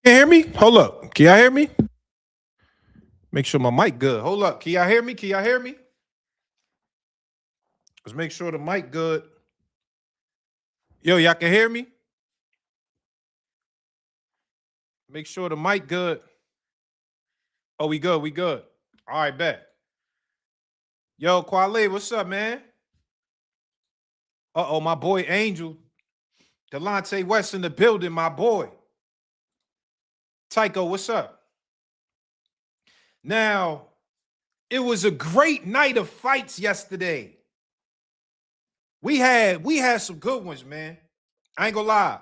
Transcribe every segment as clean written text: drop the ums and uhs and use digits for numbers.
Can you hear me? Hold up. Can y'all hear me? Make sure my mic good. Hold up. Can y'all hear me? Can y'all hear me? Let's make sure the mic good. Yo, y'all can hear me? Make sure the mic good. Oh, we good. We good. All right, bet. Yo, Quale, what's up, man? Uh-oh, my boy Angel. Delonte West in the building, my boy. Tycho, what's up? Now, it was a great night of fights yesterday. We had some good ones, man. I ain't gonna lie.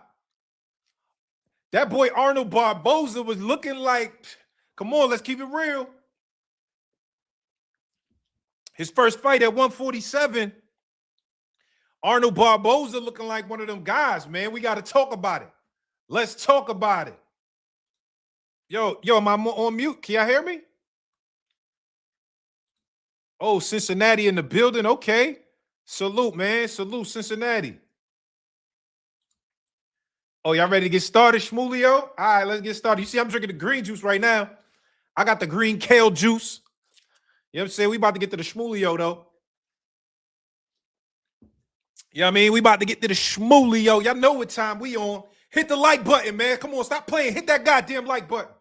That boy Arnold Barboza was looking like, come on, let's keep it real. His first fight at 147, Arnold Barboza looking like one of them guys, man. We got to talk about it. Let's talk about it. Yo, am I on mute? Can y'all hear me? Oh, Cincinnati in the building. Okay. Salute, man. Salute, Cincinnati. Oh, y'all ready to get started, Shmulio? All right, let's get started. You see, I'm drinking the green juice right now. I got the green kale juice. You know what I'm saying? We about to get to the Shmulio, though. You know what I mean? We about to get to the Shmulio. Y'all know what time we on. Hit the like button, man. Come on, stop playing. Hit that goddamn like button.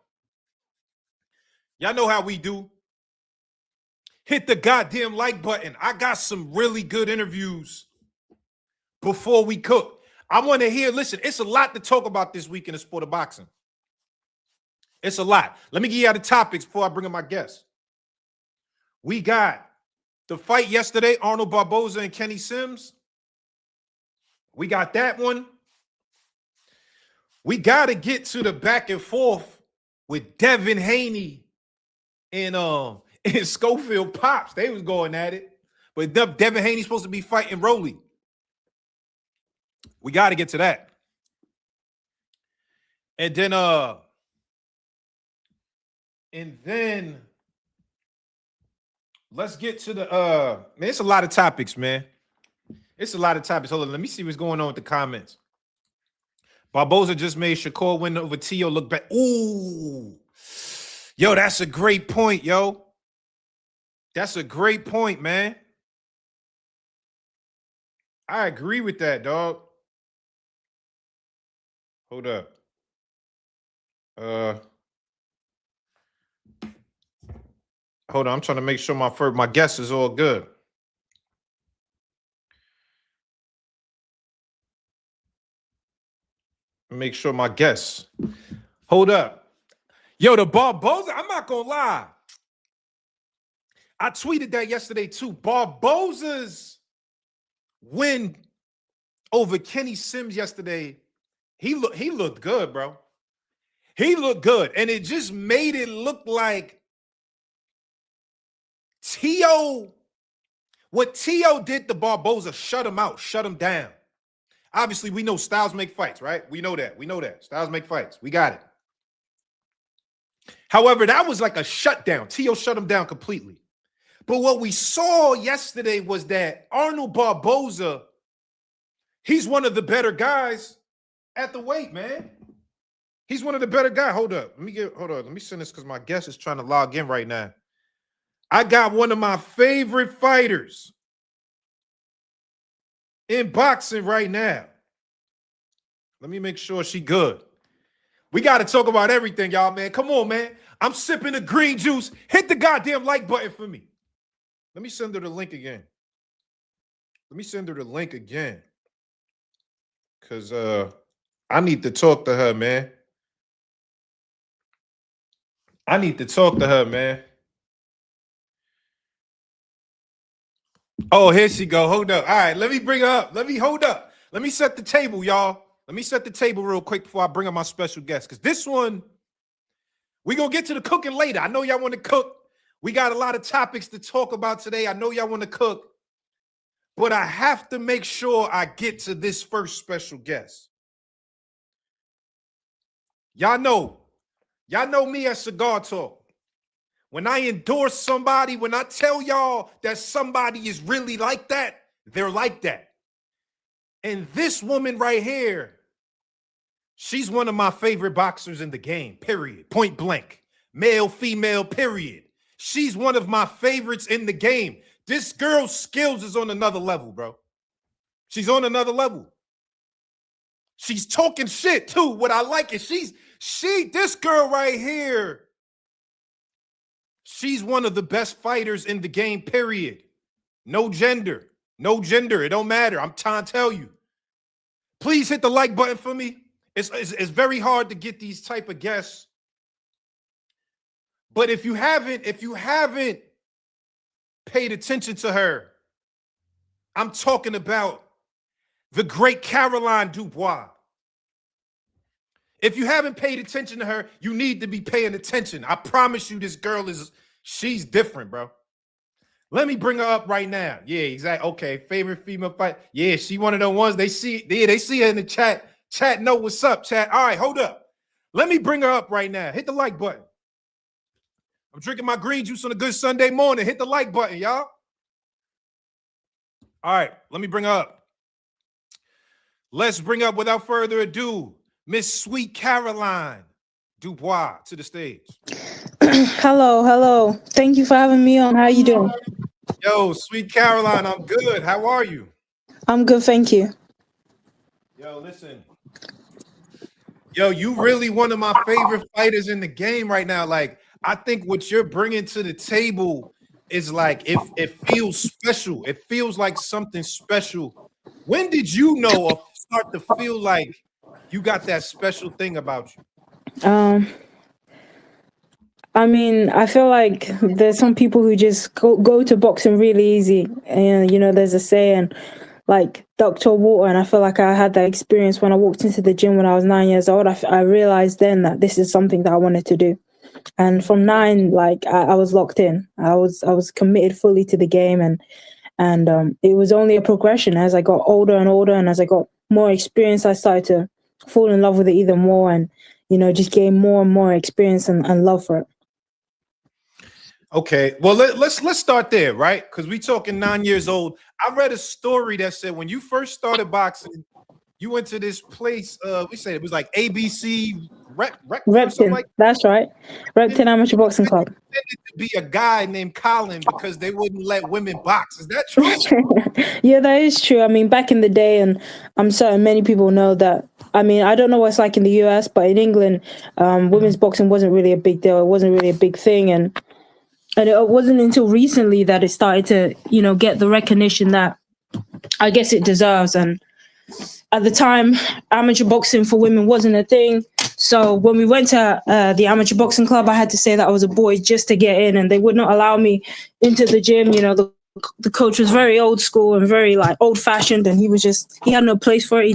Y'all know how we do. Hit the goddamn like button. I got some really good interviews before we cook. I want to hear, listen, it's a lot to talk about this week in the sport of boxing. It's a lot. Let me give you the topics before I bring in my guests. We got the fight yesterday, Arnold Barboza and Kenny Sims. We got that one. We got to get to the back and forth with Devin Haney and Schofield Pops. They was going at it. But Devin Haney's supposed to be fighting Rolly. We got to get to that. And then let's get to the man, it's a lot of topics, man. It's a lot of topics. Hold on, let me see what's going on with the comments. Barboza just made Shakur win over Tio look back. Ooh. Yo, that's a great point, yo. That's a great point, man. I agree with that, dog. Hold up. Hold on. I'm trying to make sure my guess is all good. Make sure my guess. Hold up. Yo, the Barboza, I'm not gonna lie. I tweeted that yesterday too. Barboza's win over Kenny Sims yesterday, he looked good, bro. He looked good. And it just made it look like what Tio did to Barboza, shut him out, shut him down. Obviously, we know styles make fights, right? We know that. We know that. Styles make fights. We got it. However, that was like a shutdown. Tio shut him down completely. But what we saw yesterday was that Arnold Barboza, he's one of the better guys at the weight, man. He's one of the better guys. Hold up. Let me send this because my guest is trying to log in right now. I got one of my favorite fighters in boxing right now. Let me make sure she good. We got to talk about everything, y'all, man. Come on, man. I'm sipping the green juice. Hit the goddamn like button for me. Let me send her the link again. Because I need to talk to her, man. Oh, here she go. Hold up. All right, let me bring her up. Hold up. Let me set the table, y'all. Let me set the table real quick before I bring up my special guest. Because this one, we're going to get to the cooking later. I know y'all want to cook. We got a lot of topics to talk about today. I know y'all want to cook. But I have to make sure I get to this first special guest. Y'all know me at Cigar Talk. When I endorse somebody, when I tell y'all that somebody is really like that, they're like that. And this woman right here, She's one of my favorite boxers in the game, period. Point blank. Male, female, period. She's one of my favorites in the game. This girl's skills is on another level, bro. She's on another level. She's talking shit too. What I like is this girl right here. She's one of the best fighters in the game, period. No gender. No gender. It don't matter. I'm trying to tell you. Please hit the like button for me. It's very hard to get these type of guests. But if you haven't paid attention to her, I'm talking about the great Caroline Dubois. If you haven't paid attention to her, you need to be paying attention. I promise you this girl she's different, bro. Let me bring her up right now. Yeah, exactly. Okay, favorite female fight. Yeah, she one of the ones they see her in the chat. Chat, know what's up, chat. All right, hold up. Let me bring her up right now. Hit the like button. I'm drinking my green juice on a good Sunday morning. Hit the like button, y'all. All right, let me bring her up. Let's bring up, without further ado, Miss Sweet Caroline Dubois to the stage. Hello. Thank you for having me on. How are you doing? Yo, Sweet Caroline, I'm good. How are you? I'm good, thank you. Yo, listen. Yo, you really one of my favorite fighters in the game right now. Like, I think what you're bringing to the table is like, it feels special. It feels like something special. When did you know or start to feel like you got that special thing about you? I mean, I feel like there's some people who just go to boxing really easy. And, there's a saying like Dr. Water. And I feel like I had that experience when I walked into the gym when I was 9 years old. I realized then that this is something that I wanted to do. And from 9, like I was locked in. I was committed fully to the game. And it was only a progression as I got older and older. And as I got more experience, I started to fall in love with it even more and, just gain more and more experience and love for it. Okay, well, let's start there, right? Because we talking 9 years old. I read a story that said when you first started boxing, you went to this place. We said it was like ABC Repton. Like that's right, Repton Amateur Boxing Club. To be a guy named Colin because they wouldn't let women box. Is that true? Yeah, that is true. I mean, back in the day, and I'm certain many people know that. I mean, I don't know what it's like in the US, but in England, women's boxing wasn't really a big deal. It wasn't really a big thing, and it wasn't until recently that it started to, get the recognition that I guess it deserves. And at the time, amateur boxing for women wasn't a thing. So when we went to the amateur boxing club, I had to say that I was a boy just to get in, and they would not allow me into the gym. The coach was very old school and very like old fashioned, and he had no place for it. He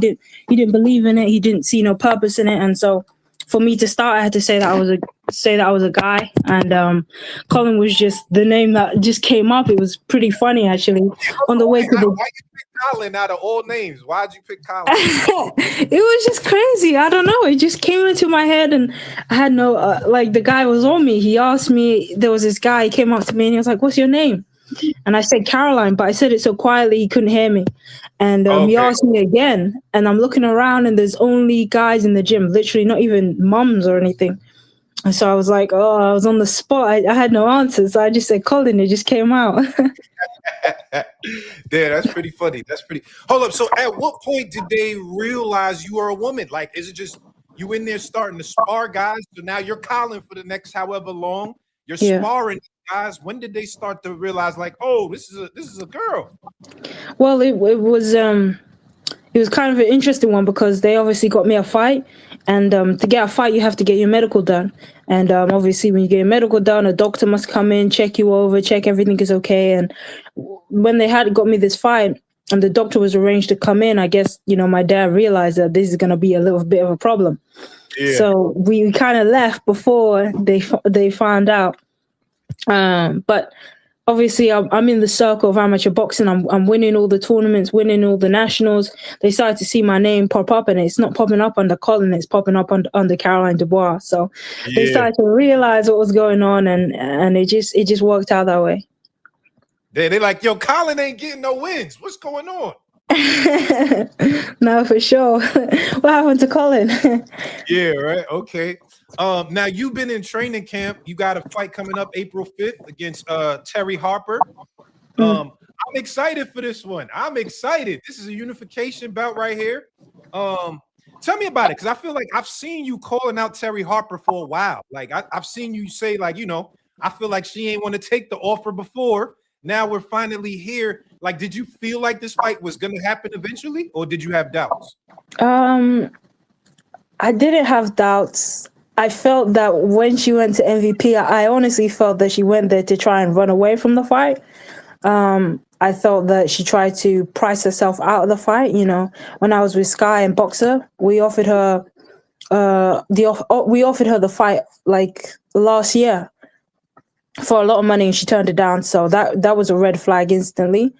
didn't believe in it. He didn't see no purpose in it. And so for me to start, I had to say that I was a guy, and Colin was just the name that just came up. It was pretty funny actually. On the way to the why you pick Colin out of all names? Why'd you pick Colin? It was just crazy. I don't know. It just came into my head, and I had no the guy was on me. He asked me. There was this guy. He came up to me and he was like, "What's your name?" And I said Caroline, but I said it so quietly he couldn't hear me. And he asked me again, and I'm looking around, and there's only guys in the gym, literally not even mums or anything. And so I was like, I was on the spot. I had no answers. So I just said Colin. It just came out. Yeah, that's pretty funny. Hold up. So at what point did they realize you are a woman? Like, is it just you in there starting to spar guys? So now you're Colin for the next however long. You're sparring guys. When did they start to realize, like, oh, this is a girl? Well, it was kind of an interesting one because they obviously got me a fight, and to get a fight, you have to get your medical done. And obviously, when you get your medical done, a doctor must come in, check you over, check everything is okay. And when they had got me this fight, and the doctor was arranged to come in, I guess my dad realized that this is going to be a little bit of a problem. Yeah. So we kind of left before they found out. But obviously, I'm in the circle of amateur boxing. I'm winning all the tournaments, winning all the nationals. They started to see my name pop up, and it's not popping up under Colin, it's popping up under Caroline Dubois. So they started to realize what was going on, and it just worked out that way. They're like, yo, Colin ain't getting no wins. What's going on? No, for sure. What happened to Colin? Yeah, right. Okay. Now you've been in training camp. You got a fight coming up April 5th against Terry Harper. I'm excited for this one. I'm excited. This is a unification bout right here. Tell me about it, because I feel like I've seen you calling out Terry Harper for a while. Like I've seen you say, like, I feel like she ain't want to take the offer before. Now we're finally here. Like, did you feel like this fight was going to happen eventually, or did you have doubts? I didn't have doubts. I felt that when she went to MVP, I honestly felt that she went there to try and run away from the fight. I thought that she tried to price herself out of the fight. When I was with Sky and Boxer, we offered her the fight like last year for a lot of money, and she turned it down. So that was a red flag instantly.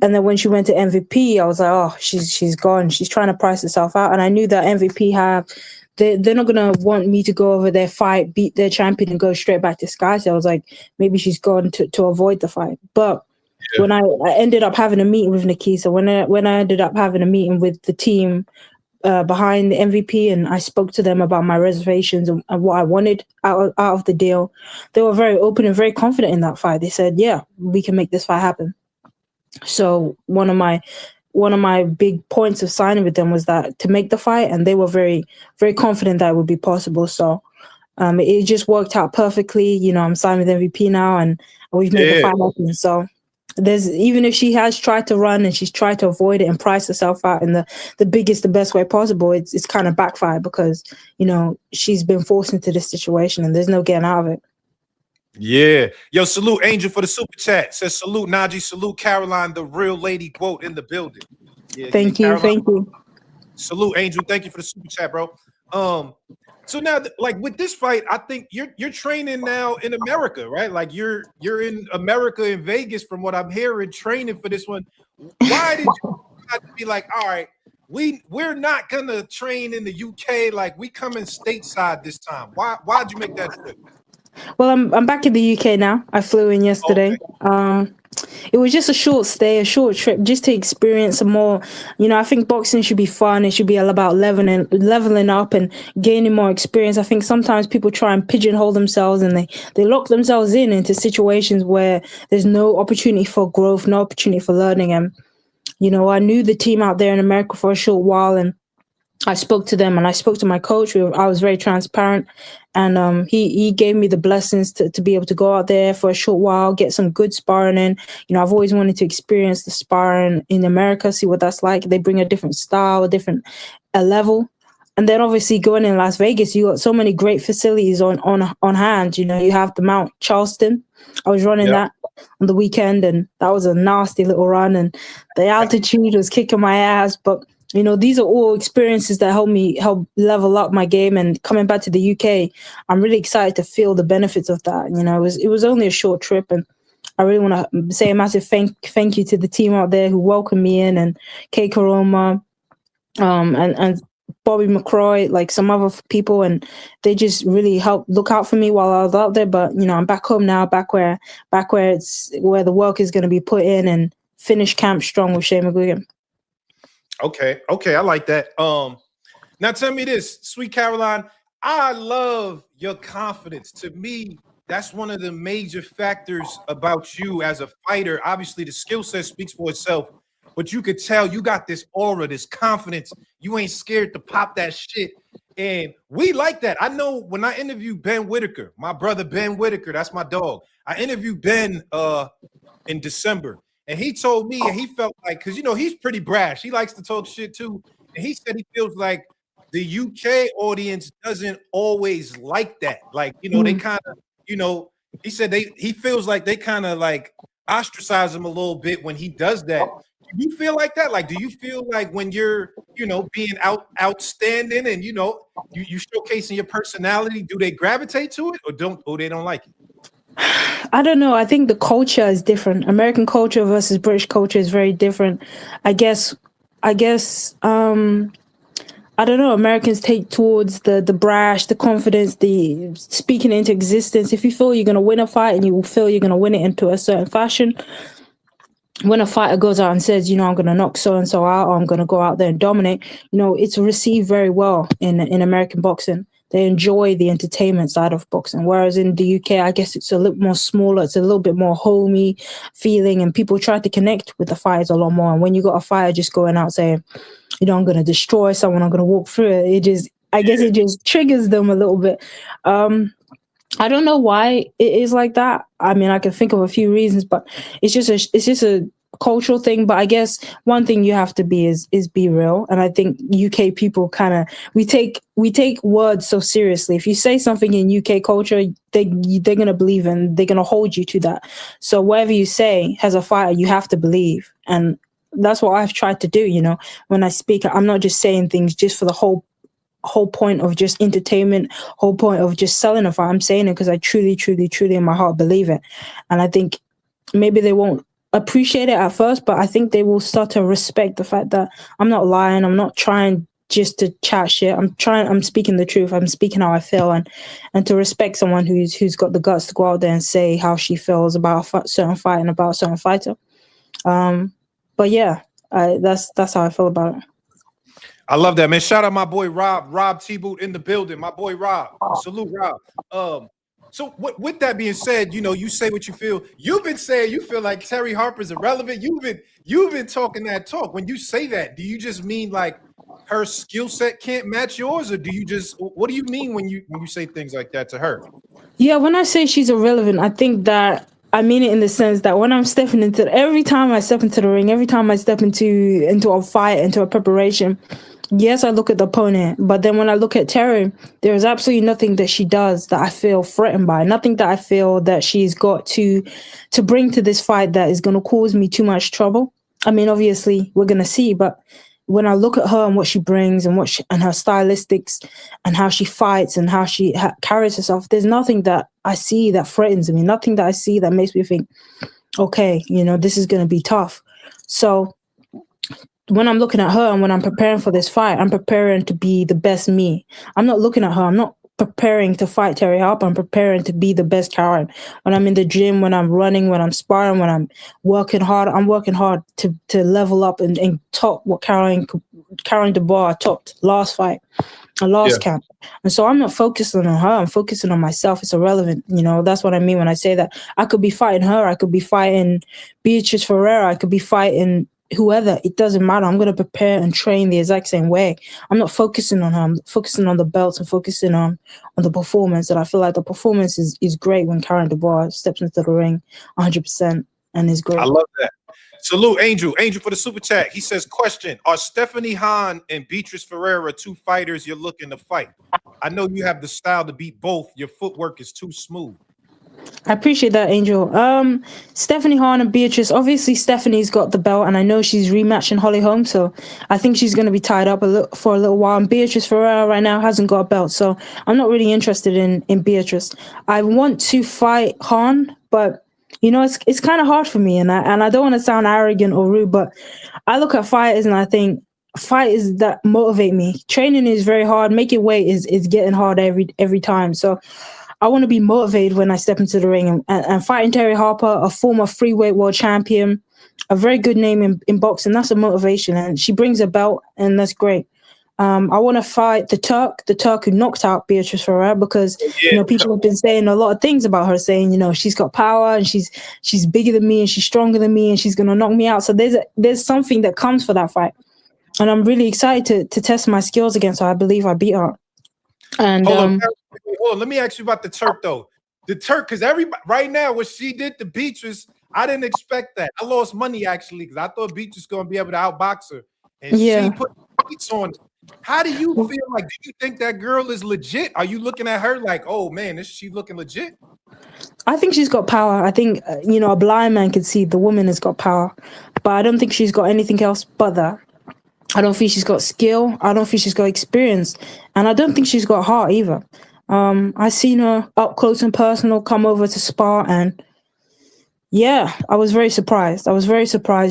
And then when she went to MVP, I was like, oh, she's gone. She's trying to price herself out. And I knew that MVP they're not gonna want me to go over their fight, beat their champion, and go straight back to Sky. So I was like, maybe she's gone to avoid the fight. But when I ended up having a meeting with Nikisa, when I ended up having a meeting with the team behind the MVP, and I spoke to them about my reservations and what I wanted out of the deal, they were very open and very confident in that fight. They said, yeah, we can make this fight happen. So one of my big points of signing with them was that to make the fight, and they were very, very confident that it would be possible. So it just worked out perfectly. I'm signed with MVP now, and we've made the fight happen. So even if she has tried to run and she's tried to avoid it and price herself out in the biggest, the best way possible, it's kind of backfired because, she's been forced into this situation and there's no getting out of it. Yeah. Yo, salute Angel for the super chat. Says salute Najee, salute Caroline, the real lady quote in the building. Yeah, thank you. Salute Angel. Thank you for the super chat, bro. So now, like with this fight, I think you're training now in America, right? Like you're in America, in Vegas, from what I'm hearing, training for this one. Why did you have to be like, all right, we're not gonna train in the UK, like we coming stateside this time? Why'd you make that trip? Well, I'm back in the UK now. I flew in yesterday. Okay. It was just a short stay, a short trip, just to experience some more. I think boxing should be fun. It should be all about leveling up and gaining more experience. I think sometimes people try and pigeonhole themselves and they lock themselves into situations where there's no opportunity for growth, no opportunity for learning. And, I knew the team out there in America for a short while, and I spoke to them and I spoke to my coach. I was very transparent, and he gave me the blessings to be able to go out there for a short while, get some good sparring in. I've always wanted to experience the sparring in America, see what that's like. They bring a different style, a different level. And then obviously going in Las Vegas, you got so many great facilities on hand. You have the Mount Charleston. I was running that on the weekend, and that was a nasty little run, and the altitude was kicking my ass. But these are all experiences that help level up my game. And coming back to the UK, I'm really excited to feel the benefits of that. It was only a short trip, and I really want to say a massive thank you to the team out there who welcomed me in, and Kay Karoma, and Bobby McCroy, like some other people, and they just really helped look out for me while I was out there. But I'm back home now, back where the work is going to be put in, and finish camp strong with Shane McGuigan. Okay, I like that. Now tell me this, sweet Caroline, I love your confidence. To me, that's one of the major factors about you as a fighter. Obviously, the skill set speaks for itself, but you could tell you got this aura, this confidence. You ain't scared to pop that shit, and we like that. I know when I interviewed Ben Whitaker, my brother Ben Whitaker, that's my dog. I interviewed Ben in December. And he told me, and he felt like, because, he's pretty brash. He likes to talk shit too. And he said he feels like the UK audience doesn't always like that. Like, they kind of, he said he feels like they kind of like ostracize him a little bit when he does that. Do you feel like that? Like, do you feel like when you're, being outstanding and, you showcasing your personality, do they gravitate to it or they don't like it? I don't know. I think the culture is different. American culture versus British culture is very different. I guess I don't know. Americans take towards the brash, the confidence, the speaking into existence. If you feel you're going to win a fight and you feel you're going to win it into a certain fashion, when a fighter goes out and says, I'm going to knock so and so out, or I'm going to go out there and dominate, it's received very well in American boxing. They enjoy the entertainment side of boxing, whereas in the UK, I guess it's a little more smaller. It's a little bit more homey feeling, and people try to connect with the fighters a lot more. And when you got a fighter just going out saying, I'm going to destroy someone, I'm going to walk through it, I guess it just triggers them a little bit. I don't know why it is like that. I mean, I can think of a few reasons, but it's just a cultural thing. But I guess one thing you have to be is be real. And I think UK people kind of we take words so seriously. If you say something in UK culture, they're gonna believe and they're gonna hold you to that. So whatever you say as a fighter, you have to believe, and that's what I've tried to do. When I speak, I'm not just saying things just for the whole point of just entertainment, whole point of just selling a fight. I'm saying it because I truly, truly, truly in my heart believe it. And I think maybe they won't appreciate it at first, but I think they will start to respect the fact that I'm not lying. I'm not trying just to chat shit. I'm speaking the truth. I'm speaking how I feel, and to respect someone who's got the guts to go out there and say how she feels about a certain fight and about a certain fighter. But yeah, that's how I feel about it. I love that, man. Shout out my boy Rob T-Boot in the building. My boy Rob. Salute, Rob. So with that being said, you say what you feel. You've been saying you feel like Terry Harper's irrelevant. You've been talking that talk. When you say that, do you just mean like her skill set can't match yours, or what do you mean when you say things like that to her? Yeah, when I say she's irrelevant, I think that I mean it in the sense that when I'm stepping every time I step into the ring, every time I step into a fight, into a preparation, yes, I look at the opponent, but then when I look at Terry, there is absolutely nothing that she does that I feel threatened by, nothing that I feel that she's got to bring to this fight that is going to cause me too much trouble. I mean, obviously, we're going to see, but when I look at her and what she brings and and her stylistics and how she fights and how she carries herself, there's nothing that I see that threatens me, nothing that I see that makes me think, okay, this is going to be tough. So when I'm looking at her and when I'm preparing for this fight, I'm preparing to be the best me. I'm not looking at her. I'm not preparing to fight Terry Harper. I'm preparing to be the best Karen. When I'm in the gym, when I'm running, when I'm sparring, when I'm working hard to level up and top what Karen Dubois topped last fight, last camp. And so I'm not focusing on her. I'm focusing on myself. It's irrelevant. That's what I mean when I say that. I could be fighting her. I could be fighting Beatrice Ferreira. I could be fighting whoever. It doesn't matter. I'm going to prepare and train the exact same way. I'm not focusing on her. I'm focusing on the belts and focusing on the performance. And I feel like the performance is great when Karen Dubois steps into the ring 100% and is great. I love that. Salute, Angel for the super chat. He says, question, are Stephanie Hahn and Beatrice Ferreira two fighters you're looking to fight? I know you have the style to beat both. Your footwork is too smooth. I appreciate that, Angel. Stephanie Hahn and Beatrice. Obviously, Stephanie's got the belt, and I know she's rematching Holly Holm, so I think she's going to be tied up for a little while. And Beatrice Ferreira right now hasn't got a belt, so I'm not really interested in Beatrice. I want to fight Hahn, but it's kind of hard for me, and I don't want to sound arrogant or rude, but I look at fighters and I think fighters that motivate me. Training is very hard. Making weight is getting hard every time. So I want to be motivated when I step into the ring and fighting Terry Harper, a former freeweight world champion, a very good name in boxing. That's a motivation, and she brings a belt, and that's great. I want to fight the Turk who knocked out Beatrice Ferreira, because people have been saying a lot of things about her, saying she's got power and she's bigger than me and she's stronger than me and she's gonna knock me out. So there's something that comes for that fight, and I'm really excited to test my skills against her. I believe I beat her. And hold on, let me ask you about the Turk though. The Turk, because everybody right now, what she did to Beatrice, I didn't expect that. I lost money actually because I thought Beatrice was gonna be able to outbox her, and she put beats on. How do you feel? Like, do you think that girl is legit? Are you looking at her like, oh man, is she looking legit? I think she's got power. I think a blind man can see the woman has got power, but I don't think she's got anything else but that. I don't think she's got skill. I don't think she's got experience, and I don't think she's got heart either. I seen her up close and personal come over to spar, and yeah, I was very surprised.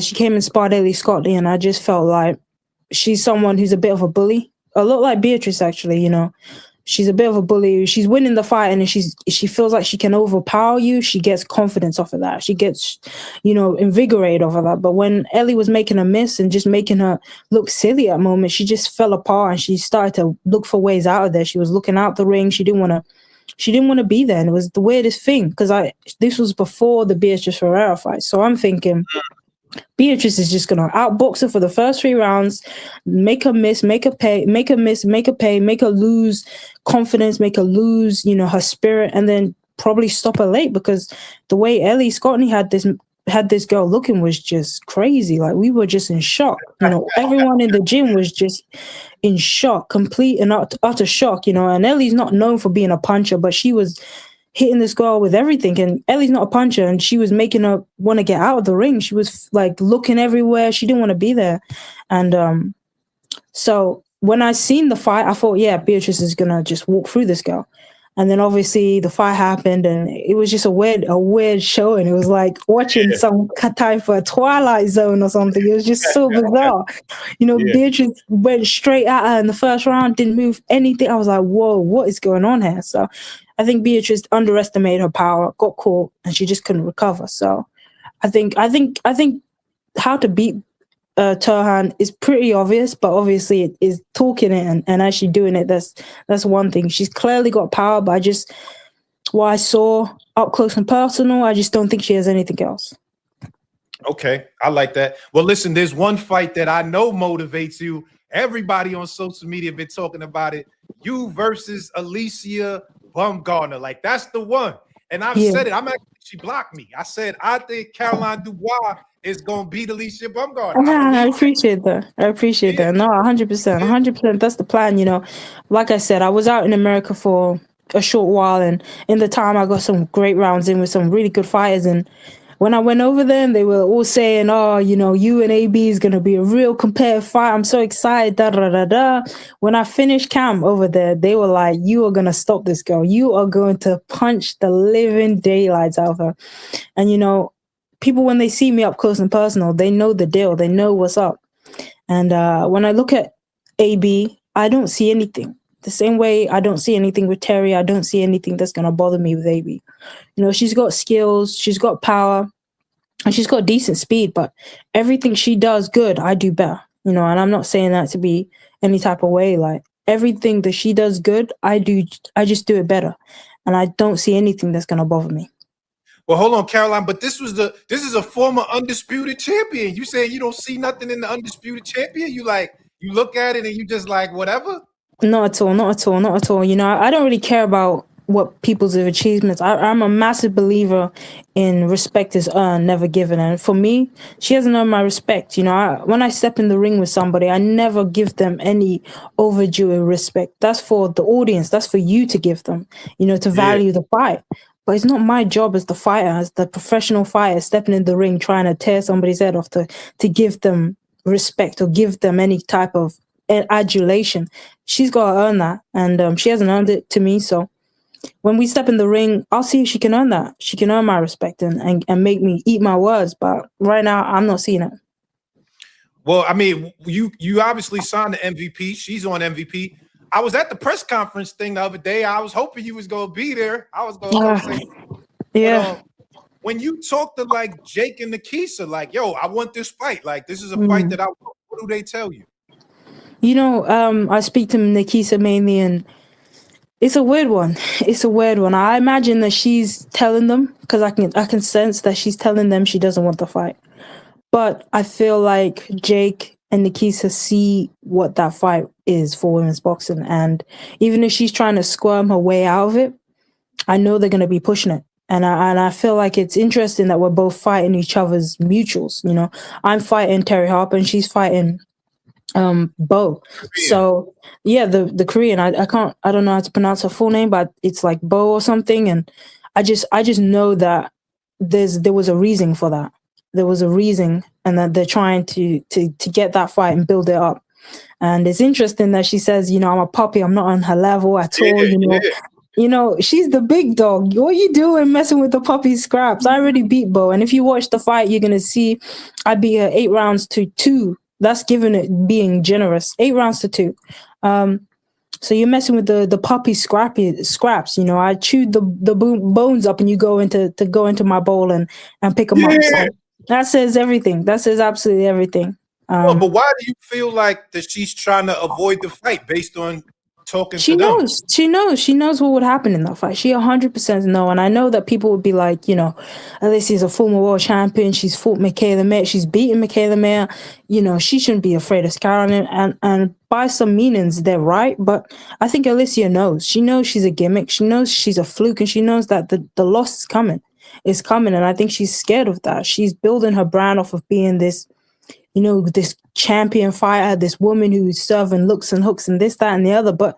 She came and sparred Ailey Scotty, and I just felt like she's someone who's a bit of a bully, a lot like Beatrice actually. she's a bit of a bully. She's winning the fight, and she feels like she can overpower you. She gets confidence off of that. She gets, invigorated off of that. But when Ellie was making a miss and just making her look silly at moments, she just fell apart, and she started to look for ways out of there. She was looking out the ring. She didn't want to be there, and it was the weirdest thing because this was before the Beatrice Ferreira fight. So I'm thinking Beatrice is just gonna outbox her for the first 3 rounds, make her miss, make her pay, make her miss, make her pay, make her lose confidence, make her lose, her spirit, and then probably stop her late, because the way Ellie Scotney had this girl looking was just crazy. Like, we were just in shock. Everyone in the gym was just in shock, complete and utter shock. And Ellie's not known for being a puncher, but she was hitting this girl with everything, and Ellie's not a puncher, and she was making her want to get out of the ring. She was like looking everywhere. She didn't want to be there. And so when I seen the fight, I thought, yeah, Beatrice is gonna just walk through this girl. And then obviously the fight happened, and it was just a weird show, and it was like watching some type of Twilight Zone or something. It was just so bizarre. Beatrice went straight at her in the first round, didn't move anything. I was like, whoa, what is going on here? So I think Beatrice underestimated her power, got caught, and she just couldn't recover. So I think how to beat Thurman is pretty obvious, but obviously it is talking it and actually doing it. That's one thing. She's clearly got power, but what I saw up close and personal, I just don't think she has anything else. Okay, I like that. Well, listen, there's one fight that I know motivates you. Everybody on social media been talking about it. You versus Alicia Baumgartner. Like, that's the one. And I've said it. She blocked me. I said, I think Caroline Dubois is going to beat Alicia Baumgartner. I appreciate that. No, 100%. 100%. That's the plan. Like I said, I was out in America for a short while, and in the time I got some great rounds in with some really good fighters. And when I went over there, and they were all saying, oh, you and AB is going to be a real competitive fight. I'm so excited, da, da, da, da. When I finished camp over there, they were like, you are going to stop this girl. You are going to punch the living daylights out of her. And, people, when they see me up close and personal, they know the deal. They know what's up. And when I look at AB, I don't see anything. The same way I don't see anything with Terry, I don't see anything that's going to bother me with AB. She's got skills, she's got power, and she's got decent speed, but everything she does good, I do better. And I'm not saying that to be any type of way. Like, everything that she does good, I just do it better. And I don't see anything that's going to bother me. Well, hold on, Caroline, but this is a former undisputed champion. You saying you don't see nothing in the undisputed champion? You look at it and you just like, whatever? Not at all. I don't really care about what people's achievements. I'm a massive believer in respect is earned, never given. And for me, she hasn't earned my respect. When I step in the ring with somebody, I never give them any overdue respect. That's for the audience. That's for you to give them, to value the fight. But it's not my job as the fighter, as the professional fighter, stepping in the ring, trying to tear somebody's head off to give them respect or give them any type of adulation. She's got to earn that, and she hasn't earned it to me. So when we step in the ring, I'll see if she can earn that. She can earn my respect and make me eat my words. But right now, I'm not seeing it. Well, I mean, you obviously signed the MVP. She's on MVP. I was at the press conference thing the other day. I was hoping you was going to be there. I was going to say, yeah. When you talk to like Jake and Nikisa, like, yo, I want this fight. Like, this is a fight that I want. What do they tell you? I speak to Nikisa mainly, and it's a weird one. I imagine that she's telling them, because I can sense that she's telling them she doesn't want the fight. But I feel like Jake and Nikisa see what that fight is for women's boxing. And even if she's trying to squirm her way out of it, I know they're going to be pushing it. And I feel like it's interesting that we're both fighting each other's mutuals. I'm fighting Terry Harper and she's fighting Bo. So yeah, the Korean, I don't know how to pronounce her full name, but it's like Bo or something. And I just know that there was a reason for that. There was a reason, and that they're trying to get that fight and build it up. And it's interesting that she says, I'm a puppy, I'm not on her level at all. She's the big dog. What are you doing messing with the puppy scraps? I already beat Bo. And if you watch the fight, you're going to see I beat her 8 rounds to 2. That's given it being generous. 8 rounds to 2. So you're messing with the puppy scraps. You know, I chewed the bones up, and you go into my bowl and pick them up. So that says everything. That says absolutely everything. Well, but why do you feel like that she's trying to avoid the fight based on talking She to them? knows what would happen in that fight. She 100% know, and I know that people would be like, you know, Alicia's a former world champion. She's fought Michaela Mayer. She's beaten Michaela Mayer. You know, she shouldn't be afraid of Cigar, and by some meanings, they're right. But I think Alicia knows. She knows she's a gimmick. She knows she's a fluke, and she knows that the loss is coming. It's coming, and I think she's scared of that. She's building her brand off of being this, you know, this champion fighter, this woman who's serving looks and hooks and this, that, and the other. But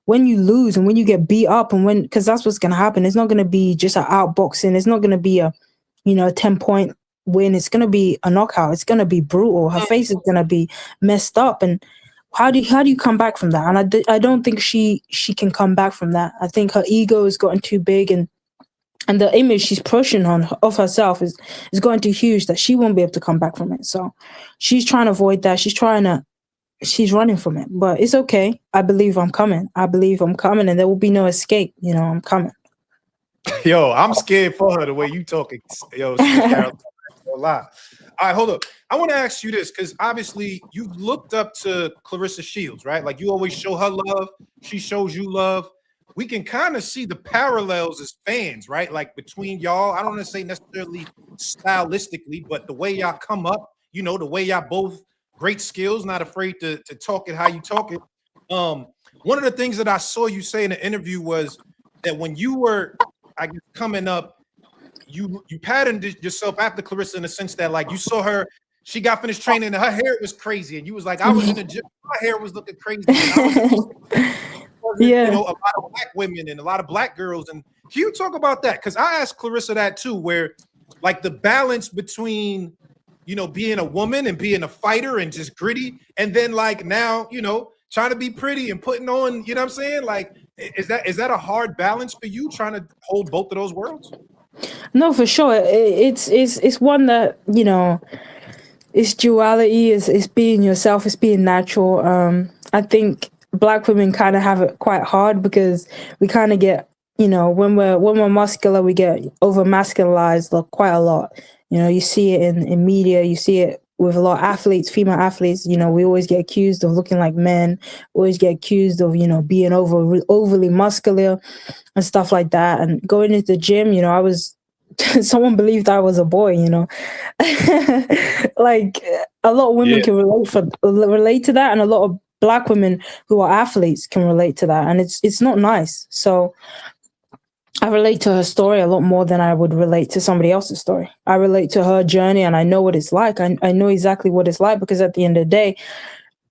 when you lose and when you get beat up, and because that's what's going to happen, it's not going to be just an outboxing. It's not going to be a 10-point win. It's going to be a knockout. It's going to be brutal. Her face is going to be messed up. And how do you come back from that? And I don't think she can come back from that. I think her ego has gotten too big, and the image she's pushing of herself is going too huge that she won't be able to come back from it. So she's trying to avoid that. She's running from it, but it's okay. I believe I'm coming. And there will be no escape. You know, I'm coming. Yo, I'm scared for her the way you talking. Yo, a lot. All right, hold up. I want to ask you this, because obviously you've looked up to Claressa Shields, right? Like, you always show her love. She shows you love. We can kind of see the parallels as fans, right? Like, between y'all. I don't want to say necessarily stylistically, but the way y'all come up, you know, the way y'all both great skills, not afraid to talk it how you talk it. One of the things that I saw you say in the interview was that when you were, I guess, coming up, you patterned yourself after Claressa in the sense that, like, you saw her, she got finished training and her hair was crazy, and you was like, I was in the gym, my hair was looking crazy. Yeah, you know, a lot of black women and a lot of black girls. And can you talk about that? Because I asked Claressa that too, where like the balance between, you know, being a woman and being a fighter and just gritty, and then like now, you know, trying to be pretty and putting on, you know what I'm saying? Like, is that a hard balance for you, trying to hold both of those worlds? no, for sure. It's one that, you know, it's duality. It's being yourself. It's being natural. I think Black women kind of have it quite hard because we kind of get, you know, when we're muscular, we get over masculinized quite a lot. You know, you see it in media, you see it with a lot of athletes, female athletes. You know, we always get accused of looking like men, always get accused of, you know, being overly muscular and stuff like that. And going into the gym, you know, I was someone believed I was a boy, you know. Like, a lot of women can relate to that, and a lot of Black women who are athletes can relate to that, and it's not nice. So I relate to her story a lot more than I would relate to somebody else's story. I relate to her journey, and I know what it's like. I know exactly what it's like, because at the end of the day,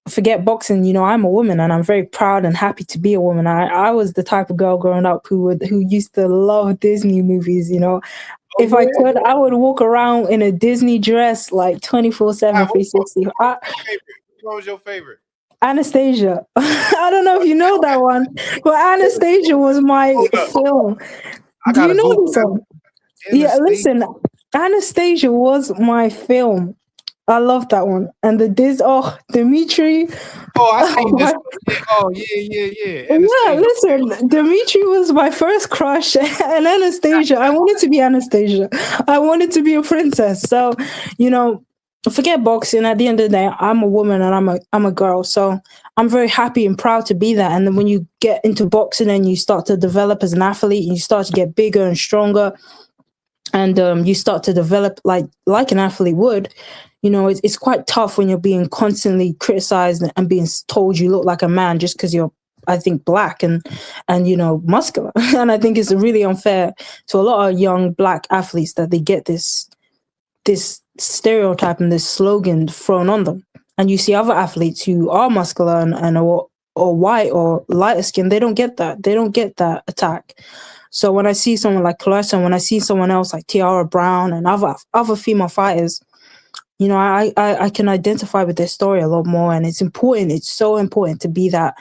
forget boxing, you know, I'm a woman, and I'm very proud and happy to be a woman. I was the type of girl growing up who used to love Disney movies, you know. If I could, I would walk around in a Disney dress like 24/7, 360. What was your favorite? Anastasia. I don't know if you know that one, but Anastasia was my film. Do you know this one? Yeah, listen, Anastasia was my film. I love that one. And Dimitri. Oh, I seen this. Oh, yeah. Yeah, listen, Dimitri was my first crush, and Anastasia, I wanted to be Anastasia. I wanted to be a princess. So, you know, forget boxing. At the end of the day, I'm a woman and I'm a girl. So I'm very happy and proud to be that. And then when you get into boxing and you start to develop as an athlete, and you start to get bigger and stronger, and you start to develop like an athlete would, you know, it's quite tough when you're being constantly criticized and being told you look like a man just because you're, I think, Black and you know, muscular. And I think it's really unfair to a lot of young Black athletes that they get this stereotype and this slogan thrown on them. And you see other athletes who are muscular and or white or lighter skin, they don't get that attack. So when I see someone like Claressa, and when I see someone else like Tiara Brown and other female fighters, you know, I can identify with their story a lot more. And it's important. It's so important to be that,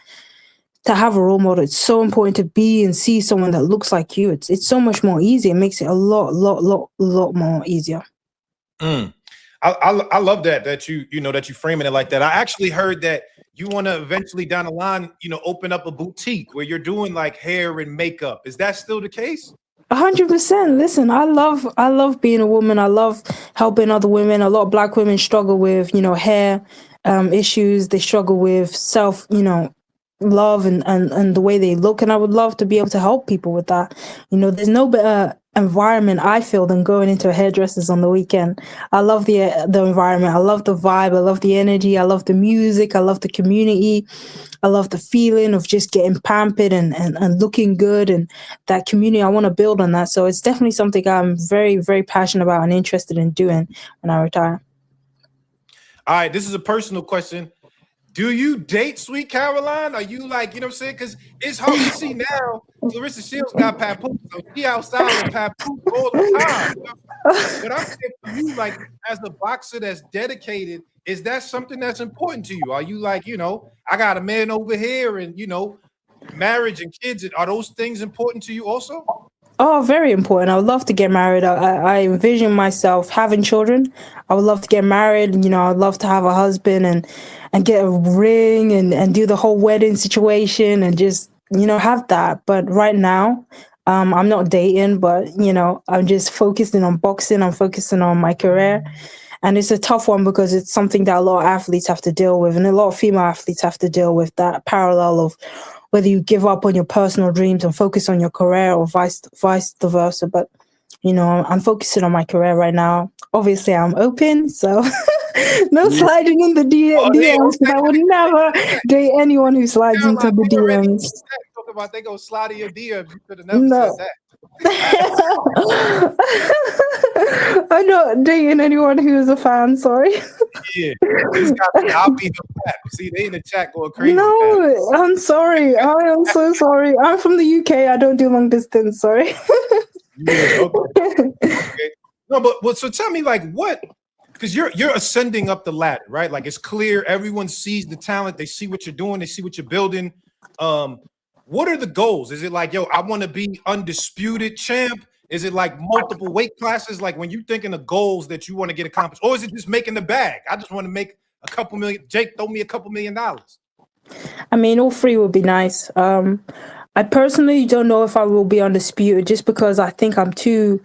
to have a role model. It's so important to be and see someone that looks like you. It's so much more easy. It makes it a lot more easier. I love that you know, that you framing it like that. I actually heard that you want to eventually down the line, open up a boutique where you're doing like hair and makeup. Is that still the case? 100%. Listen, I love being a woman. I love helping other women. A lot of Black women struggle with, hair issues. They struggle with self, love and the way they look. And I would love to be able to help people with that. There's no better environment I feel than going into a hairdresser's on the weekend. I love the environment. I love the vibe. I love the energy. I love the music. I love the community. I love the feeling of just getting pampered and looking good, and that community. I want to build on that. So it's definitely something I'm very, very passionate about and interested in doing when I retire. All right, this is a personal question. Do you date Sweet Caroline? Are you like, you know what I'm saying? Because it's hard to see now. Clarissa Shields got papoose, so she outside of papoose all the time. But I'm saying for you, like, as a boxer that's dedicated, is that something that's important to you? Are you like, I got a man over here and, marriage and kids, are those things important to you also? Oh, very important. I would love to get married. I envision myself having children. I would love to get married. I would love to have a husband and get a ring and do the whole wedding situation and just, have that. But right now, I'm not dating, but, I'm just focusing on boxing. I'm focusing on my career. And it's a tough one because it's something that a lot of athletes have to deal with. And a lot of female athletes have to deal with that parallel of whether you give up on your personal dreams and focus on your career or vice versa. But, I'm focusing on my career right now. Obviously, I'm open, so no sliding in the DMs. Because I would never date anyone who slides into the DMs. Talk about they go slide in your DMs. You could have never said that. I'm not dating anyone who is a fan, sorry. Yeah, I'll be the fat. See, they in the chat going crazy. No, I'm sorry. I am so sorry. I'm from the UK. I don't do long distance, sorry. Yeah, okay. No, but so tell me, like, what? Because you're ascending up the ladder, right? Like, it's clear everyone sees the talent, they see what you're doing, they see what you're building. What are the goals? Is it like, yo, I want to be undisputed champ? Is it like multiple weight classes? Like, when you're thinking of goals that you want to get accomplished, or is it just making the bag? I just want to make a couple million. Jake, throw me a couple $1 million. I mean, all three would be nice. I personally don't know if I will be undisputed just because I think I'm too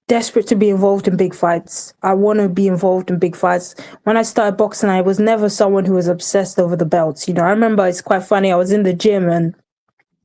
desperate to be involved in big fights. I want to be involved in big fights. When I started boxing, I was never someone who was obsessed over the belts. I remember it's quite funny. I was in the gym and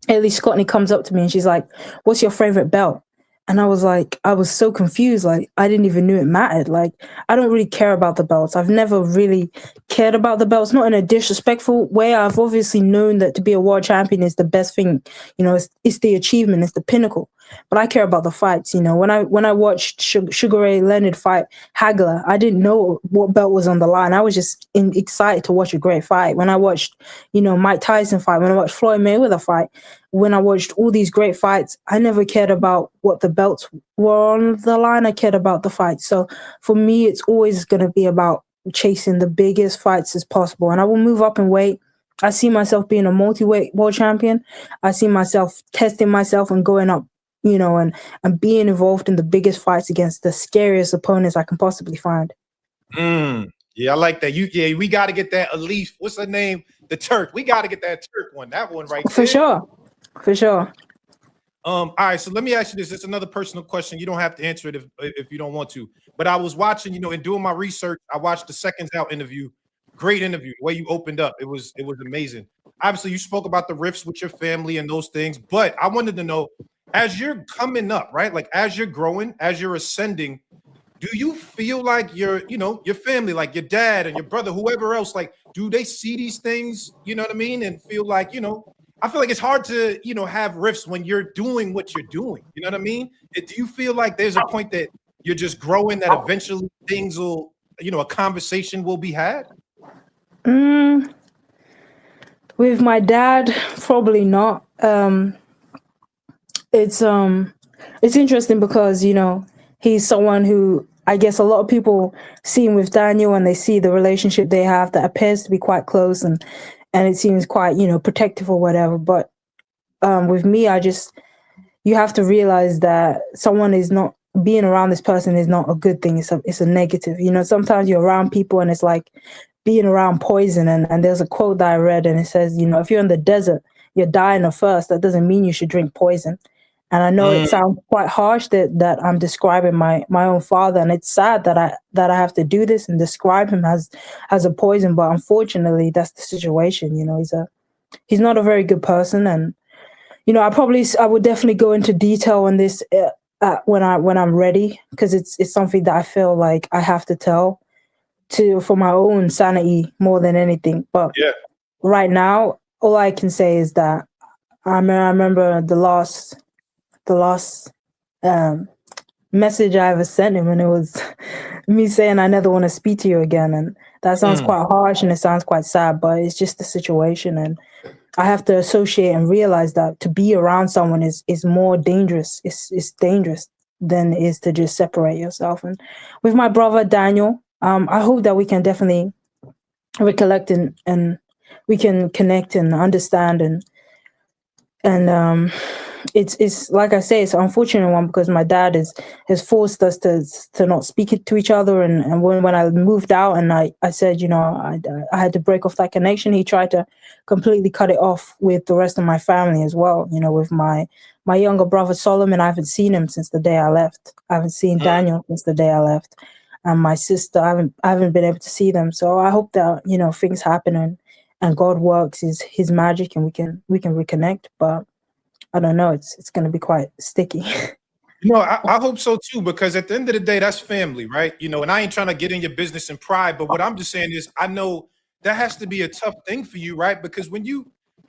Ellie Scottney comes up to me and she's like, "What's your favorite belt?" And I was like, I was so confused. Like, I didn't even know it mattered. Like, I don't really care about the belts. I've never really cared about the belts, not in a disrespectful way. I've obviously known that to be a world champion is the best thing. It's the achievement, it's the pinnacle. But I care about the fights. When I watched Sugar Ray Leonard fight Hagler, I didn't know what belt was on the line. I was just excited to watch a great fight. When I watched, Mike Tyson fight, when I watched Floyd Mayweather fight, when I watched all these great fights, I never cared about what the belts were on the line. I cared about the fight. So for me, it's always going to be about chasing the biggest fights as possible. And I will move up in weight. I see myself being a multi-weight world champion. I see myself testing myself and going up, and being involved in the biggest fights against the scariest opponents I can possibly find. Yeah, I like that. We got to get that Elif. What's her name? The Turk. We got to get that Turk one. That one right there. For sure. All right, so let me ask you this. It's another personal question. You don't have to answer it if you don't want to. But I was watching, in doing my research, I watched the Seconds Out interview. Great interview. The way you opened up, it was amazing. Obviously, you spoke about the rifts with your family and those things. But I wanted to know, as you're coming up, right? Like, as you're growing, as you're ascending, do you feel like your family, like your dad and your brother, whoever else, like, do they see these things, you know what I mean? And feel like, I feel like it's hard to, have rifts when you're doing what you're doing. You know what I mean? Do you feel like there's a point that you're just growing, that eventually things will, a conversation will be had? With my dad, probably not. It's interesting because, he's someone who I guess a lot of people see him with Daniel and they see the relationship they have that appears to be quite close and it seems quite, protective or whatever. But with me, you have to realize that someone is not being around this person is not a good thing. It's a negative. Sometimes you're around people and it's like being around poison. And there's a quote that I read, and it says, if you're in the desert, you're dying of thirst. That doesn't mean you should drink poison. And I know it sounds quite harsh that I'm describing my own father, and it's sad that I have to do this and describe him as a poison. But unfortunately, that's the situation. He's not a very good person, and I would definitely go into detail on this when I'm ready, because it's something that I feel like I have to tell for my own sanity more than anything. But right now, all I can say is that I remember the last message I ever sent him, and it was me saying I never want to speak to you again. And that sounds quite harsh, and it sounds quite sad, but it's just the situation. And I have to associate and realize that to be around someone is more dangerous. It's dangerous than it is to just separate yourself. And with my brother Daniel, I hope that we can definitely recollect and we can connect and understand, and it's like I say, it's an unfortunate one, because my dad has forced us to not speak to each other. And when I moved out and I said, I had to break off that connection, he tried to completely cut it off with the rest of my family as well. With my younger brother Solomon, I haven't seen him since the day I left. I haven't seen Daniel since the day I left, and my sister, I haven't been able to see them. So I hope that things happen and God works his magic, and we can reconnect. But I don't know. It's going to be quite sticky. I hope so too, because at the end of the day, that's family, right? And I ain't trying to get in your business and pride, but what I'm just saying is, I know that has to be a tough thing for you, right? Because when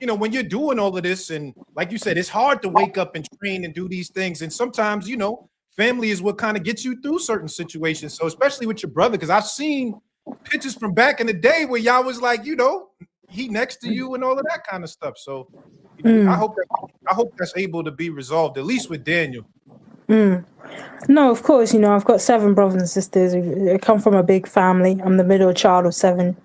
when you're doing all of this, and like you said, it's hard to wake up and train and do these things. And sometimes, family is what kind of gets you through certain situations. So especially with your brother, because I've seen pictures from back in the day where y'all was like, he next to you and all of that kind of stuff. So I hope that's able to be resolved, at least with Daniel. No, of course, I've got 7 brothers and sisters. I come from a big family. I'm the middle child of seven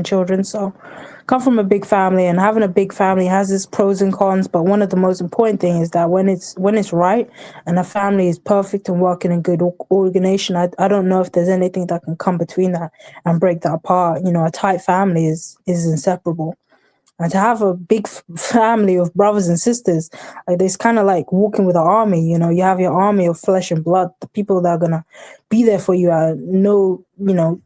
children. So I come from a big family, and having a big family has its pros and cons. But one of the most important things is that when it's right and a family is perfect and working in good organization, I don't know if there's anything that can come between that and break that apart. A tight family is inseparable. And to have a big family of brothers and sisters, like, it's kind of like walking with an army. You have your army of flesh and blood, the people that are gonna be there for you are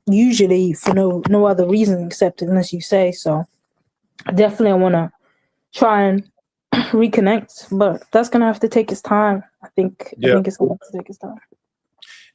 usually for no other reason except unless you say so. Definitely, I want to try and reconnect, but that's gonna have to take its time. I think it's gonna have to take its time.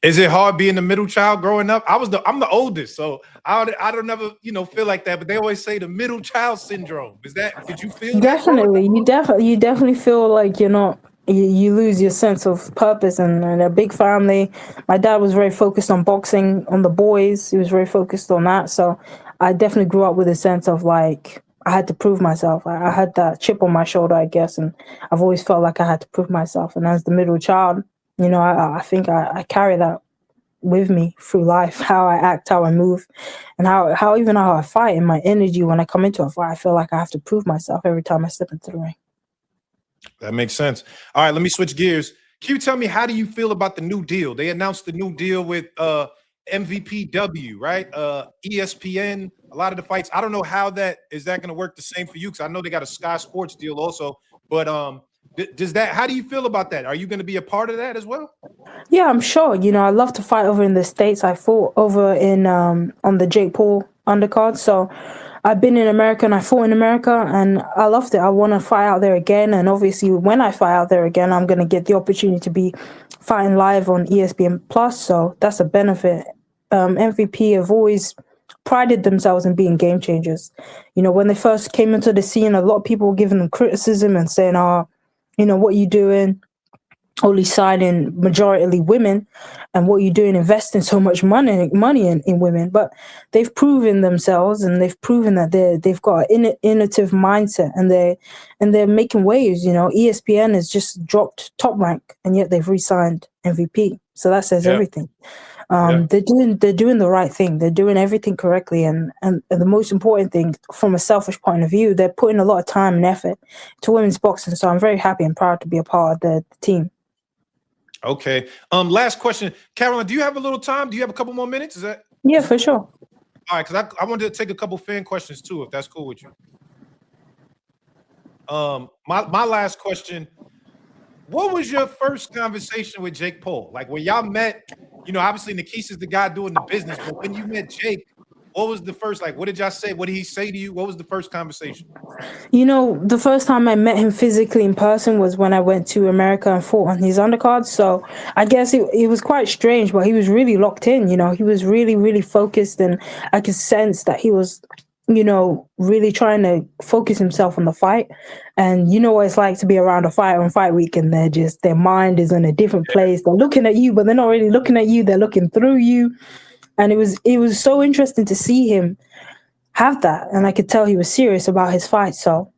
Is it hard being the middle child growing up? I'm the oldest, so I don't ever feel like that. But they always say the middle child syndrome. Did you feel definitely? That You definitely feel like you're not. You lose your sense of purpose, and a big family. My dad was very focused on boxing, on the boys. He was very focused on that. So I definitely grew up with a sense of like I had to prove myself. I had that chip on my shoulder, I guess, and I've always felt like I had to prove myself. And as the middle child, I think I carry that with me through life, how I act, how I move, and how I fight, and my energy when I come into a fight. I feel like I have to prove myself every time I step into the ring. That makes sense. All right, let me switch gears. Can you tell me, how do you feel about the new deal? They announced the new deal with MVPW, right? ESPN, a lot of the fights. I don't know how that going to work the same for you, because I know they got a Sky Sports deal also. But how do you feel about that? Are you going to be a part of that as well? Yeah, I'm sure. I love to fight over in the States. I fought over in on the Jake Paul undercard. So I've been in America and I fought in America, and I loved it. I want to fight out there again. And obviously when I fight out there again, I'm going to get the opportunity to be fighting live on ESPN Plus. So that's a benefit. MVP have always prided themselves in being game changers. When they first came into the scene, a lot of people were giving them criticism and saying, what are you doing? Only signing majority women, and what you're doing, investing so much money in women. But they've proven themselves, and they've proven that they've got an innovative mindset, and they're making waves. ESPN has just dropped Top Rank, and yet they've re-signed MVP. So that says everything. They're doing the right thing. They're doing everything correctly, and the most important thing, from a selfish point of view, they're putting a lot of time and effort to women's boxing. So I'm very happy and proud to be a part of the team. Okay. Last question, Caroline. Do you have a little time? Do you have a couple more minutes? Yeah, for sure. All right, because I wanted to take a couple fan questions too, if that's cool with you. My last question: what was your first conversation with Jake Paul? Like when y'all met, obviously Nikisa's the guy doing the business, but when you met Jake, what was the first, like, what did y'all say? What did he say to you? What was the first conversation? The first time I met him physically in person was when I went to America and fought on his undercard. So I guess it was quite strange, but he was really locked in. He was really, really focused, and I could sense that he was, really trying to focus himself on the fight. And you know what it's like to be around a fight on fight week, and their mind is in a different place. They're looking at you, but they're not really looking at you. They're looking through you. And it was so interesting to see him have that, and I could tell he was serious about his fight. So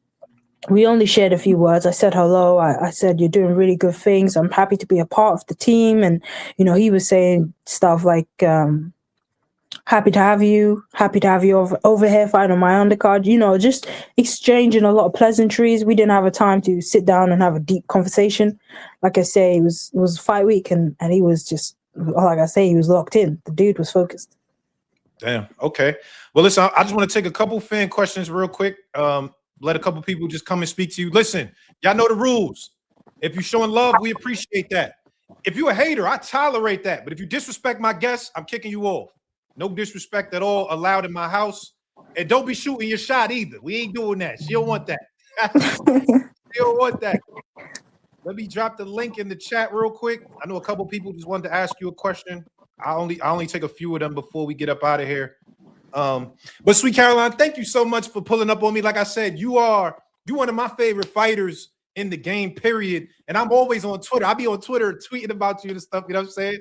we only shared a few words. I said hello. I said, you're doing really good things. I'm happy to be a part of the team. And he was saying stuff like, happy to have you over here fighting on my undercard, just exchanging a lot of pleasantries. We didn't have a time to sit down and have a deep conversation. Like I say, it was fight week, and he was just, like I say, he was locked in. The dude was focused. Damn. Okay. Well, listen, I just want to take a couple fan questions real quick. Let a couple people just come and speak to you. Listen, y'all know the rules. If you're showing love, we appreciate that. If you're a hater, I tolerate that. But if you disrespect my guests, I'm kicking you off. No disrespect at all allowed in my house. And don't be shooting your shot either. We ain't doing that. She don't want that. She don't want that. Let me drop the link in the chat real quick. I know a couple people just wanted to ask you a question. I only take a few of them before we get up out of here. But Sweet Caroline, thank you so much for pulling up on me. Like I said, you one of my favorite fighters in the game, period. And I'm always on Twitter. I'll be on Twitter tweeting about you and stuff, you know what I'm saying?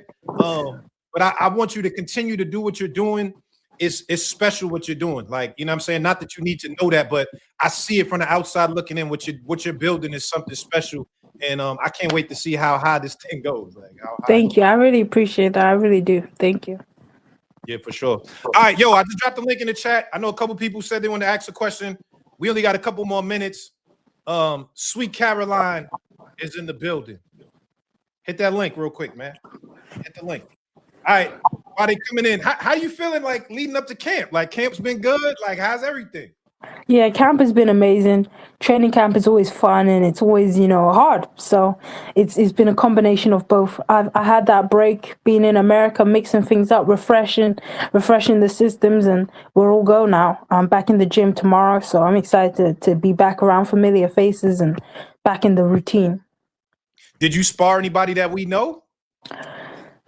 But I want you to continue to do what you're doing. It's special what you're doing. Like, you know what I'm saying? Not that you need to know that, but I see it from the outside looking in. What you're building is something special. And I can't wait to see how high this thing goes. Like, thank you. I really appreciate that. I really do. Thank you. Yeah, for sure. All right, yo, I just dropped the link in the chat. I know a couple people said they want to ask a question. We only got a couple more minutes. Sweet Caroline is in the building. Hit that link real quick, man. Hit the link. All right, while they coming in, how you feeling like leading up to camp? Like camp's been good? Like how's everything? Yeah, camp has been amazing. Training camp is always fun, and it's always, hard. So it's been a combination of both. I had that break being in America, mixing things up, refreshing the systems, and we're all go now. I'm back in the gym tomorrow, so I'm excited to be back around familiar faces and back in the routine. Did you spar anybody that we know?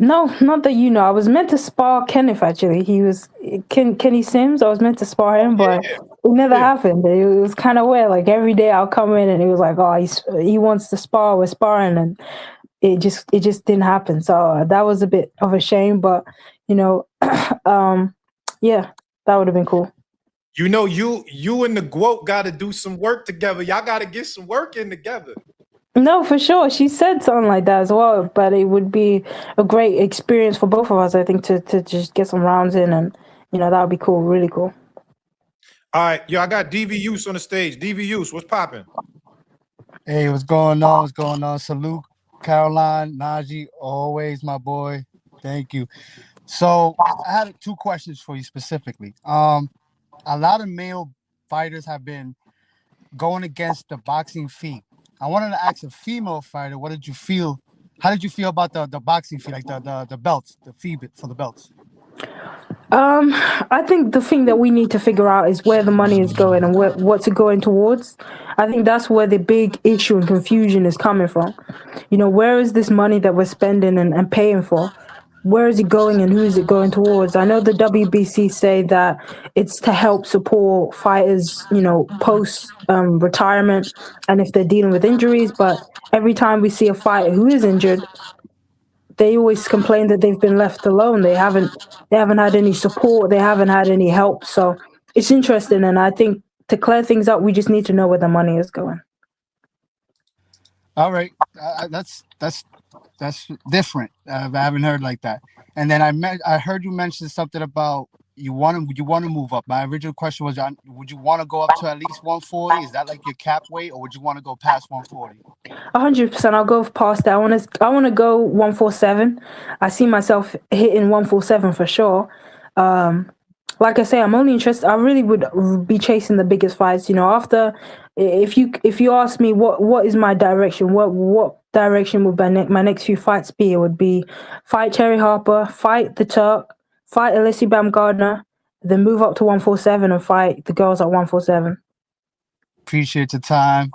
No, not that you know. I was meant to spar Kenneth, actually. He was Kenny Sims. I was meant to spar him, but it never happened. It was kind of weird. Like every day I'll come in and he was like, "Oh, he wants to spar. We're sparring," and it just didn't happen. So that was a bit of a shame, but yeah, that would have been cool. You and the GWOAT got to do some work together. Y'all got to get some work in together. No, for sure. She said something like that as well, but it would be a great experience for both of us, I think, to just get some rounds in, and that would be cool, really cool. All right, yo, I got DV Use on the stage. DV Use, what's popping? Hey, what's going on? What's going on? Salute, Caroline, Najee, always my boy. Thank you. So I had 2 questions for you specifically. A lot of male fighters have been going against the boxing fee. I wanted to ask a female fighter, what did you feel? How did you feel about the boxing fee, like the belts, the fee for the belts? I think the thing that we need to figure out is where the money is going and what's it going towards. I think that's where the big issue and confusion is coming from. Where is this money that we're spending and paying for? Where is it going and who is it going towards? I know the WBC say that it's to help support fighters, post retirement and if they're dealing with injuries. But every time we see a fighter who is injured, they always complain that they've been left alone. They haven't had any support. They haven't had any help. So it's interesting. And I think to clear things up, we just need to know where the money is going. All right. That's different. I haven't heard like that. And then I heard you mention something about you want to move up. My original question was, would you want to go up to at least 140? Is that like your cap weight, or would you want to go past 140? 100%. I'll go past that. I want to go 147. I see myself hitting 147 for sure. like I say, I'm only interested. I really would be chasing the biggest fights. After, if you ask me what is my direction, what direction would my next few fights be? It would be fight Terry Harper, fight the Turk, fight Alyssa Baumgardner, then move up to 147 and fight the girls at 147. Appreciate your time.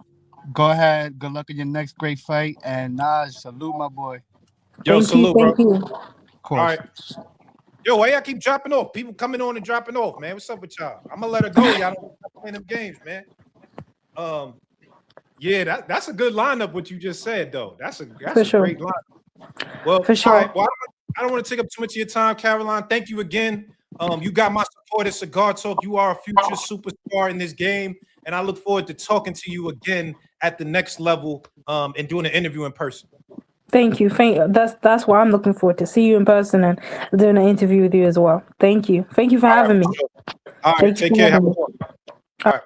Go ahead. Good luck in your next great fight. And Naj, salute my boy. Yo, salute, bro. Thank you. Of course. All right. Yo, why y'all keep dropping off? People coming on and dropping off, man. What's up with y'all? I'm gonna let her go. Y'all don't stop playing them games, man. Yeah, that's a good lineup. What you just said, though, that's a great lineup. Well, for sure. All right. Well, I don't want to take up too much of your time, Caroline. Thank you again. You got my support at Cigar Talk. You are a future superstar in this game, and I look forward to talking to you again at the next level and doing an interview in person. Thank you. That's why I'm looking forward to see you in person and doing an interview with you as well. Thank you. Thank you for having me. All right, take care. All right.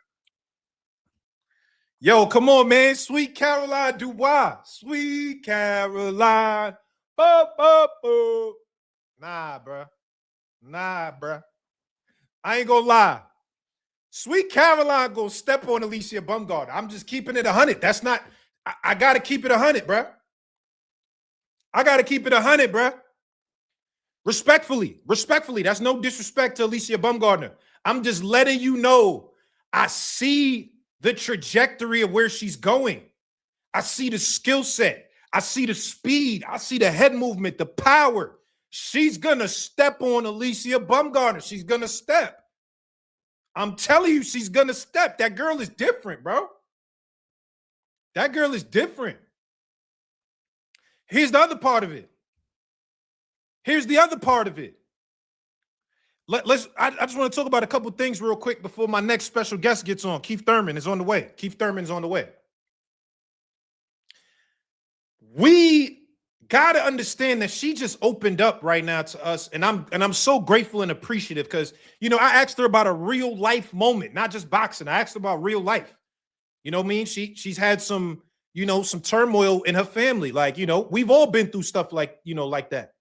Yo, come on, man. Sweet Caroline Dubois. Sweet Caroline. Bo, bo, bo. Nah, bruh. I ain't gonna lie. Sweet Caroline gonna step on Alyssa Baumgardner. I'm just keeping it 100. That's not. I gotta keep it 100, bruh. I gotta keep it 100, bruh. Respectfully. That's no disrespect to Alyssa Baumgardner. I'm just letting you know I see the trajectory of where she's going. I see the skill set. I see the speed. I see the head movement, the power. She's gonna step on Alyssa Baumgardner. She's gonna step. I'm telling you, she's gonna step. That girl is different, bro. That girl is different. Here's the other part of it. I just want to talk about a couple things real quick before my next special guest gets on. Keith Thurman is on the way. We got to understand that she just opened up right now to us, and I'm so grateful and appreciative because, I asked her about a real life moment, not just boxing. I asked her about real life. You know what I mean? She's had some, some turmoil in her family. Like, we've all been through stuff like that.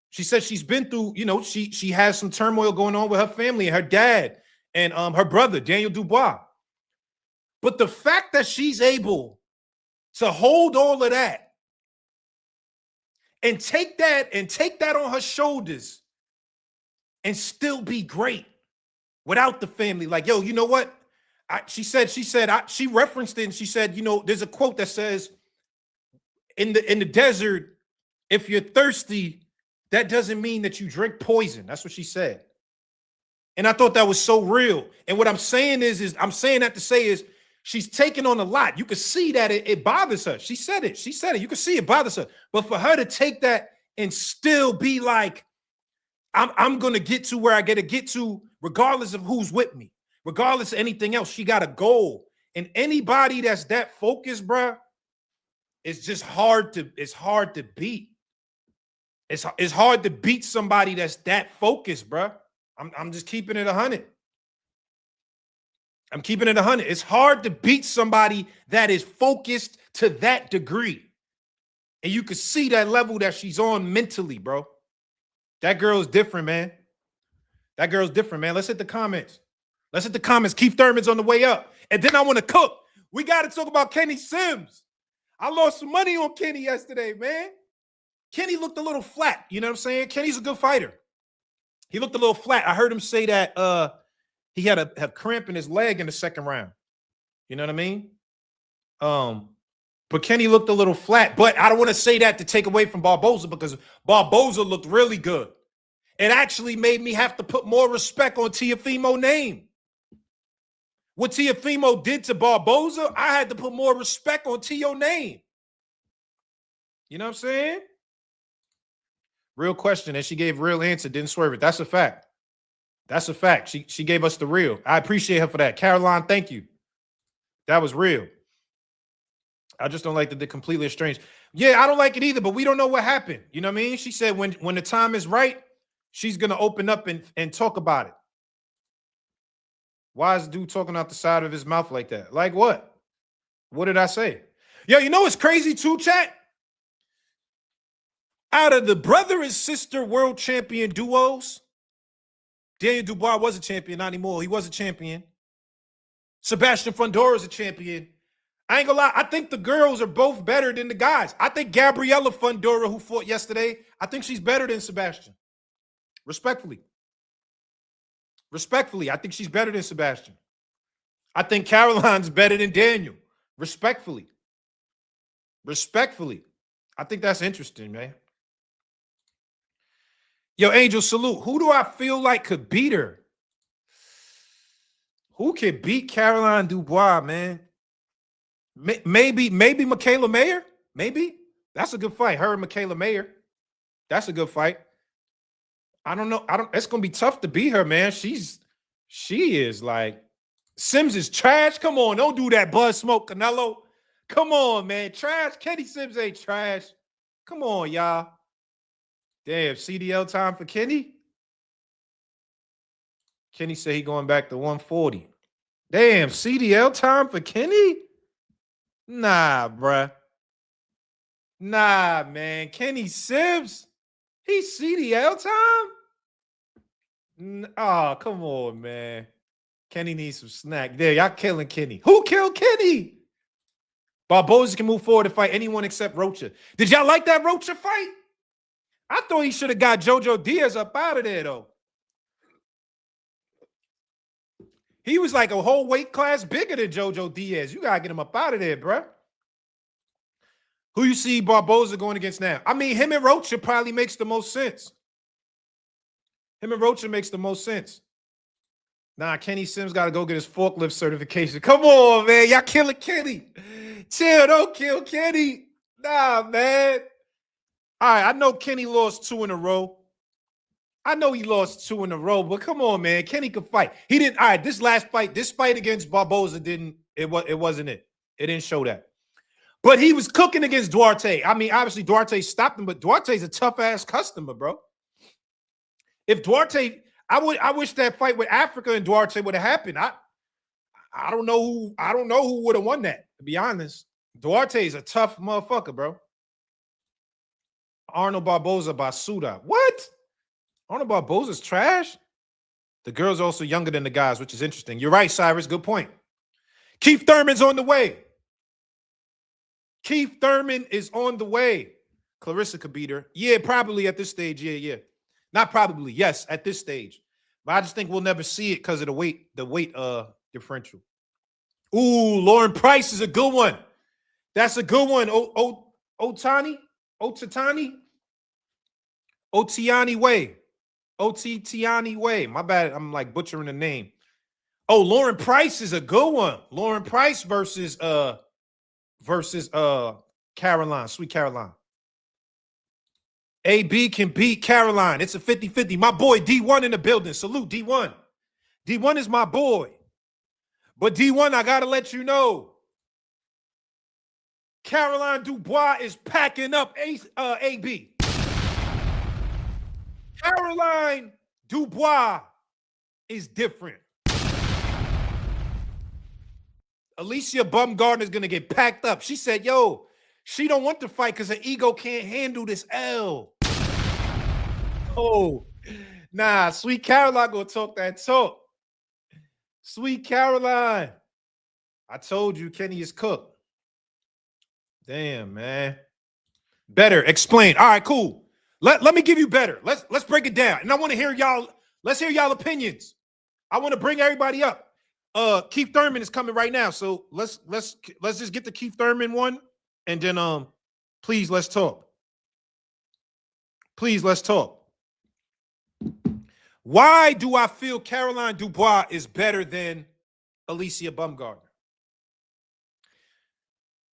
She said she's been through, she has some turmoil going on with her family and her dad and her brother, Daniel Dubois. But the fact that she's able to hold all of that and take that on her shoulders and still be great without the family. Like, yo, you know what? She referenced it and she said, there's a quote that says, in the desert, if you're thirsty, that doesn't mean that you drink poison. That's what she said. And I thought that was so real. And what I'm saying is I'm saying that to say is she's taking on a lot. You can see that it bothers her. She said it. You can see it bothers her. But for her to take that and still be like, I'm going to get to where I got to get to, regardless of who's with me, regardless of anything else, she got a goal. And anybody that's that focused, bruh, it's just hard to beat. It's hard to beat somebody that's that focused, bruh. I'm just keeping it 100. I'm keeping it 100. It's hard to beat somebody that is focused to that degree. And you can see that level that she's on mentally, bro. That girl is different, man. Let's hit the comments. Keith Thurman's on the way up. And then I want to cook. We got to talk about Kenny Sims. I lost some money on Kenny yesterday, man. Kenny looked a little flat. You know what I'm saying? Kenny's a good fighter. He looked a little flat. I heard him say that he had a cramp in his leg in the second round. You know what I mean? But Kenny looked a little flat. But I don't want to say that to take away from Barboza because Barboza looked really good. It actually made me have to put more respect on Teofimo's name. What Teofimo did to Barboza, I had to put more respect on Teo's name. You know what I'm saying? Real question, and she gave real answer, didn't swerve it. That's a fact. She gave us the real. I appreciate her for that. Caroline, thank you. That was real. I just don't like the completely estranged. Yeah, I don't like it either, but we don't know what happened. You know what I mean? She said when the time is right, she's going to open up and talk about it. Why is dude talking out the side of his mouth like that? Like what? What did I say? Yo, you know what's crazy too, chat? Out of the brother and sister world champion duos, Daniel Dubois was a champion, not anymore. He was a champion. Sebastian Fundora is a champion. I ain't gonna lie. I think the girls are both better than the guys. I think Gabriella Fundora, who fought yesterday, I think she's better than Sebastian. Respectfully. Respectfully, I think she's better than Sebastian. I think Caroline's better than Daniel. Respectfully. Respectfully. I think that's interesting, man. Yo, Angel, salute. Who do I feel like could beat her? Who could beat Caroline Dubois, man? Maybe Michaela Mayer? Maybe. That's a good fight. Her and Michaela Mayer. That's a good fight. I don't know. It's gonna be tough to beat her, man. She is like Sims is trash. Come on, don't do that, Buzz Smoke Canelo. Come on, man. Trash. Kenny Sims ain't trash. Come on, y'all. Damn, CDL time for Kenny. Kenny said he going back to 140. Damn, CDL time for Kenny? Nah, bruh. Nah, man. Kenny Sims? He's CDL time? Oh, come on, man. Kenny needs some snack. There, y'all killing Kenny. Who killed Kenny? Barboza can move forward to fight anyone except Rocha. Did y'all like that Rocha fight? I thought he should have got Jojo Diaz up out of there, though. He was like a whole weight class bigger than Jojo Diaz. You got to get him up out of there, bruh. Who you see Barboza going against now? I mean, him and Rocha probably makes the most sense. Him and Rocha makes the most sense. Nah, Kenny Sims got to go get his forklift certification. Come on, man. Y'all killing Kenny. Chill, don't kill Kenny. Nah, man. All right, I know Kenny lost 2 in a row. I know he lost 2 in a row, but come on, man. Kenny could fight. He didn't. All right, this fight against Barboza it wasn't it. It didn't show that. But he was cooking against Duarte. I mean, obviously Duarte stopped him, but Duarte's a tough-ass customer, bro. If Duarte, I wish that fight with Africa and Duarte would have happened. I don't know who would have won that, to be honest. Duarte's a tough motherfucker, bro. Arnold Barboza Basuda. What? Arnold Barboza's trash? The girl's also younger than the guys, which is interesting. You're right, Cyrus. Good point. Keith Thurman's on the way. Keith Thurman is on the way. Clarissa could beat her. Yeah, probably at this stage. Yeah. Not probably. Yes, at this stage. But I just think we'll never see it because of the weight differential. Ooh, Lauren Price is a good one. That's a good one. Otiani Way. Otiani Way. My bad. I'm like butchering the name. Oh, Lauren Price is a good one. Lauren Price versus Caroline, Sweet Caroline. AB can beat Caroline. It's a 50-50. My boy D1 in the building. Salute D1. D1 is my boy. But D1, I got to let you know, Caroline Dubois is packing up AB. Caroline Dubois is different. Alicia Bumgarner is going to get packed up. She said, yo, she don't want to fight because her ego can't handle this L. Oh, nah, Sweet Caroline going to talk that talk. Sweet Caroline. I told you Kenny is cooked. Damn, man. Better. Explain. All right, cool. Let me give you better. Let's break it down. And I want to hear y'all. Let's hear y'all opinions. I want to bring everybody up. Keith Thurman is coming right now. So let's just get the Keith Thurman one. And then please let's talk. Please let's talk. Why do I feel Caroline Dubois is better than Alicia Bumgarner?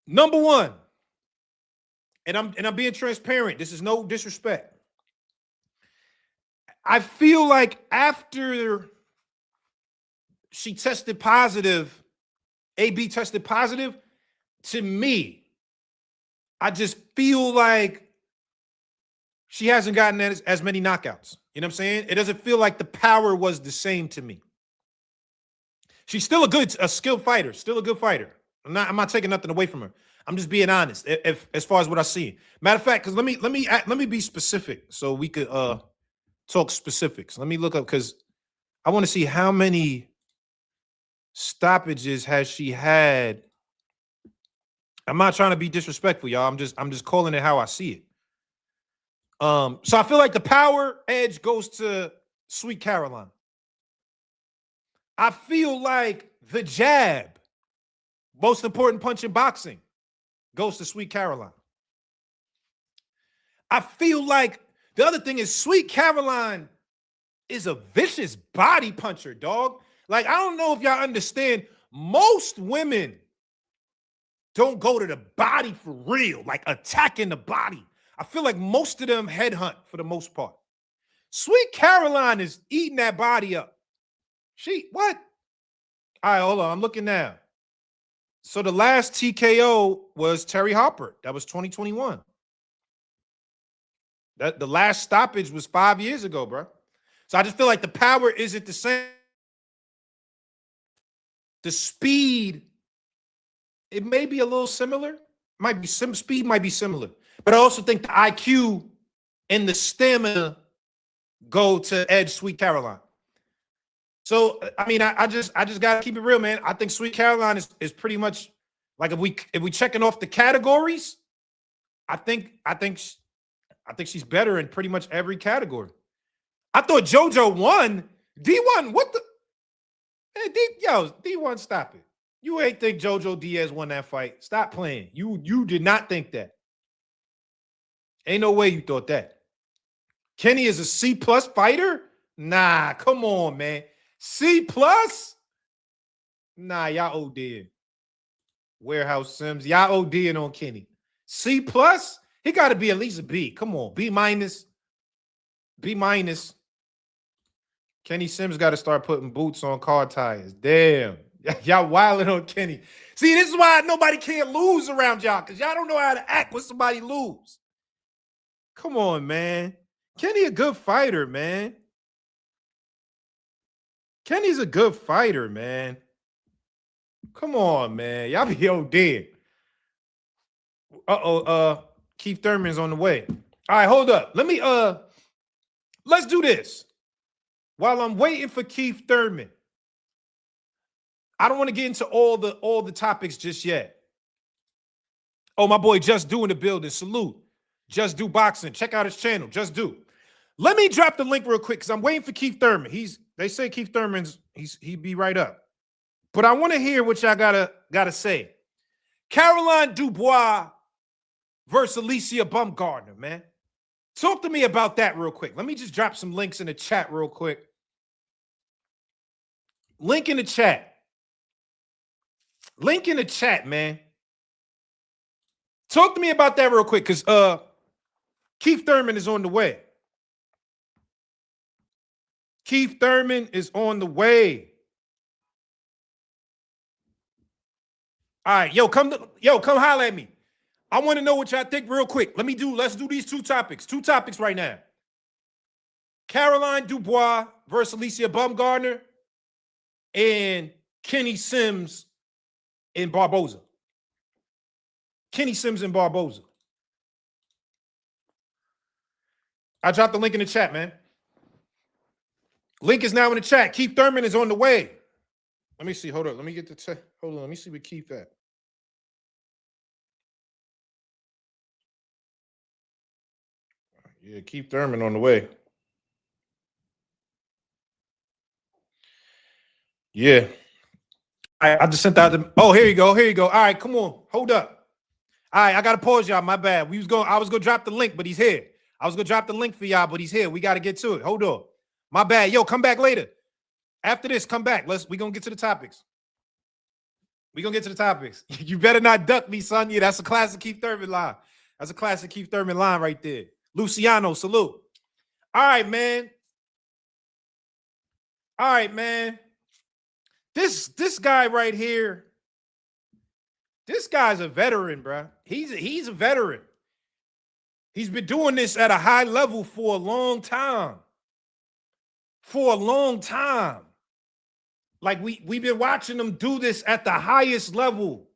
Number one, and I'm being transparent. This is no disrespect. I feel like after she tested positive, AB tested positive, to me, I just feel like she hasn't gotten as many knockouts. You know what I'm saying? It doesn't feel like the power was the same to me. She's still a skilled fighter, still a good fighter. I'm not taking nothing away from her. I'm just being honest. If as far as what I see. Matter of fact, because let me be specific so we could talk specifics. Let me look up because I want to see how many stoppages has she had. I'm not trying to be disrespectful, y'all. I'm just calling it how I see it. So I feel like the power edge goes to Sweet Caroline. I feel like the jab, most important punch in boxing, goes to Sweet Caroline. I feel like the other thing is Sweet Caroline is a vicious body puncher, dog. Like, I don't know if y'all understand, most women don't go to the body for real, like attacking the body. I feel like most of them headhunt for the most part. Sweet Caroline is eating that body up. What? All right, hold on. I'm looking now. So the last TKO was Terry Harper. That was 2021. The last stoppage was 5 years ago, bro. So I just feel like the power isn't the same. The speed, it may be a little similar. Might be some speed, might be similar. But I also think the IQ and the stamina go to edge Sweet Caroline. So I mean, I just gotta keep it real, man. I think Sweet Caroline is pretty much like if we checking off the categories, I think she's better in pretty much every category. I thought JoJo won. D1, what the? Hey, D1, stop it. You ain't think JoJo Diaz won that fight. Stop playing. You did not think that. Ain't no way you thought that. Kenny is a C+ fighter? Nah, come on, man. C+? Nah, y'all ODing. Warehouse Sims, y'all ODing on Kenny. C+? He got to be at least a B. Come on, B-. B-. Kenny Sims got to start putting boots on car tires. Damn. Y'all wilding on Kenny. See, this is why nobody can't lose around y'all, because y'all don't know how to act when somebody lose. Come on, man. Kenny a good fighter, man. Kenny's a good fighter, man. Come on, man. Y'all be OD. Keith Thurman's on the way. All right, hold up. Let's do this. While I'm waiting for Keith Thurman, I don't want to get into all the topics just yet. Oh, my boy Just Do in the building. Salute. Just Do Boxing. Check out his channel. Just Do. Let me drop the link real quick because I'm waiting for Keith Thurman. They say Keith Thurman's he'd be right up. But I want to hear what y'all gotta say. Caroline Dubois versus Alicia Baumgardner, man. Talk to me about that real quick. Let me just drop some links in the chat real quick. Link in the chat. Link in the chat, man. Talk to me about that real quick, because Keith Thurman is on the way. Keith Thurman is on the way. All right, come holler at me. I want to know what y'all think real quick. Let's do these two topics. Two topics right now. Caroline Dubois versus Alicia Baumgardner and Kenny Sims in Barboza. Kenny Sims in Barboza. I dropped the link in the chat, man. Link is now in the chat. Keith Thurman is on the way. Let me see. Hold up. Let me get the chat. Hold on. Let me see where Keith at. Yeah, Keith Thurman on the way. Yeah. I just sent out the. Oh, here you go. Here you go. All right, come on. Hold up. All right, I gotta pause y'all. My bad. I was gonna drop the link, but he's here. I was gonna drop the link for y'all, but he's here. We gotta get to it. Hold on. My bad. Yo, come back later. After this, come back. We gonna get to the topics. You better not duck me, son. Yeah, that's a classic Keith Thurman line. That's a classic Keith Thurman line right there. Luciano, salute. All right, man. This guy right here, this guy's a veteran, bro. He's a veteran. He's been doing this at a high level for a long time. Like we've been watching him do this at the highest level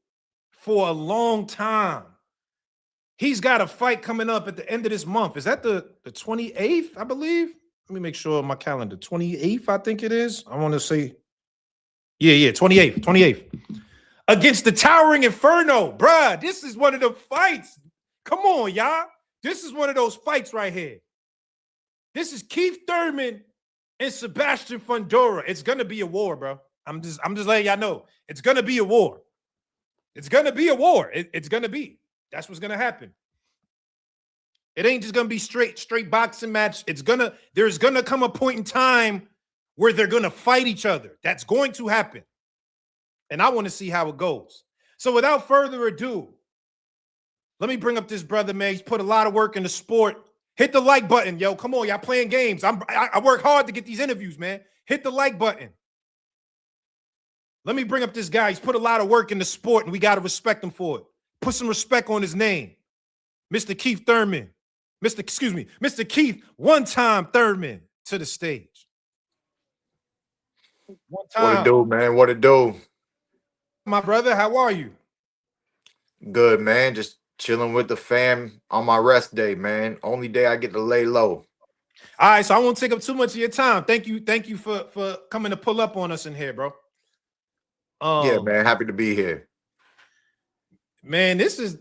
for a long time. He's got a fight coming up at the end of this month. Is that the 28th, I believe? Let me make sure my calendar. 28th, I think it is. I want to say, yeah, 28th. Against the Towering Inferno, bruh. This is one of the fights. Come on, y'all. This is one of those fights right here. This is Keith Thurman and Sebastian Fundora. It's gonna be a war, bro. I'm just letting y'all know. It's gonna be a war. It's gonna be a war. It's gonna be. That's what's gonna happen. It ain't just gonna be straight boxing match. There's gonna come a point in time where they're gonna fight each other. That's going to happen. And I want to see how it goes. So without further ado, let me bring up this brother, man. He's put a lot of work in the sport. Hit the like button, yo. Come on, y'all playing games. I work hard to get these interviews, man. Hit the like button. Let me bring up this guy. He's put a lot of work in the sport, and we got to respect him for it. Put some respect on his name. Mr. Keith Thurman. Mr. Keith, one-time Thurman to the stage. One time. What it do, man? What it do? My brother, how are you? Good, man. Just chilling with the fam on my rest day, man. Only day I get to lay low. All right, so I won't take up too much of your time. Thank you for coming to pull up on us in here, bro. Yeah, man. Happy to be here. Man, this is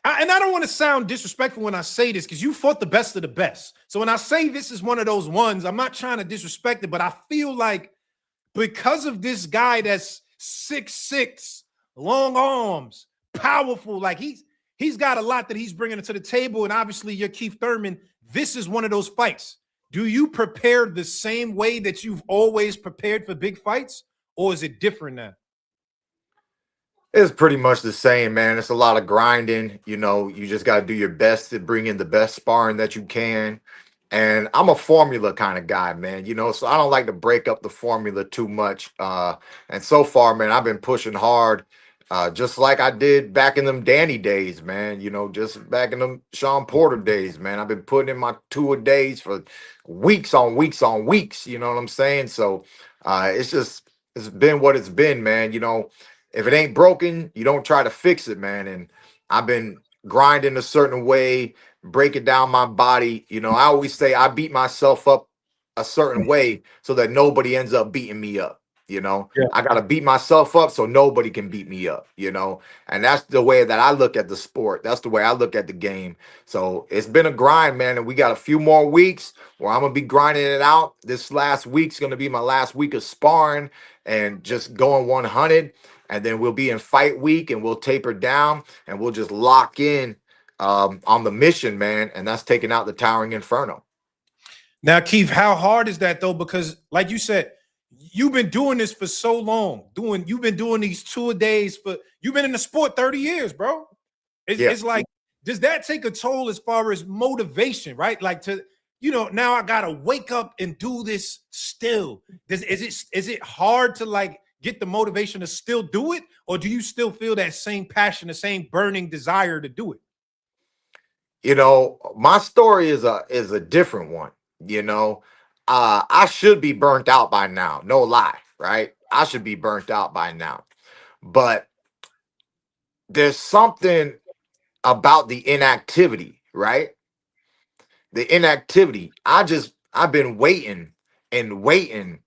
and I don't want to sound disrespectful when I say this because you fought the best of the best. So when I say this is one of those ones, I'm not trying to disrespect it, but I feel like because of this guy that's 6'6", long arms, powerful, like he's got a lot that he's bringing to the table, and obviously you're Keith Thurman. This is one of those fights. Do you prepare the same way that you've always prepared for big fights, or is it different now? It's pretty much the same, man. It's a lot of grinding. You know, you just got to do your best to bring in the best sparring that you can. And I'm a formula kind of guy, man, you know, so I don't like to break up the formula too much. And so far, man, I've been pushing hard, just like I did back in them Danny days, man, you know, just back in them Sean Porter days, man. I've been putting in my 2-a-days for weeks on weeks, you know what I'm saying? So it's been what it's been, man. You know, if it ain't broken, you don't try to fix it, man. And I've been grinding a certain way, breaking down my body. You know, I always say I beat myself up a certain way so that nobody ends up beating me up. You know, Yeah. I got to beat myself up so nobody can beat me up, you know, and that's the way that I look at the sport. That's the way I look at the game. So it's been a grind, man. And we got a few more weeks where I'm going to be grinding it out. This last week's going to be my last week of sparring and just going 100. And then we'll be in fight week and we'll taper down and we'll just lock in on the mission, man. And that's taking out the Towering Inferno. Now, Keith, how hard is that though? Because like you said, you've been doing this for so long. You've been doing these 2-a-days you've been in the sport 30 years, bro. It's like, does that take a toll as far as motivation, right? Like now I gotta wake up and do this still. Is it hard to like get the motivation to still do it, or do you still feel that same passion, the same burning desire to do it? You know, my story is a different one. You know, I should be burnt out by now. No lie, right? I should be burnt out by now. But there's something about the inactivity, right? The inactivity. I've been waiting and waiting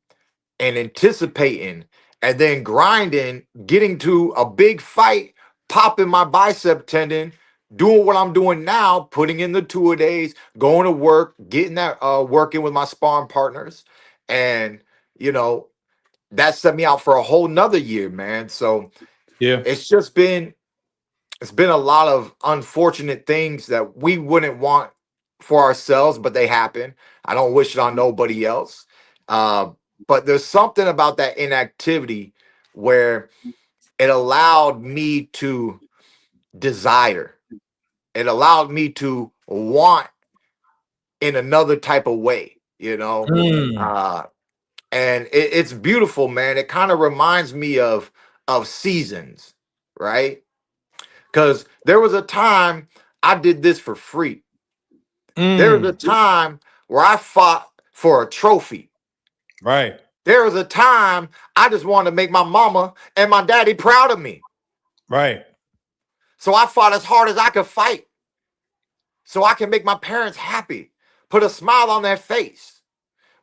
and anticipating and then grinding, getting to a big fight, popping my bicep tendon, doing what I'm doing now, putting in the 2-a-days, going to work, getting that working with my sparring partners. And, you know, that set me out for a whole nother year, man. So Yeah, it's been a lot of unfortunate things that we wouldn't want for ourselves, but they happen. I don't wish it on nobody else. But there's something about that inactivity where it allowed me to desire. It allowed me to want in another type of way, you know. And it's beautiful, man. It kind of reminds me of seasons, right? Because there was a time I did this for free. There was a time where I fought for a trophy. Right. There was a time I just wanted to make my mama and my daddy proud of me. Right. So I fought as hard as I could fight. So I can make my parents happy, put a smile on their face.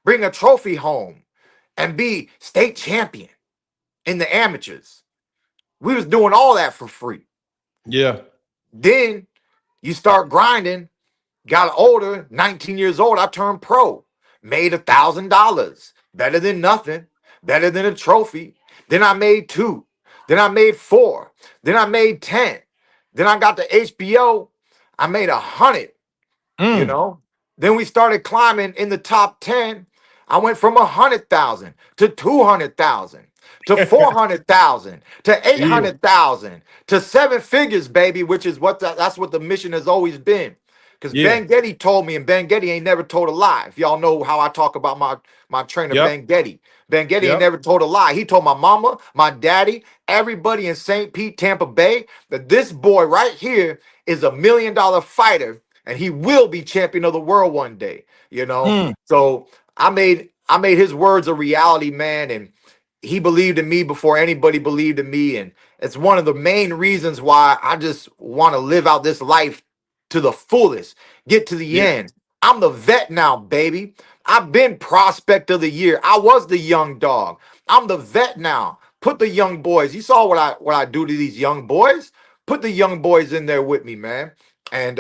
bring a trophy home, and be state champion in the amateurs. We was doing all that for free. Yeah. Then you start grinding, got older, 19 years old, I turned pro, made $1,000, better than nothing, better than a trophy. Then I made 2, then I made 4, then I made 10. Then I got to HBO, I made 100, you Mm. know. Then we started climbing in the top 10. I went from 100,000 to 200,000 to 400,000 to Yeah. 800,000 to 7 figures, baby, which is what that's what the mission has always been. Because Yeah. Ben Getty told me, and Ben Getty ain't never told a lie. If y'all know how I talk about my trainer, Yep. Ben Getty. Ben Getty ain't Yep. never told a lie. He told my mama, my daddy, everybody in St. Pete, Tampa Bay, that this boy right here is a $1 million fighter, and he will be champion of the world one day. You know, Mm. so I made his words a reality, man, and he believed in me before anybody believed in me, and it's one of the main reasons why I just want to live out this life to the fullest, get to the Yeah. end. I'm the vet now, baby. I've been prospect of the year. I was the young dog. I'm the vet now. Put the young boys. You saw what I do to these young boys. Put the young boys in there with me, man. And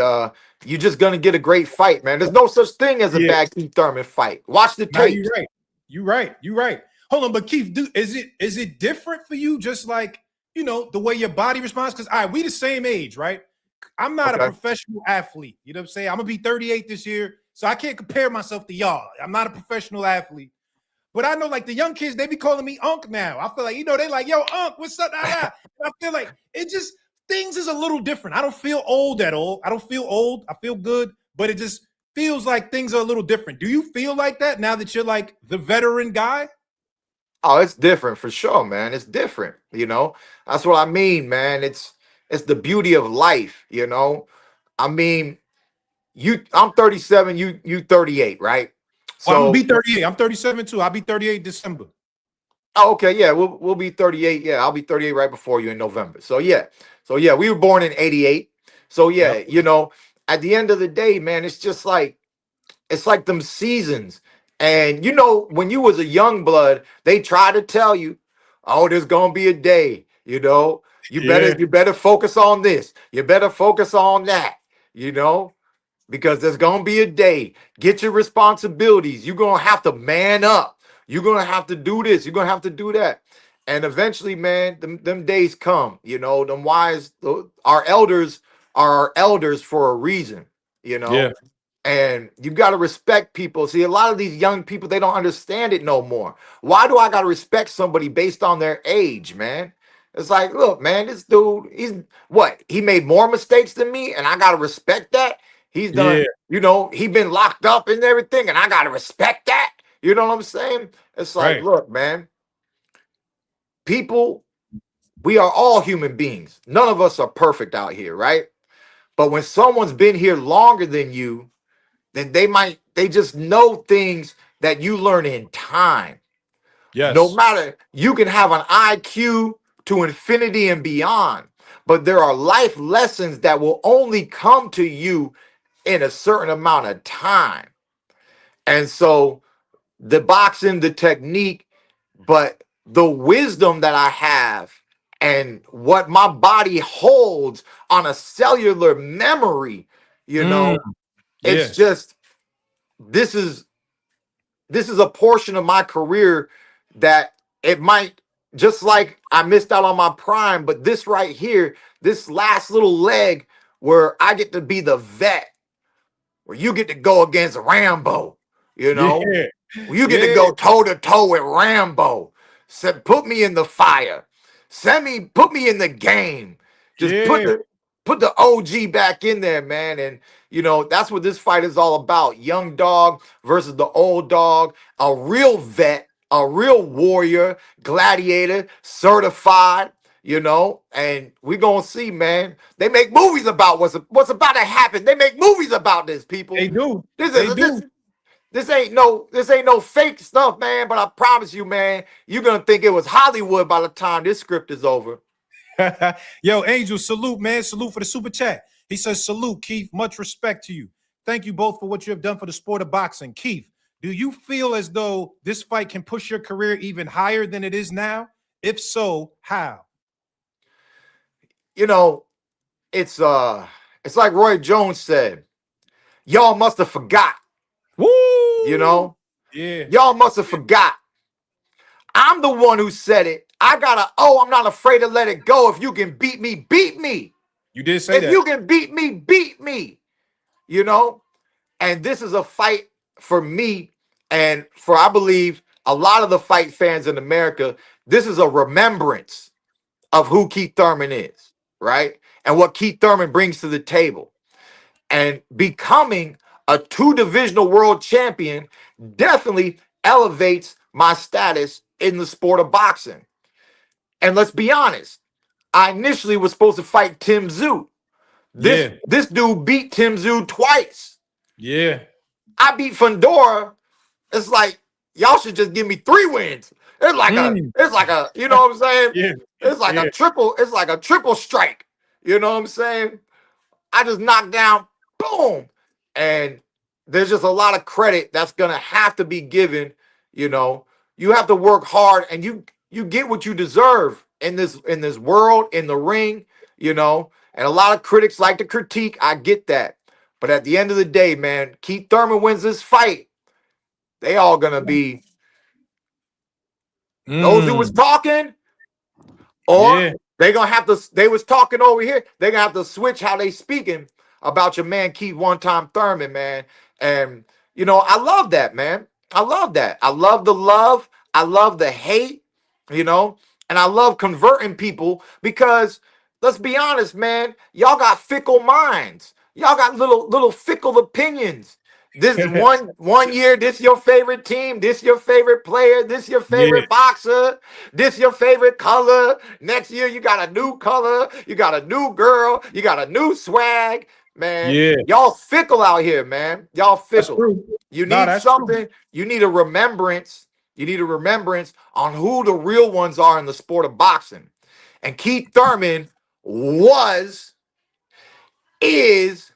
you're just gonna get a great fight, man. There's no such thing as a Yeah. bad Keith Thurman fight. Watch the Now you're tapes. right. You're right. You're right. Hold on, but Keith, is it different for you? Just like the way your body responds? Because we the same age, right? I'm not a Okay. professional athlete. You know what I'm saying? I'm gonna be 38 this year, so I can't compare myself to y'all. I'm not a professional athlete. But I know, like, the young kids, they be calling me Unc now. I feel like, they like, yo, Unc, what's up? And I feel like things is a little different. I don't feel old at all. I don't feel old. I feel good, but it just feels like things are a little different. Do you feel like that now that you're like the veteran guy? Oh, it's different for sure, man. It's different, That's what I mean, man. It's the beauty of life, I mean, I'm 37, you 38, right? Oh, I'm gonna be So, 38. I'm 37 too. I'll be 38 December. oh, okay, yeah, we'll be 38. Yeah, I'll be 38 right before you in November. So yeah. So yeah, we were born in 88. So Yep. yeah, at the end of the day, man, it's just like it's like them seasons. And when you was a young blood, they try to tell you, oh, there's gonna be a day, you better Yeah. you better focus on this, you better focus on that, because there's gonna be a day. Get your responsibilities. You're gonna have to man up. You're gonna have to do this. You're gonna have to do that. And eventually, man, them days come. Them wise, our elders are our elders for a reason. You know, Yeah. and you got to respect people. See, a lot of these young people, they don't understand it no more. Why do I got to respect somebody based on their age, man? It's like, look, man, this dude, he made more mistakes than me, and I got to respect that. He's Yeah. done, he been locked up and everything, and I got to respect that. You know what I'm saying? It's like, Right. look, man, people, we are all human beings. None of us are perfect out here, right? But when someone's been here longer than you, then they just know things that you learn in time. No Yes. matter, you can have an IQ to infinity and beyond, but there are life lessons that will only come to you in a certain amount of time. And so the boxing, the technique, but the wisdom that I have and what my body holds on a cellular memory, Mm. it's Yeah. just this is this is a portion of my career that it might, just like I missed out on my prime, but this right here, this last little leg where I get to be the vet, where you get to go against Rambo, you know, Yeah. where you get to Yeah. go toe to toe with Rambo. Said, put me in the fire. Put me in the game. Just put Yeah. the OG back in there, man. And that's what this fight is all about. Young dog versus the old dog, a real vet, a real warrior, gladiator, certified. And we gonna see, man. They make movies about what's about to happen. They make movies about this, people. They do. This They is do. this ain't no fake stuff, man. But I promise you, man, you're gonna think it was Hollywood by the time this script is over. Yo, Angel, salute, man. Salute for the super chat. He says, salute, Keith. Much respect to you. Thank you both for what you have done for the sport of boxing. Keith, Do you feel as though this fight can push your career even higher than it is now? If so, how? You know, it's like Roy Jones said, y'all must have forgot, Woo! you know? Yeah. Y'all must have forgot. I'm the one who said it. I'm not afraid to let it go. If you can beat me, beat me. You did say If that. you can beat me, beat me. You know? And this is a fight for me and for, I believe, a lot of the fight fans in America. This is a remembrance of who Keith Thurman is, right? And what Keith Thurman brings to the table. And becoming a two-divisional world champion definitely elevates my status in the sport of boxing. And let's be honest, I initially was supposed to fight Tim Tszyu. This Yeah. this dude beat Tim Tszyu twice. Yeah. I beat Fundora. It's like y'all should just give me 3 wins. It's like a, you know what I'm saying? Yeah. It's like Yeah. a triple strike. You know what I'm saying? I just knocked down, boom. And there's just a lot of credit that's gonna have to be given. You know, you have to work hard and you get what you deserve in this world, in the ring, you know. And a lot of critics like to critique. I get that. But at the end of the day, man, Keith Thurman wins this fight. They all gonna be those who was talking, or Yeah. they was talking over here. They're gonna have to switch how they speaking about your man Keith one time Thurman, man. And you know, I love that, man. I love that. I love the love. I love the hate, you know, and I love converting people because let's be honest, man, y'all got fickle minds. Y'all got little fickle opinions. This one year, this your favorite team, this your favorite player, this your Yeah. favorite boxer, this your favorite color. Next year, you got a new color, you got a new girl, you got a new swag. Man, Yeah. y'all fickle out here, man. Y'all That's fickle. true. You No, need that's true. something, you need a remembrance. You need a remembrance on who the real ones are in the sport of boxing. And Keith Thurman was, is,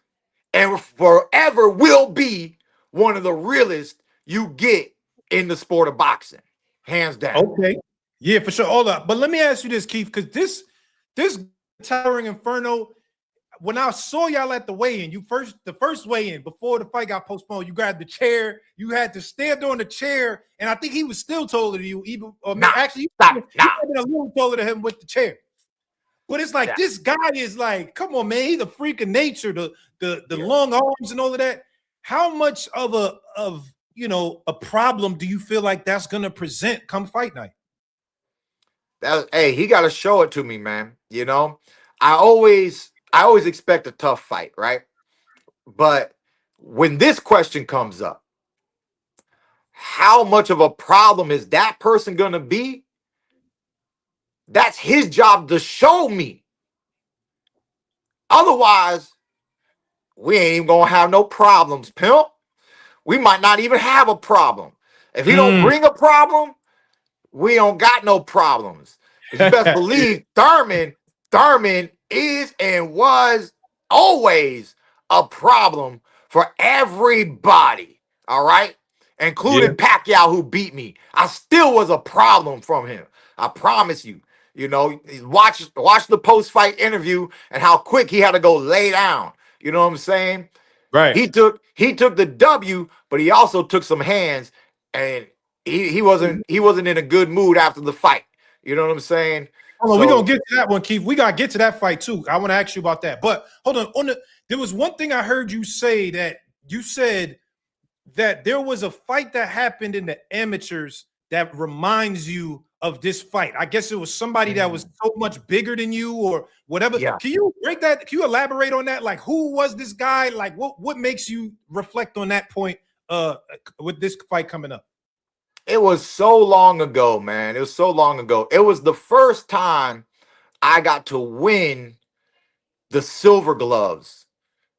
and forever will be one of the realest you get in the sport of boxing, hands down. Okay. Yeah, for sure. Hold up. But let me ask you this, Keith, because this towering inferno, when I saw y'all at the weigh-in, the first weigh-in before the fight got postponed, you grabbed the chair, you had to stand on the chair, and I think he was still taller than you, even or Nah, actually stop, you nah. might have been a little taller than him with the chair. But it's like Yeah. this guy is like, come on, man, he's a freak of nature, the Yeah. long arms and all of that. How much of a problem do you feel like that's gonna present come fight night? Hey, he got to show it to me, man. You know, I always expect a tough fight, right? But when this question comes up, how much of a problem is that person going to be? That's his job to show me. Otherwise, we ain't even going to have no problems, pimp. We might not even have a problem. If he don't bring a problem, we don't got no problems. But you best believe Thurman is and was always a problem for everybody. All right. Yeah. Including Pacquiao, who beat me. I still was a problem from him. I promise you. You know, watch the post-fight interview and how quick he had to go lay down. You know what I'm saying? Right. He took the W, but he also took some hands, and he wasn't in a good mood after the fight. You know what I'm saying? Hold on, we're gonna get to that one, Keith. We gotta get to that fight too. I want to ask you about that. But hold on. There was one thing I heard you say that you said that there was a fight that happened in the amateurs that reminds you of this fight. I guess it was somebody that was so much bigger than you or whatever. Yeah. Can you break that? Can you elaborate on that? Like, who was this guy? Like, what makes you reflect on that point with this fight coming up? It was so long ago, man. It was so long ago. It was the first time I got to win the Silver Gloves.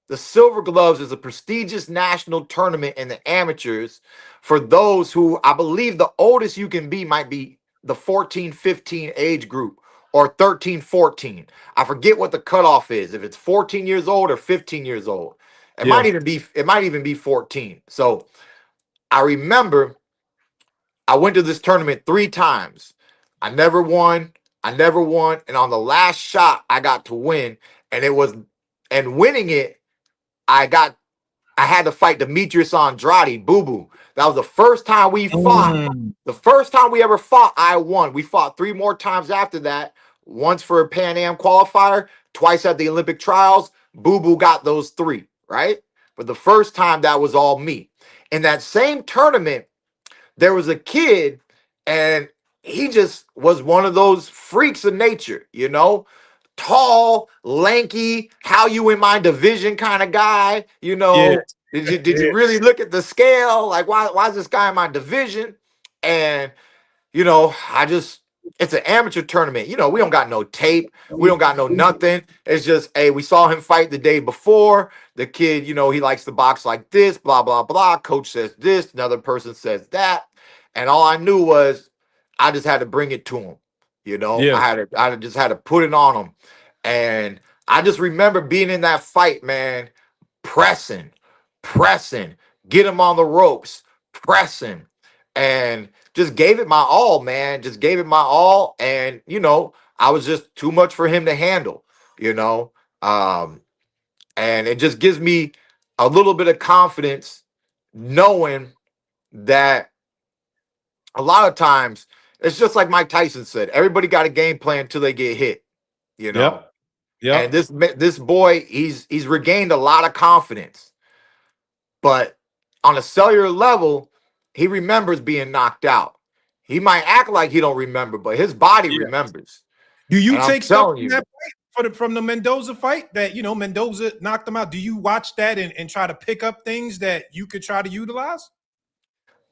The Silver Gloves is a prestigious national tournament in the amateurs for those who, I believe the oldest you can be might be the 14-15 age group or 13-14. I forget what the cutoff is, if it's 14 years old or 15 years old. It might even be 14. So I remember I went to this tournament 3 times. I never won. I never won. And on the last shot, I got to win. And winning it, I had to fight Demetrius Andrade, Boo Boo. That was the first time we fought. The first time we ever fought, I won. We fought 3 more times after that. Once for a Pan Am qualifier, twice at the Olympic trials. Boo Boo got those 3, right? But the first time, that was all me. In that same tournament, there was a kid, and he just was one of those freaks of nature, tall, lanky, how you in my division kind of guy, Yeah. Did you really look at the scale? Like, why is this guy in my division? And it's an amateur tournament. We don't got no tape. We don't got no nothing. It's just, hey, we saw him fight the day before. The kid, he likes to box like this, blah, blah, blah. Coach says this, another person says that. And all I knew was I just had to bring it to him. Yeah. I just had to put it on him. And I just remember being in that fight, man, pressing, get him on the ropes, pressing, and just gave it my all, man. Just gave it my all. And, I was just too much for him to handle, and it just gives me a little bit of confidence knowing that a lot of times it's just like Mike Tyson said, everybody got a game plan until they get hit, Yep. And this boy, he's regained a lot of confidence. But on a cellular level, he remembers being knocked out. He might act like he don't remember, but his body remembers. Do you And I'm take stuff telling from you, that fight, from the Mendoza fight that Mendoza knocked him out? Do you watch that and try to pick up things that you could try to utilize?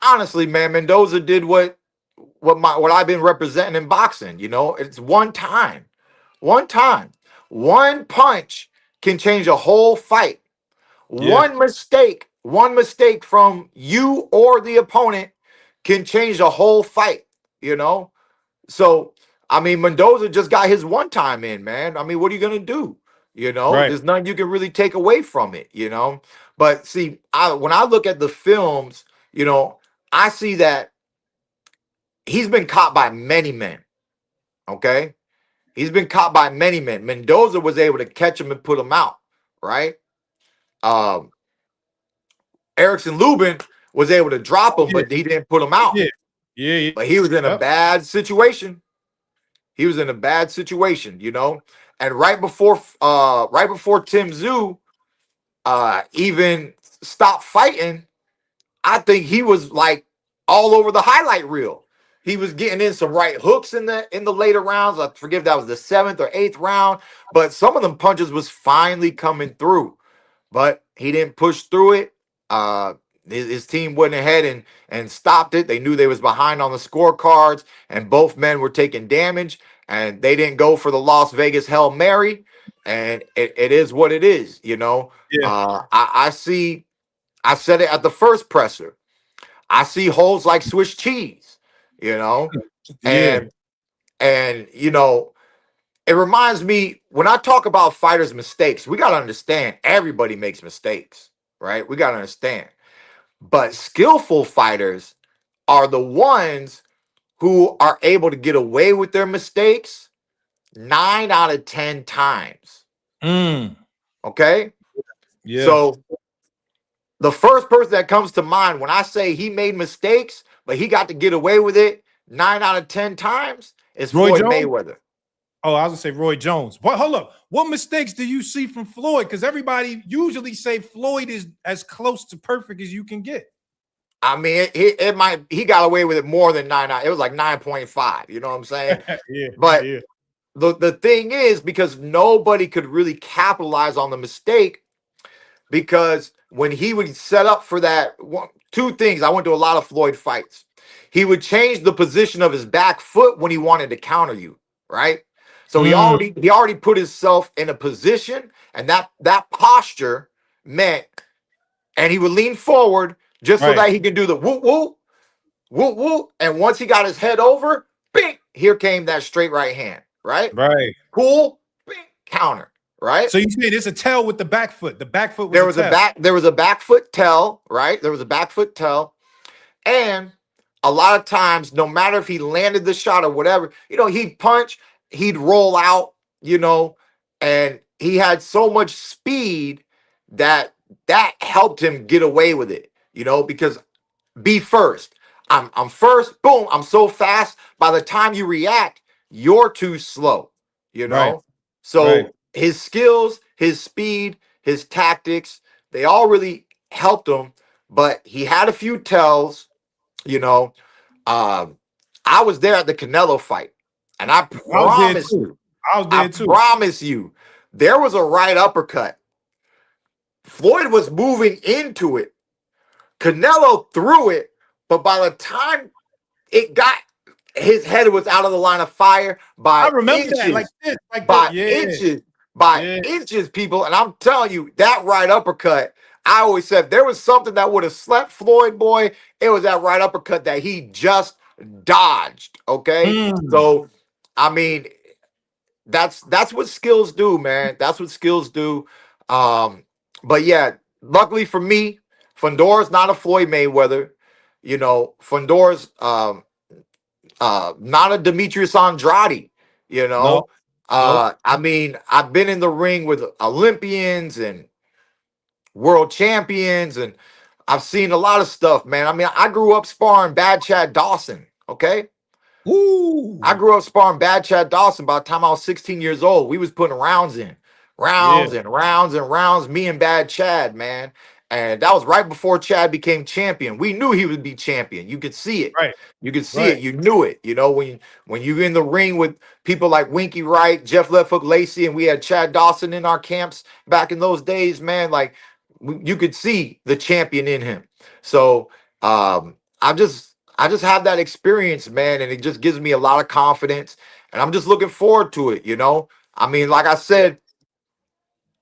honestly, man, Mendoza did what I've been representing in boxing. It's one time. One punch can change a whole fight. Yeah. One mistake from you or the opponent can change the whole fight, So, I mean, Mendoza just got his one time in, man. I mean, what are you going to do? Right. There's nothing you can really take away from it, But see, when I look at the films, I see that he's been caught by many men, okay? He's been caught by many men. Mendoza was able to catch him and put him out, right? Um, Erickson Lubin was able to drop him, but he didn't put him out. Yeah. But he was in a bad situation. He was in a bad situation, And right before Tim Tszyu even stopped fighting, I think he was like all over the highlight reel. He was getting in some right hooks in the later rounds. I forget if that was the 7th or 8th round, but some of them punches was finally coming through. But he didn't push through it. His team went ahead and stopped it. They knew they was behind on the scorecards, and both men were taking damage, and they didn't go for the Las Vegas Hail Mary. And it is what it is, Yeah. I said it at the first presser. I see holes like Swiss cheese, Yeah. and it reminds me when I talk about fighters' mistakes, we got to understand everybody makes mistakes, right? We got to understand. But skillful fighters are the ones who are able to get away with their mistakes 9 out of 10 times. Okay? Yeah. So the first person that comes to mind when I say he made mistakes, but he got to get away with it 9 out of 10 times is Roy Floyd Jones? Mayweather. Oh, I was gonna say Roy Jones. What? Hold up. What mistakes do you see from Floyd? Because everybody usually say Floyd is as close to perfect as you can get. I mean, he got away with it more than 9. It was like 9.5. You know what I'm saying? But the thing is, because nobody could really capitalize on the mistake, because when he would set up for that, 2 things. I went to a lot of Floyd fights. He would change the position of his back foot when he wanted to counter you, right? So he already put himself in a position, and that posture meant, and he would lean forward just so that he could do the whoop whoop whoop whoop, and once he got his head over, bing, here came that straight right hand, right? Right. Cool, bing, counter, right? So you said it's a tell with the back foot. The back foot was there was a back foot tell, right? There was a back foot tell. And a lot of times, no matter if he landed the shot or whatever, he'd punch, he'd roll out, and he had so much speed that helped him get away with it, because be first. I'm first, boom, I'm so fast. By the time you react, you're too slow, you Right. know? So Right. his skills, his speed, his tactics, they all really helped him, but he had a few tells, you know. Um, I was there at the Canelo fight, and I I was there promise too. you, I was I there too. promise you, there was a right uppercut. Floyd was moving into it. Canelo threw it, but by the time it got his head was out of the line of fire I by remember that like inches, this, like the by inches, by yeah. inches, people. And I'm telling you, that right uppercut, I always said there was something that would have slept Floyd, boy. It was that right uppercut that he just dodged. Okay. Mm. So, I mean, that's what skills do, man. That's what skills do. Um, but yeah, luckily for me, Fundora's not a Floyd Mayweather. Fundora's not a Demetrius Andrade, you No, know. no. I mean, I've been in the ring with Olympians and world champions, and I've seen a lot of stuff, man. I mean, I grew up sparring Bad Chad Dawson, okay? I Ooh. grew up sparring Bad Chad Dawson by the time I was 16 years old. We was putting rounds in, Yeah. rounds and rounds and rounds, me and Bad Chad, man. And that was right before Chad became champion. We knew he would be champion. You could see it. Right. You could see Right. it. You knew it. When you're in the ring with people like Winky Wright, Jeff Left Hook Lacey, and we had Chad Dawson in our camps back in those days, man, like you could see the champion in him. So I just had that experience, man, and it just gives me a lot of confidence. And I'm just looking forward to it. I mean, like I said,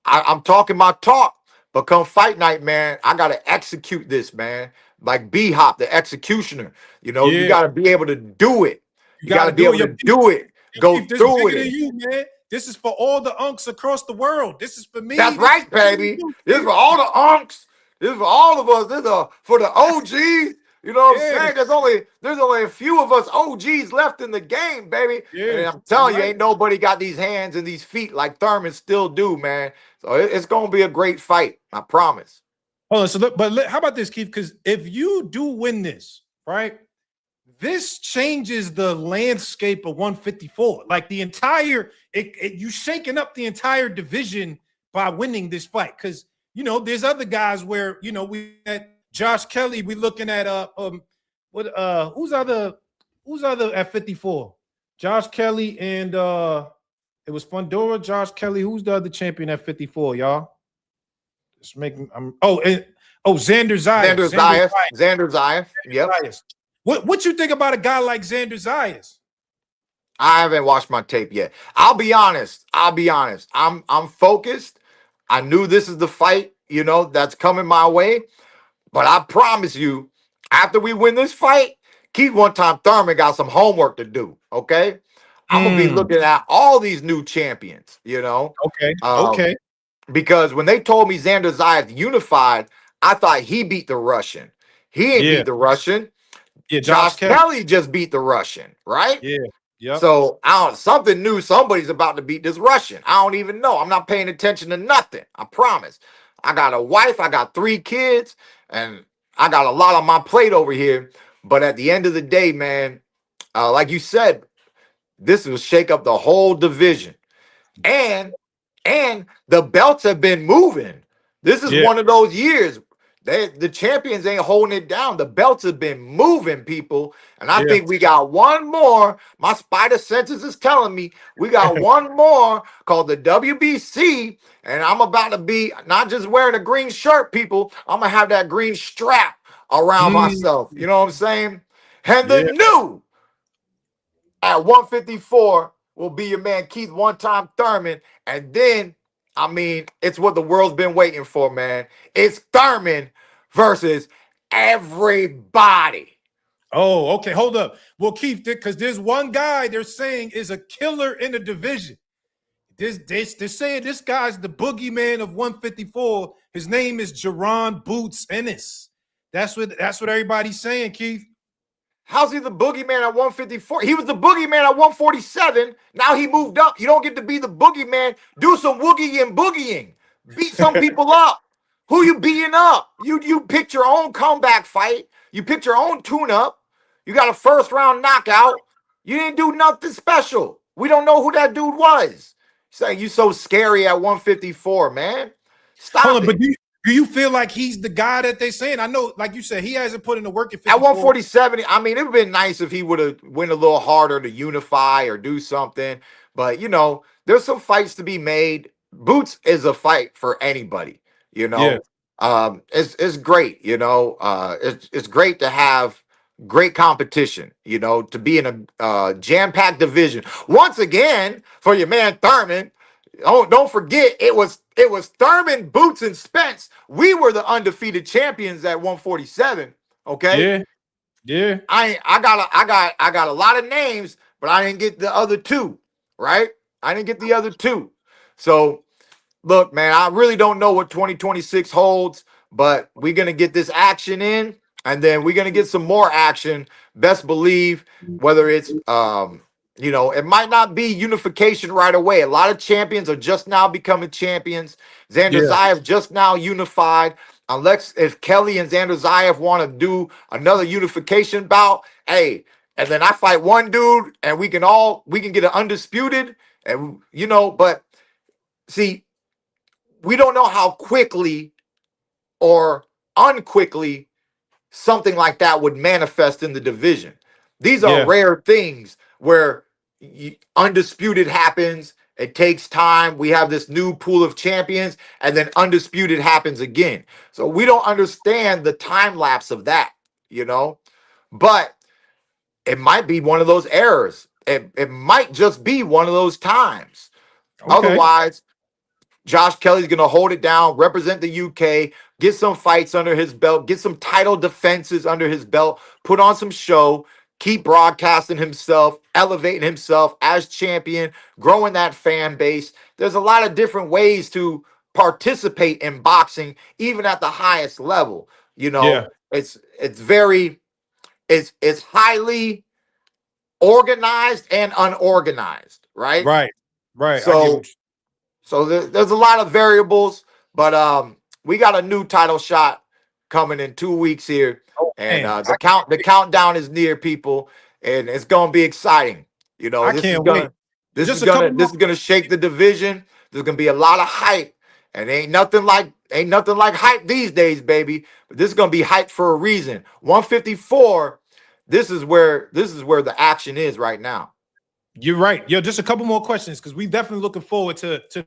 I'm talking my talk, but come fight night, man, I gotta execute this, man. Like B Hop, the executioner. You Yeah. gotta be able to do it. You You gotta gotta be do it. able to do it. Yo, Go Keith, this through bigger with than it. you, man. This is for all the unks across the world. This is for me. That's This is right, for baby. you, This is Keith. for all the unks. This is for all of us. This is for the OGs. You know what I'm Yeah. saying? There's only a few of us OGs left in the game, baby. And Yeah. I'm You're telling you, right. ain't nobody got these hands and these feet like Thurman still do, man. So it's gonna be a great fight. I promise. Hold on. So, how about this, Keith? Because if you do win this, right, this changes the landscape of 154. Like the entire, you shaking up the entire division by winning this fight. Because there's other guys where we at Josh Kelly. We looking at who's other at 54? Josh Kelly and it was Fundora, Josh Kelly. Who's the other champion at 54, y'all? Just making Xander Zayas. Xander Zayas. Yep. Zayas. What you think about a guy like Xander Zayas? I haven't watched my tape yet. I'll be honest. I'm focused. I knew this is the fight, that's coming my way. But I promise you, after we win this fight, Keith one time Thurman got some homework to do. Okay. I'm gonna be looking at all these new champions. Okay. Um, Okay. because when they told me Xander Zayas unified, I thought he beat the Russian. He ain't Yeah. beat the Russian. Yeah. Josh Kelly just beat the Russian, right? Yeah. Yep. So something new. Somebody's about to beat this Russian. I don't even know. I'm not paying attention to nothing. I promise. I got a wife. I got 3 kids, and I got a lot on my plate over here. But at the end of the day, man, like you said, this will shake up the whole division. And the belts have been moving. This is Yeah. one of those years. The champions ain't holding it down. The belts have been moving, people. And I Yeah. think we got one more. My spider senses is telling me we got one more called the WBC. And I'm about to be not just wearing a green shirt, people. I'm going to have that green strap around myself. You know what I'm saying? And the Yeah. new at 154 will be your man Keith one time Thurman. And then, I mean, it's what the world's been waiting for, man. It's Thurman versus everybody. Oh, okay. Hold up. Well, Keith, because there's one guy they're saying is a killer in the division. They're saying this guy's the boogeyman of 154. His name is Jerron Boots Ennis. That's what everybody's saying, Keith. How's he the boogeyman at 154? He was the boogeyman at 147. Now he moved up. You don't get to be the boogeyman. Do some woogie and boogieing. Beat some people up. Who you beating up? You picked your own comeback fight. You picked your own tune-up. You got a first-round knockout. You didn't do nothing special. We don't know who that dude was. Saying you so scary at 154, man. Stop Hold on, it. but do you feel like he's the guy that they're saying? I know, like you said, he hasn't put in the work at 54. At 147, I mean, it would have been nice if he would have went a little harder to unify or do something. But, you know, there's some fights to be made. Boots is a fight for anybody, you know. Yeah. It's great, you know. It's great to have great competition, you know, to be in a jam-packed division. Once again, for your man Thurman, don't forget it was Thurman, Boots, and Spence. We were the undefeated champions at 147. Okay. Yeah. I got a lot of names, but I didn't get the other two. Right. I didn't get the other two. So look, man, I really don't know what 2026 holds, but we're gonna get this action in, and then we're gonna get some more action. Best believe, whether it's you know, it might not be unification right away. A lot of champions are just now becoming champions. Xander Zayev just now unified. Unless if Kelly and Xander Zayev want to do another unification bout, hey, and then I fight one dude and we can get an undisputed, and you know, but see, we don't know how quickly or unquickly something like that would manifest in the division. These are rare things where undisputed happens. It takes time. We have this new pool of champions, and then undisputed happens again. So we don't understand the time lapse of that, you know. But it might be one of those errors. It might just be one of those times. Okay. Otherwise, Josh Kelly's going to hold it down, represent the UK, get some fights under his belt, get some title defenses under his belt, put on some show, keep broadcasting himself, elevating himself as champion, growing that fan base. There's a lot of different ways to participate in boxing, even at the highest level. You know, it's highly organized and unorganized, right? Right. So there's a lot of variables, but we got a new title shot coming in 2 weeks here, and the countdown is near, people, and it's gonna be exciting. You know, this is gonna shake the division. There's gonna be a lot of hype, and ain't nothing like hype these days, baby. But this is gonna be hype for a reason. 154. This is where the action is right now. You're right. Yo, just a couple more questions because we definitely looking forward to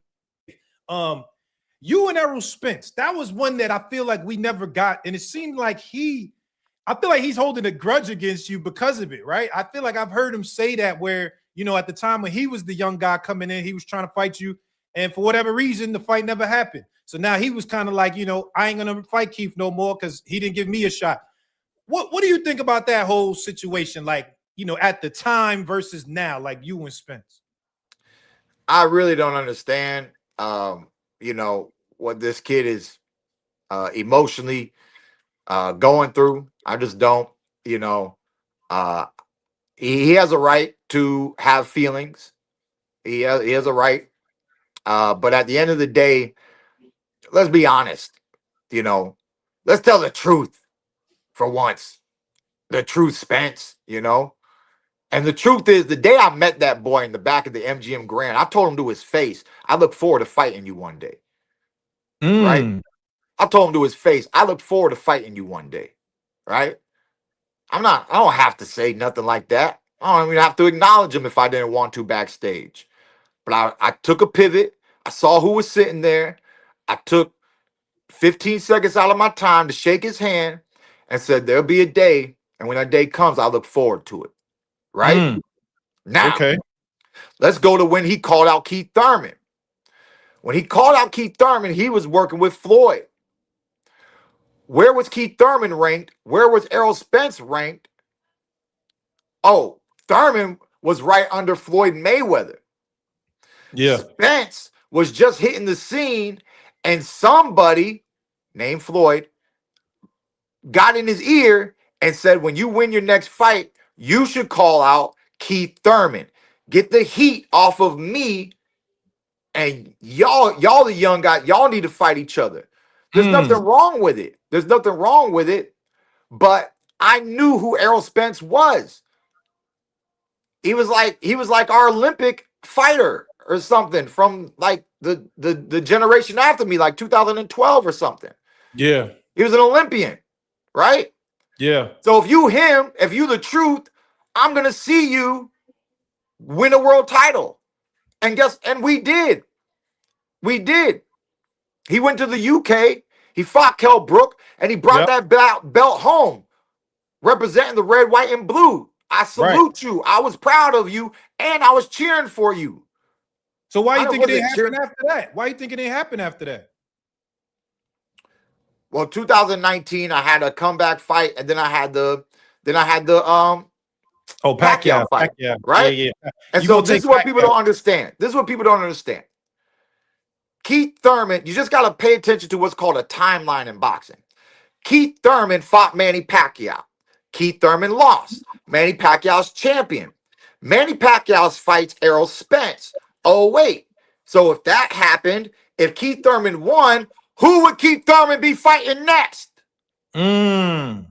you and Errol Spence. That was one that I feel like we never got, and it seemed like I feel like he's holding a grudge against you because of it, right? I feel like I've heard him say that where, you know, at the time when he was the young guy coming in, he was trying to fight you, and for whatever reason, the fight never happened. So now he was kind of like, you know, I ain't gonna fight Keith no more because he didn't give me a shot. What do you think about that whole situation? Like, you know, at the time versus now, like you and Spence. I really don't understand, you know, what this kid is emotionally going through. I just don't, you know. He has a right to have feelings. He has a right. But at the end of the day, let's be honest, you know, let's tell the truth for once. The truth, Spence, you know. And the truth is, the day I met that boy in the back of the MGM Grand, I told him to his face, I look forward to fighting you one day. Right? I told him to his face, I look forward to fighting you one day. Right? I don't have to say nothing like that. I don't even have to acknowledge him if I didn't want to backstage. But I took a pivot. I saw who was sitting there. I took 15 seconds out of my time to shake his hand and said, there'll be a day. And when that day comes, I look forward to it. Right? Now, let's go to when he called out Keith Thurman. When he called out Keith Thurman, he was working with Floyd. Where was Keith Thurman ranked? Where was Errol Spence ranked? Oh, Thurman was right under Floyd Mayweather. Yeah. Spence was just hitting the scene, and somebody named Floyd got in his ear and said, when you win your next fight, you should call out Keith Thurman. Get the heat off of me. And y'all the young guys, y'all need to fight each other. There's nothing wrong with it. There's nothing wrong with it. But I knew who Errol Spence was. He was like our Olympic fighter or something from like the generation after me, like 2012 or something. Yeah. He was an Olympian, right? Yeah. So if you the truth, I'm gonna see you win a world title. And we did. We did. He went to the UK, he fought Kell Brook, and he brought that belt home, representing the red, white, and blue. I salute you. I was proud of you, and I was cheering for you. So why you think it didn't happen after that? Why you think it didn't happen after that? Well, 2019, I had a comeback fight, and then I had the Pacquiao fight, Pacquiao. right? Yeah. And so this is what people don't understand. This is what people don't understand. Keith Thurman, you just got to pay attention to what's called a timeline in boxing. Keith Thurman fought Manny Pacquiao. Keith Thurman lost. Manny Pacquiao's champion. Manny Pacquiao's fights Errol Spence. Oh, wait. So if that happened, if Keith Thurman won, who would Keith Thurman be fighting next? But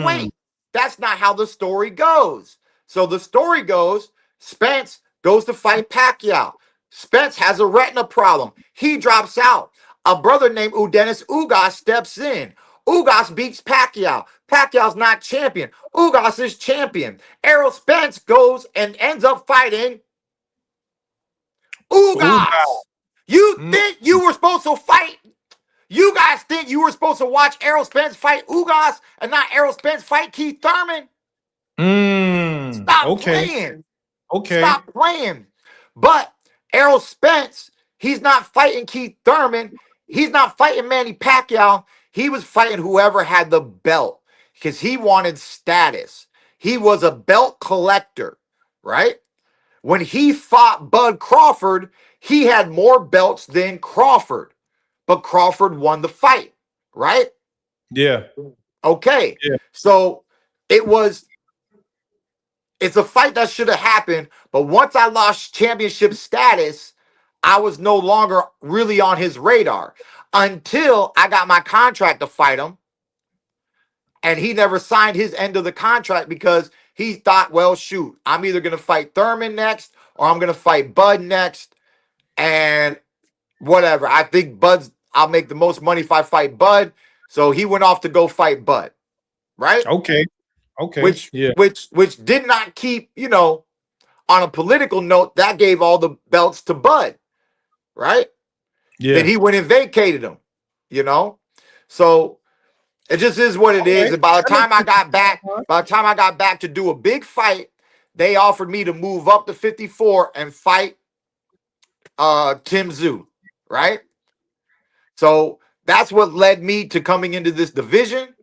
wait, that's not how the story goes. So the story goes, Spence goes to fight Pacquiao. Spence has a retina problem. He drops out. A brother named Udenis Ugas steps in. Ugas beats Pacquiao. Pacquiao's not champion. Ugas is champion. Errol Spence goes and ends up fighting Ugas. You think you were supposed to fight? You guys think you were supposed to watch Errol Spence fight Ugas and not Errol Spence fight Keith Thurman? Stop playing. Stop playing. But Errol Spence, he's not fighting Keith Thurman. He's not fighting Manny Pacquiao. He was fighting whoever had the belt because he wanted status. He was a belt collector, right? When he fought Bud Crawford, he had more belts than Crawford, but Crawford won the fight, right? Yeah. Okay. Yeah. So it's a fight that should have happened, but once I lost championship status, I was no longer really on his radar until I got my contract to fight him. And he never signed his end of the contract because he thought, well, shoot, I'm either going to fight Thurman next or I'm going to fight Bud next. And whatever. I think I'll make the most money if I fight Bud. So he went off to go fight Bud. Right? Okay. Which did not keep, on a political note, that gave all the belts to Bud. Right? Yeah. Then he went and vacated them, So it just is what it is. And by the time I got back to do a big fight, they offered me to move up to 54 and fight Tim Tszyu, right? So that's what led me to coming into this division.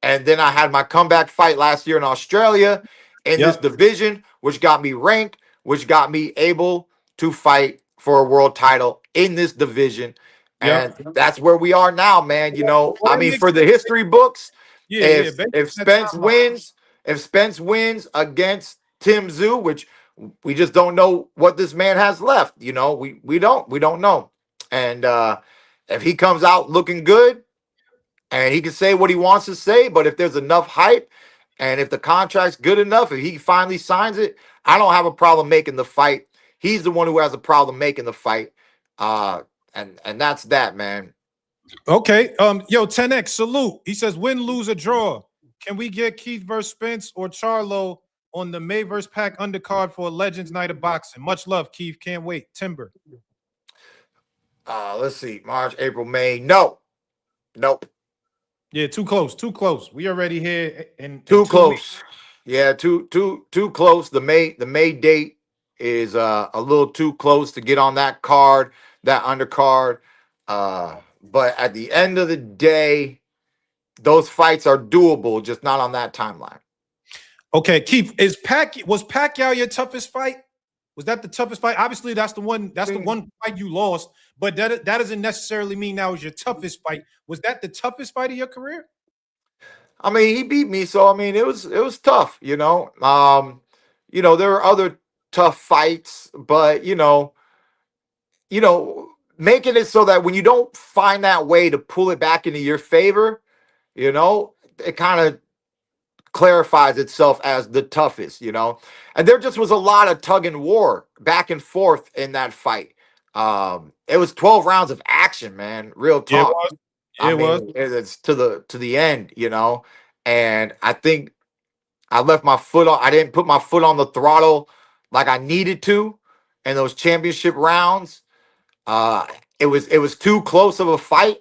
And then I had my comeback fight last year in Australia in this division, which got me ranked, which got me able to fight for a world title in this division. And that's where we are now, man. For the history books, if Spence wins against Tim Tszyu, which we just don't know what this man has left, we don't know. And if he comes out looking good, and he can say what he wants to say, but if there's enough hype and if the contract's good enough, if he finally signs it, I don't have a problem making the fight. He's the one who has a problem making the fight. And that's that, man. Okay. 10X, salute. He says, win, lose, or draw. Can we get Keith versus Spence or Charlo on the May versus Pac undercard for a Legends Night of Boxing? Much love, Keith. Can't wait. Timber. Let's see. March, April, May. Nope. Yeah, too close. We already here in too close. Weeks. Yeah, too close. The May date is a little too close to get on that card, that undercard. But at the end of the day, those fights are doable, just not on that timeline. Okay, Keith, was Pacquiao your toughest fight? Was that the toughest fight? Obviously, that's the one fight you lost, but that doesn't necessarily mean that was your toughest fight. Was that the toughest fight of your career? I mean, he beat me, so I mean, it was tough, you know. There were other tough fights, but making it so that when you don't find that way to pull it back into your favor, it kind of clarifies itself as the toughest, And there just was a lot of tug and war back and forth in that fight. It was 12 rounds of action, man. Real Yeah, it talk. was. Yeah, I it was. mean, it's to the end, And I think I left my foot on. I didn't put my foot on the throttle like I needed to in those championship rounds. Uh, it was too close of a fight,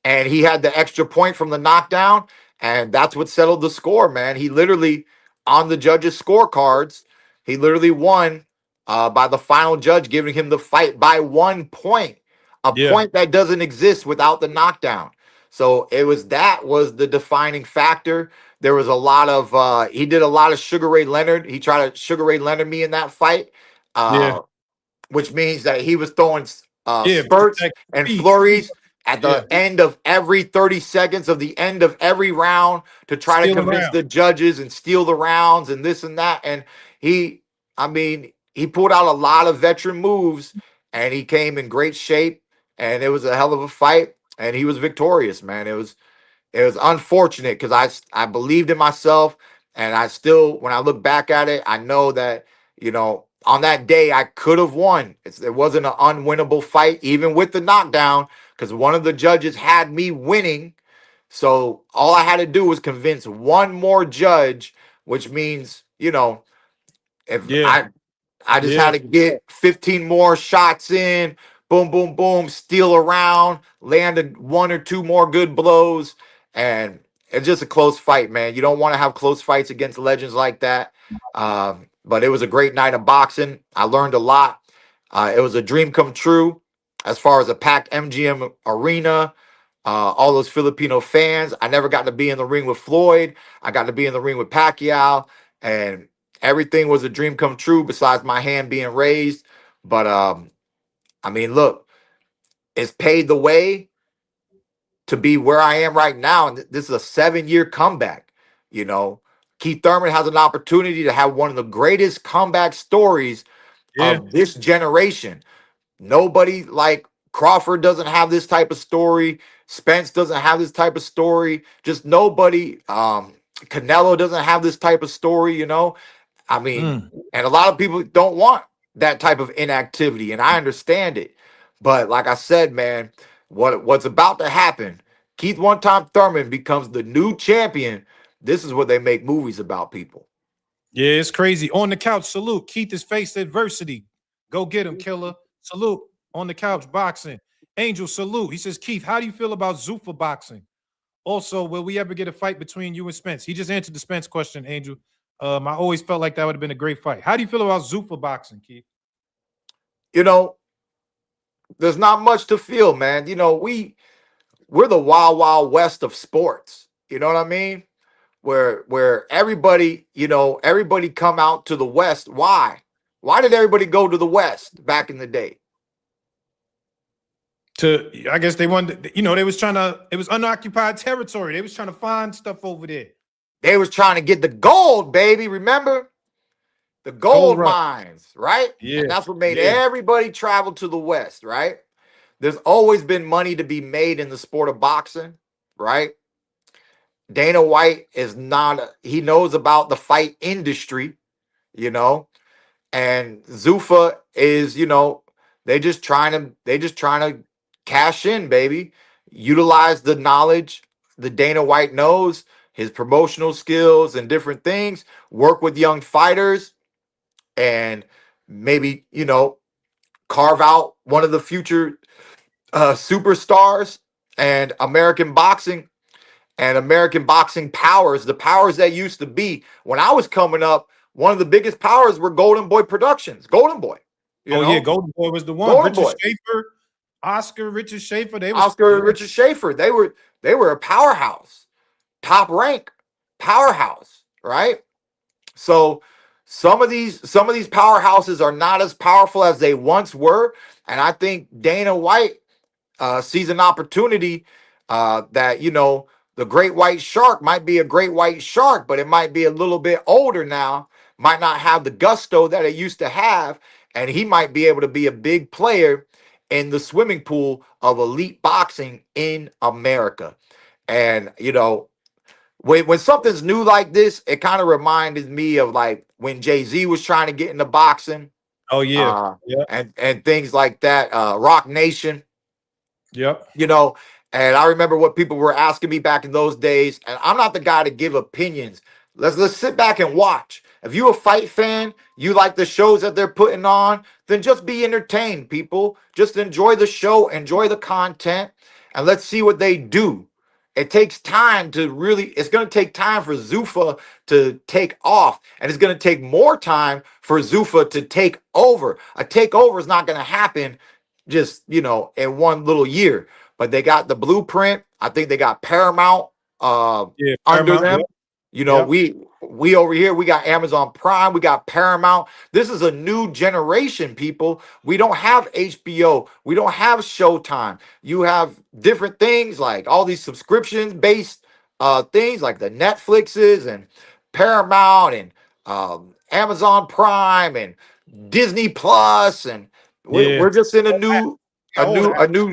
and he had the extra point from the knockdown, and that's what settled the score, man. He literally, on the judges' scorecards, he literally won by the final judge giving him the fight by 1 point, a Yeah, point that doesn't exist without the knockdown. So that was the defining factor. There was a lot of he did a lot of Sugar Ray Leonard. He tried to Sugar Ray Leonard me in that fight. yeah, Which means that he was throwing yeah. spurts Like and speed. flurries at Yeah, the end of every 30 seconds of the end of every round to try to stealing convince around. the judges and steal the rounds and this and that. And he pulled out a lot of veteran moves, and he came in great shape, and it was a hell of a fight, and he was victorious, man. It was unfortunate because I believed in myself, and I still, when I look back at it, I know that on that day I could have won. It wasn't an unwinnable fight, even with the knockdown, because one of the judges had me winning. So all I had to do was convince one more judge, which means if Yeah, I just yeah, had to get 15 more shots in, boom, boom, boom, steal around, landed one or two more good blows, and it's just a close fight, man. You don't want to have close fights against legends like that. But it was a great night of boxing. I learned a lot. It was a dream come true as far as a packed MGM arena, all those Filipino fans. I never got to be in the ring with Floyd. I got to be in the ring with Pacquiao, and everything was a dream come true besides my hand being raised. But I mean, look, it's paid the way to be where I am right now. And this is a 7-year comeback. You know, Keith Thurman has an opportunity to have one of the greatest comeback stories yeah, of this generation. Nobody like Crawford doesn't have this type of story. Spence doesn't have this type of story. Just nobody. Canelo doesn't have this type of story. I mean, mm, and a lot of people don't want that type of inactivity, and I understand it. But like I said, man, what's about to happen? Keith One Time Thurman becomes the new champion. This is what they make movies about, people. yeah. It's crazy. On the couch, salute. Keith has faced adversity. Go get him, killer. Salute. On the couch, boxing. Angel, salute. He says, Keith, how do you feel about Zuffa boxing? Also, will we ever get a fight between you and Spence? He just answered the Spence question, Angel. I always felt like that would have been a great fight. How do you feel about Zuffa boxing, Keith? You know, there's not much to feel, man. We're the wild wild west of sports. You know what I mean? Where everybody come out to the west. Why did everybody go to the west back in the day? I guess they wanted, they was trying to, it was unoccupied territory. They was trying to find stuff over there. They was trying to get the gold, baby. Remember the Gold gold rush. mines, right? Yeah, And that's what made yeah, everybody travel to the west, right? There's always been money to be made in the sport of boxing, right? Dana White is not he knows about the fight industry, you know, and Zuffa is, they just trying to cash in, baby. Utilize the knowledge the Dana White knows, his promotional skills and different things, work with young fighters, and maybe, carve out one of the future superstars. And American boxing powers, the powers that used to be. When I was coming up, one of the biggest powers were Golden Boy Productions. Golden Boy, you Oh yeah, know, Golden Boy was the one. Golden Richard Boy, Schaefer, Oscar, Richard Schaefer. They was Oscar yeah, and Richard Schaefer. They were a powerhouse, top rank powerhouse, right? So some of these powerhouses are not as powerful as they once were, and I think Dana White sees an opportunity that the great white shark might be a great white shark, but it might be a little bit older now, might not have the gusto that it used to have, and he might be able to be a big player in the swimming pool of elite boxing in America. And when something's new like this, it kind of reminded me of like when Jay-Z was trying to get into boxing, Oh yeah. uh, Yep. and things like that. Rock Nation, Yep. you know. And I remember what people were asking me back in those days. And I'm not the guy to give opinions. Let's sit back and watch. If you a fight fan, you like the shows that they're putting on, then just be entertained, people. Just enjoy the show, enjoy the content, and let's see what they do. It takes time to really, it's going to take time for Zuffa to take off, and it's going to take more time for Zuffa to take over. A takeover is not going to happen just, in one little year, but they got the blueprint. I think they got Paramount Yeah. under Paramount. them. Yep. You know, Yep. we over here, we got Amazon Prime, we got Paramount. This is a new generation, people. We don't have HBO, we don't have Showtime. You have different things like all these subscriptions based things like the Netflixes and Paramount and Amazon Prime and Disney Plus, and Yeah. we're just in All that.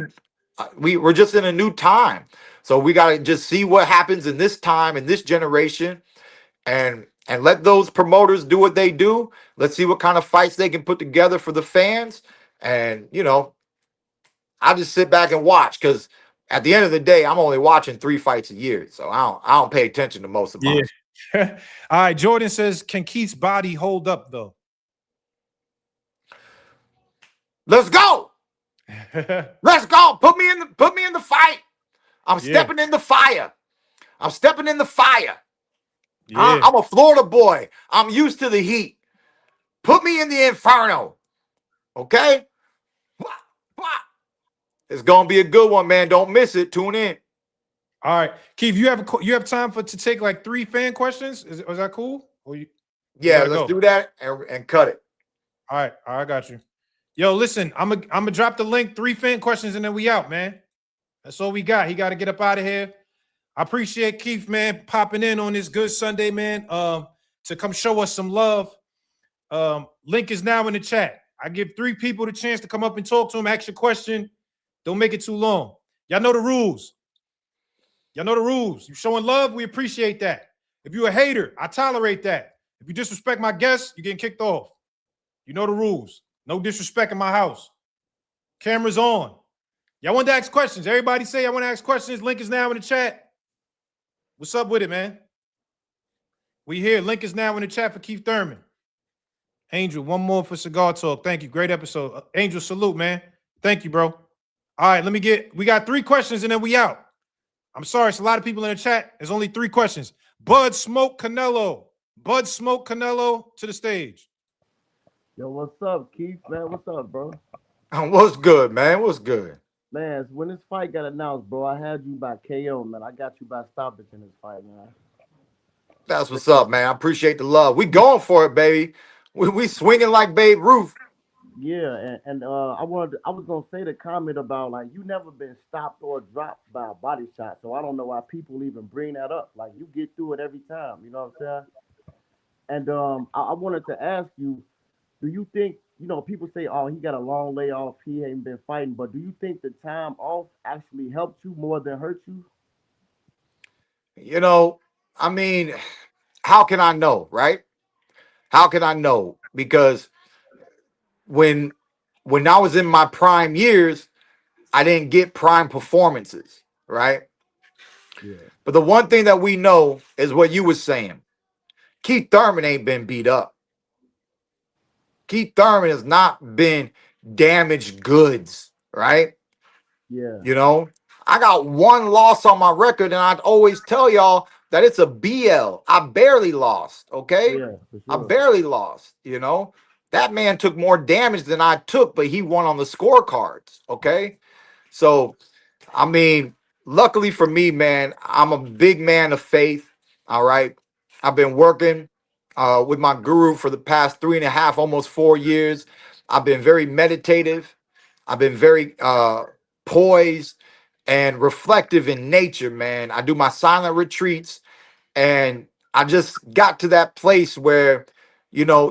we're just in a new time. So we got to just see what happens in this time, in this generation, and let those promoters do what they do. Let's see what kind of fights they can put together for the fans. And I just sit back and watch, because at the end of the day, I'm only watching 3 fights a year, so I don't pay attention to most of Yeah. mine. All right. Jordan says, can Keith's body hold up though? Let's go. Let's go. Put me in the fight. I'm Yeah. stepping in the fire. I'm stepping in the fire. Yeah. I'm a Florida boy. I'm used to the heat. Put me in the inferno. Okay? It's gonna be a good one, man. Don't miss it. Tune in. All right, Keith, you have time to take like 3 fan questions? Is that cool? Or you Yeah, gotta let's go? do that and cut it. All right, I got you. Yo, listen, I'm gonna drop the link, 3 fan questions, and then we out, man. That's all we got. He got to get up out of here. I appreciate Keith, man, popping in on this good Sunday, man. To come show us some love. Link is now in the chat. I give 3 people the chance to come up and talk to him, ask your question. Don't make it too long. Y'all know the rules. Y'all know the rules. You showing love, we appreciate that. If you're a hater, I tolerate that. If you disrespect my guests, you're getting kicked off. You know the rules. No disrespect in my house. Cameras on. Y'all want to ask questions? Everybody say I want to ask questions. Link is now in the chat. What's up with it, man? We here. Link is now in the chat for Keith Thurman. Angel, one more for Cigar Talk. Thank you. Great episode. Angel, salute, man. Thank you, bro. All right, we got 3 questions and then we out. I'm sorry, it's a lot of people in the chat. There's only 3 questions. Bud Smoke Canelo. Bud Smoke Canelo to the stage. Yo, what's up, Keith, man? What's up, bro? What's good, man? What's good? Man, when this fight got announced, bro, I had you by KO, man. I got you by stoppage in this fight, man. That's what's up, man. I appreciate the love. We going for it, baby. We swinging like Babe Ruth. Yeah, and I was gonna say the comment about like you never been stopped or dropped by a body shot, so I don't know why people even bring that up. Like you get through it every time, you know what I'm saying? And I wanted to ask you, do you think people say, oh, he got a long layoff, he ain't been fighting, but do you think the time off actually helped you more than hurt you? I mean, how can I know, right? How can I know? Because when I was in my prime years, I didn't get prime performances, right? Yeah, But the one thing that we know is what you was saying. Keith Thurman ain't been beat up. Keith Thurman has not been damaged goods, right? yeah, I got 1 loss on my record, and I'd always tell y'all that it's a BL. I barely lost, okay? yeah, for I sure. barely lost. That man took more damage than I took, but he won on the scorecards, okay? So, I mean, luckily for me, man, I'm a big man of faith, all right? I've been working with my guru for the past 3.5, almost 4 years. I've been very meditative. I've been very poised. and reflective in nature, man. I do my silent retreats, and I just got to that place where,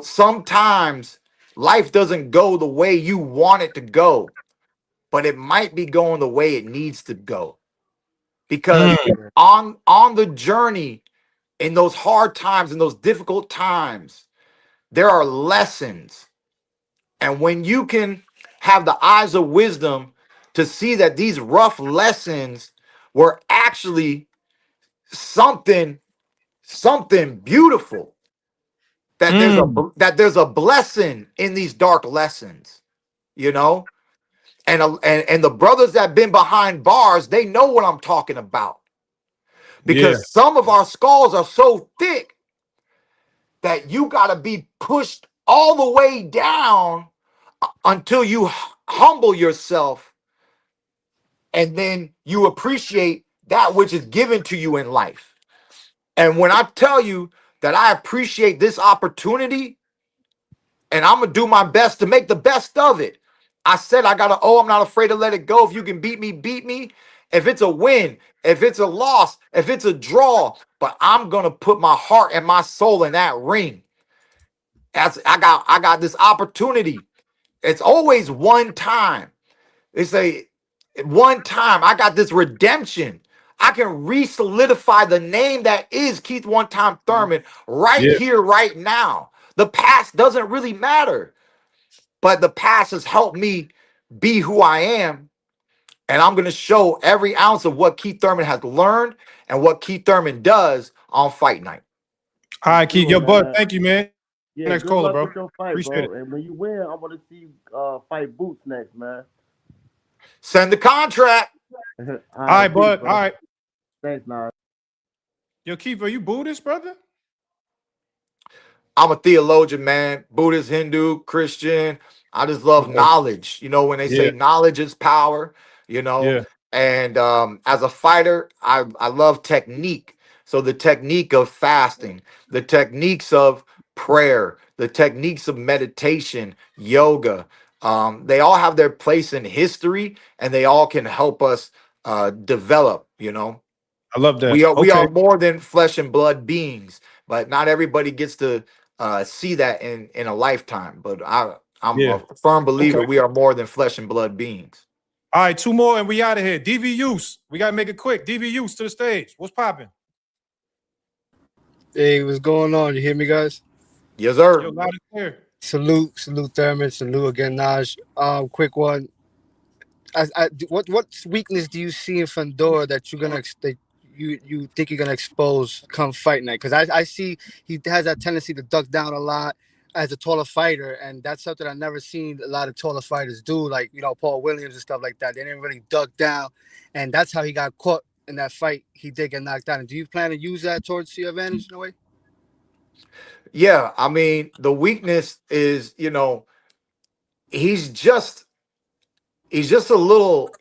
sometimes life doesn't go the way you want it to go, but it might be going the way it needs to go. Because Mm. on the journey, in those hard times, in those difficult times, there are lessons. And when you can have the eyes of wisdom to see that these rough lessons were actually something beautiful, Mm. that there's a blessing in these dark lessons, you know and the brothers that been behind bars, they know what I'm talking about, Yeah. because some of our skulls are so thick that you got to be pushed all the way down until you humble yourself, and then you appreciate that which is given to you in life. And when I tell you that I appreciate this opportunity, and I'm gonna do my best to make the best of it. I said I gotta. Oh, I'm not afraid to let it go. If you can beat me, beat me. If it's a win, if it's a loss, if it's a draw, but I'm gonna put my heart and my soul in that ring. As I got this opportunity. It's always one time. They say one time I got this redemption. I can re-solidify the name that is Keith One Time Thurman right Yeah. here, right now. The past doesn't really matter, but the past has helped me be who I am. And I'm going to show every ounce of what Keith Thurman has learned and what Keith Thurman does on fight night. All For right, Keith. sure, Yo, bud, man. thank you, man. Yeah, Next good caller, luck bro. with your fight, Appreciate bro. it. And when you win, I want to see you fight Boots next, man. Send the contract. All All right, right, peace, bud. All bro. right. Thanks, Nas. Yo, Keith, are you Buddhist, brother? I'm a theologian, man. Buddhist, Hindu, Christian. I just love Okay. knowledge. When they say Yeah. knowledge is power, you know. Yeah. And as a fighter, I love technique. So the technique of fasting, the techniques of prayer, the techniques of meditation, yoga, they all have their place in history, and they all can help us develop. I love that. We are Okay. more than flesh and blood beings, but not everybody gets to see that in a lifetime. But I'm Yeah. a firm Okay. believer we are more than flesh and blood beings. All right, two more and we out of here. DV Use. We got to make it quick. DV Use to the stage. What's popping? Hey, what's going on? You hear me, guys? Yes, Yo, sir. loud and clear. Salute, Thurman. Salute again, Naj. Quick one. What weakness do you see in Fandora that you think you're gonna expose come fight night? Because I see he has that tendency to duck down a lot as a taller fighter, and that's something I've never seen a lot of taller fighters do. Like Paul Williams and stuff like that. They didn't really duck down, and that's how he got caught in that fight. He did get knocked down. And do you plan to use that towards your advantage in a way? Yeah, I mean the weakness is he's just he's just a little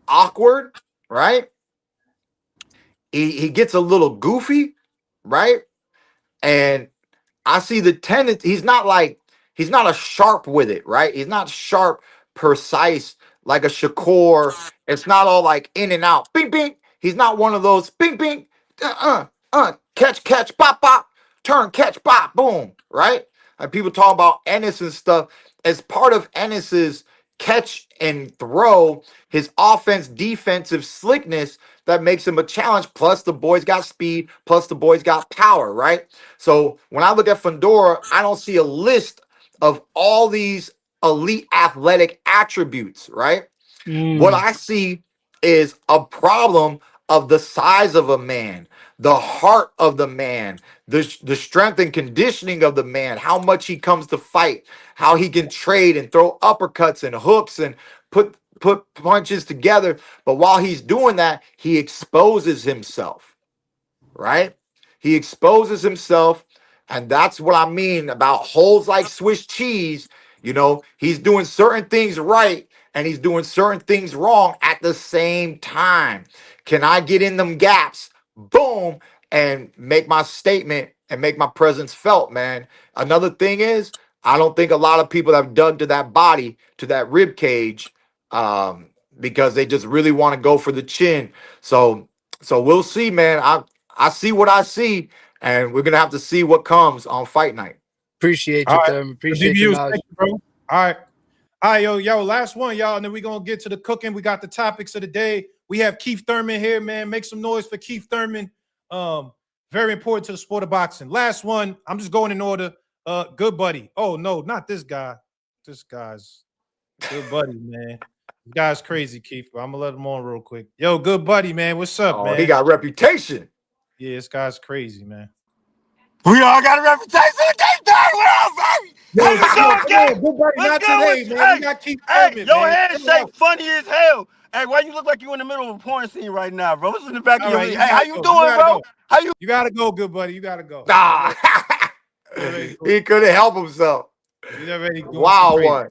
awkward, right? He gets a little goofy, right? And I see the tendency. He's not a sharp with it, right? He's not sharp, precise like a Shakur. It's not all like in and out. Bing bing. He's not one of those bing bing. Catch, pop pop, turn, catch, pop, boom, right? Like people talk about Ennis and stuff. As part of Ennis's catch and throw, his offense defensive slickness that makes him a challenge. Plus the boys got speed. Plus the boys got power, right? So when I look at Fandora, I don't see a list of all these elite athletic attributes, right? What Mm. I see is a problem of the size of a man, the heart of the man, the strength and conditioning of the man, how much he comes to fight, how he can trade and throw uppercuts and hooks and put punches together. But while he's doing that, he exposes himself, right? He exposes himself, and that's what I mean about holes like Swiss cheese. He's doing certain things right and he's doing certain things wrong at the same time. Can I get in them gaps? Boom, and make my statement and make my presence felt, man. Another thing is, I don't think a lot of people have dug to that body, to that rib cage, because they just really want to go for the chin. So we'll see, man. I see what I see, and we're gonna have to see what comes on fight night. Appreciate All you, right. Thurman. The Appreciate your DBUs, knowledge. thank you, bro. All right. All right, yo, last one, y'all, and then we're gonna get to the cooking. We got the topics of the day. We have Keith Thurman here, man. Make some noise for Keith Thurman. Very important to the sport of boxing. Last one, I'm just going in order. Good buddy. Oh no, not this guy. This guy's good buddy, man. This guy's crazy, Keith, but I'm gonna let him on real quick. Yo, good buddy, man. What's up, Oh, man? he got reputation. Yeah, this guy's crazy, man. We all got a reputation. Keep that. What up, baby? Yo, What's come good, gang? on, good buddy, What's not good today, with you? man. We got Keith Thurman, Your man. handshake funny as hell. Hey, why you look like you in the middle of a porn scene right now, bro? What's in the back All of your right, head? Hey, how you go. doing, bro? Go. How you? You gotta go, good buddy. You gotta go. Nah, he couldn't help himself. He's already doing Wow, some crazy. one.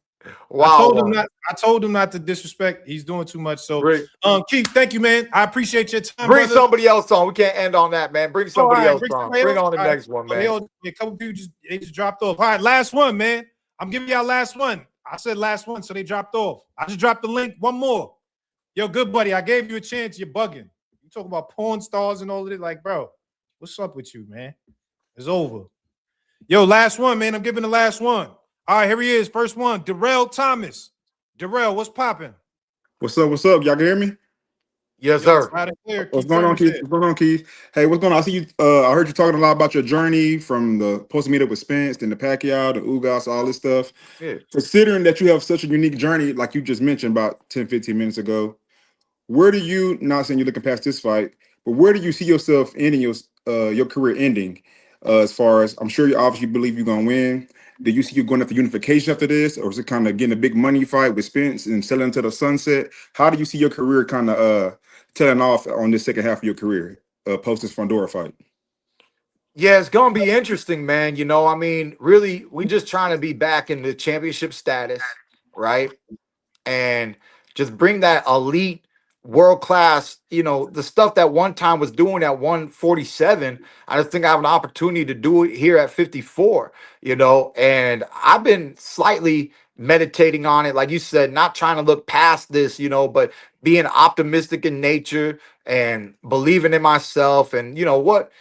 Wow, I told him not to disrespect. He's doing too much. So, Bring- Keith, thank you, man. I appreciate your time. Bring brother. somebody else on. We can't end on that, man. Bring somebody all right, else bring on. somebody Bring else. on the All right. next one, man. A couple people just dropped off. All right, last one, man. I'm giving y'all last one. I said last one, so they dropped off. I just dropped the link. One more. Yo, good buddy, I gave you a chance. You're bugging. You talk about porn stars and all of it. Like, bro, what's up with you, man? It's over. Yo, last one, man. I'm giving the last one. All right, here he is. First one, Darrell Thomas. Darrell, what's popping? What's up? What's up? Y'all can hear me? Yes, Yo, sir. loud and clear. What's Keith going on, Thurman's Keith? here. What's going on, Keith? Hey, what's going on? I see you. I heard you talking a lot about your journey from the post meet up with Spence, then the Pacquiao, the Ugas, all this stuff. Yeah. Considering that you have such a unique journey, like you just mentioned about 10, 15 minutes ago, where do you, not saying you're looking past this fight, but where do you see yourself ending your career ending? As far as, I'm sure you obviously believe you're gonna win. Do you see you going after unification after this, or is it kind of getting a big money fight with Spence and selling to the sunset? How do you see your career kind of tailing off on this second half of your career, post this Fondora fight? Yeah, it's gonna be interesting, man. You know, I mean, really, we just trying to be back in the championship status, right? And just bring that elite, world class, you know, the stuff that one time was doing at 147. I just think I have an opportunity to do it here at 54, you know, and I've been slightly meditating on it, like you said, not trying to look past this, you know, but being optimistic in nature and believing in myself. And you know what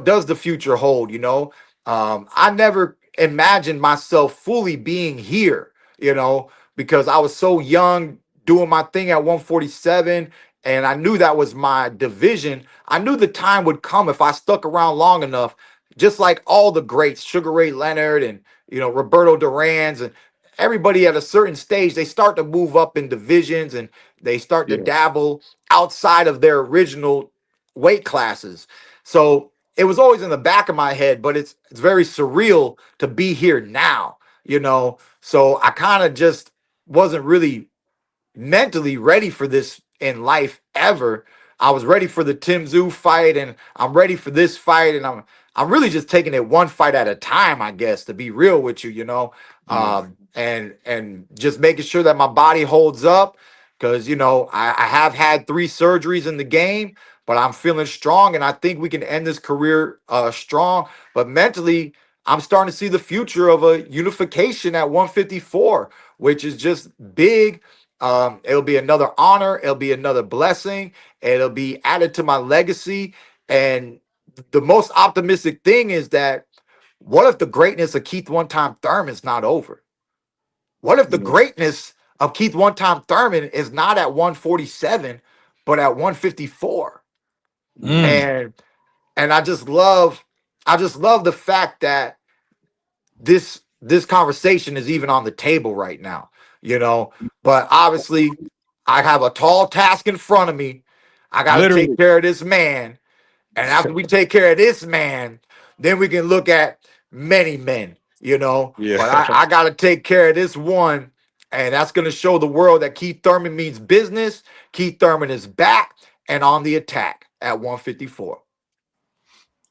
does the future hold, you know? I never imagined myself fully being here, you know, because I was so young doing my thing at 147, and I knew that was my division. I knew the time would come if I stuck around long enough, just like all the greats, Sugar Ray Leonard and, you know, Roberto Duran's, and everybody at a certain stage, they start to move up in divisions and they start to Yeah. dabble outside of their original weight classes. So it was always in the back of my head, but it's very surreal to be here now, you know. So I kind of just wasn't really mentally ready for this in life ever. I was ready for the Tim Tszyu fight, and I'm ready for this fight, and I'm really just taking it one fight at a time, I guess, to be real with you, you know. Yeah. And just making sure that my body holds up, because you know I have had 3 surgeries in the game, but I'm feeling strong, and I think we can end this career strong. But mentally, I'm starting to see the future of a unification at 154, which is just big. It'll be another honor. It'll be another blessing. It'll be added to my legacy. And the most optimistic thing is that what if the greatness of Keith One Time Thurman is not over? What if the Yeah. greatness of Keith One Time Thurman is not at 147, but at 154? And I just love the fact that this conversation is even on the table right now, you know. But obviously, I have a tall task in front of me. I got to take Literally. care of this man, and after we take care of this man, then we can look at many men, you know. Yeah. But I got to take care of this one, and that's going to show the world that Keith Thurman means business. Keith Thurman is back and on the attack at 154. All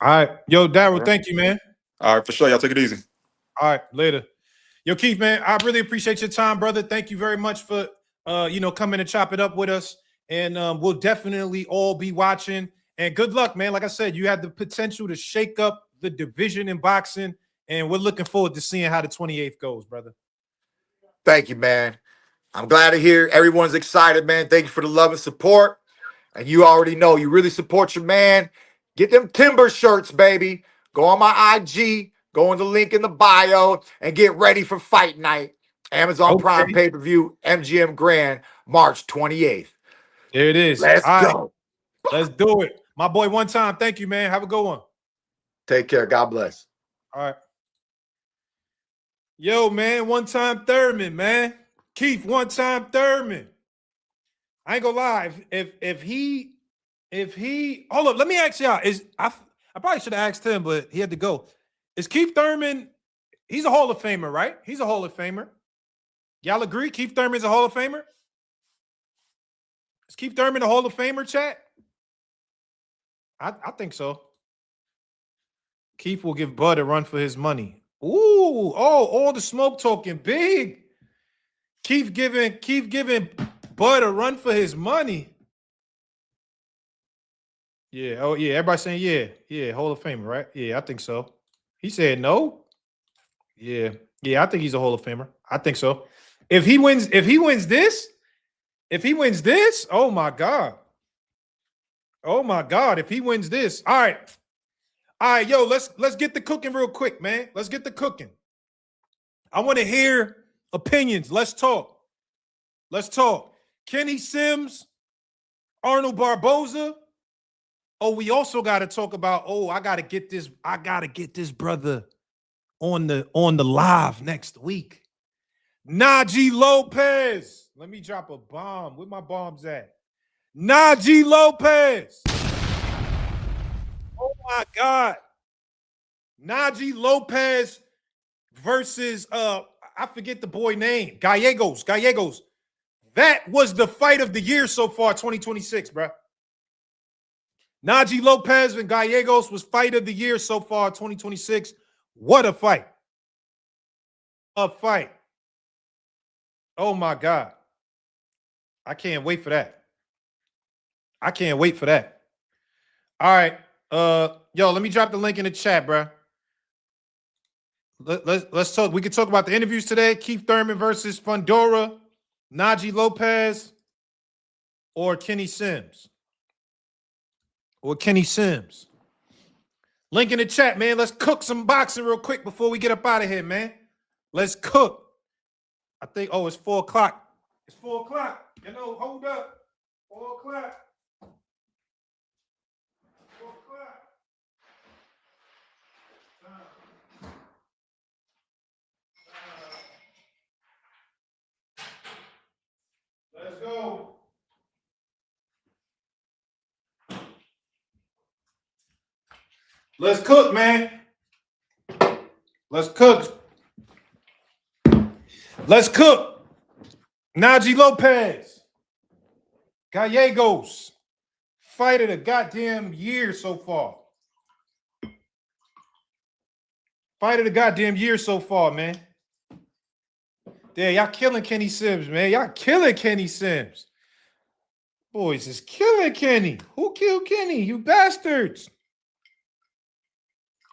right. Yo, Darryl, thank you, man. All right, for sure. Y'all take it easy. All right, later. Yo, Keith, man, I really appreciate your time, brother. Thank you very much for coming and chop it up with us. And we'll definitely all be watching. And good luck, man. Like I said, you have the potential to shake up the division in boxing. And we're looking forward to seeing how the 28th goes, brother. Thank you, man. I'm glad to hear everyone's excited, man. Thank you for the love and support. And you already know you really support your man. Get them Timber shirts, baby. Go on my IG, go on the link in the bio, and get ready for fight night. Amazon Prime Okay. pay-per-view, MGM Grand, March 28th. There it is. Let's All right, go. let's do it. My boy, one time. Thank you, man. Have a good one. Take care. God bless. All right. Yo, man, one time Thurman, man. Keith, one time Thurman. I ain't gonna lie. If he hold up, let me ask y'all. I probably should have asked him, but he had to go. Is Keith Thurman, he's a Hall of Famer, right? He's a Hall of Famer. Y'all agree? Keith Thurman's a Hall of Famer? Is Keith Thurman a Hall of Famer, chat? I think so. Keith will give Bud a run for his money. Ooh, all the smoke talking big. Keith giving Bud a run for his money. Yeah, oh yeah, everybody saying yeah, Hall of Famer, right? Yeah, I think so. He said no. Yeah, I think he's a Hall of Famer. I think so. If he wins this, oh my God. Oh my God, if he wins this. All right, yo, let's get the cooking real quick, man. Let's get the cooking. I want to hear opinions. Let's talk. Kenny Sims, Arnold Barboza. Oh, we also got to talk about, I gotta get this brother on the live next week. Najee Lopez. Let me drop a bomb. Where my bombs at? Najee Lopez. Oh my God. Najee Lopez versus I forget the boy name. Gallegos. That was the fight of the year so far, 2026, bro. Najee Lopez and Gallegos was fight of the year so far, 2026. What a fight. A fight. Oh my God. I can't wait for that. All right. Yo, let me drop the link in the chat, bro. Let's talk. We can talk about the interviews today. Keith Thurman versus Fundora, Najee Lopez, or Kenny Sims. Link in the chat, man. Let's cook some boxing real quick before we get up out of here, man. Let's cook. I think, it's 4 o'clock. It's 4 o'clock. Hold up. 4 o'clock. 4 o'clock. Let's go. Let's cook, man. Let's cook. Najee Lopez. Gallegos. Fight of the goddamn year so far. Man. Yeah, y'all killing Kenny Sims, man. Y'all killing Kenny Sims. Boys is killing Kenny. Who killed Kenny? You bastards.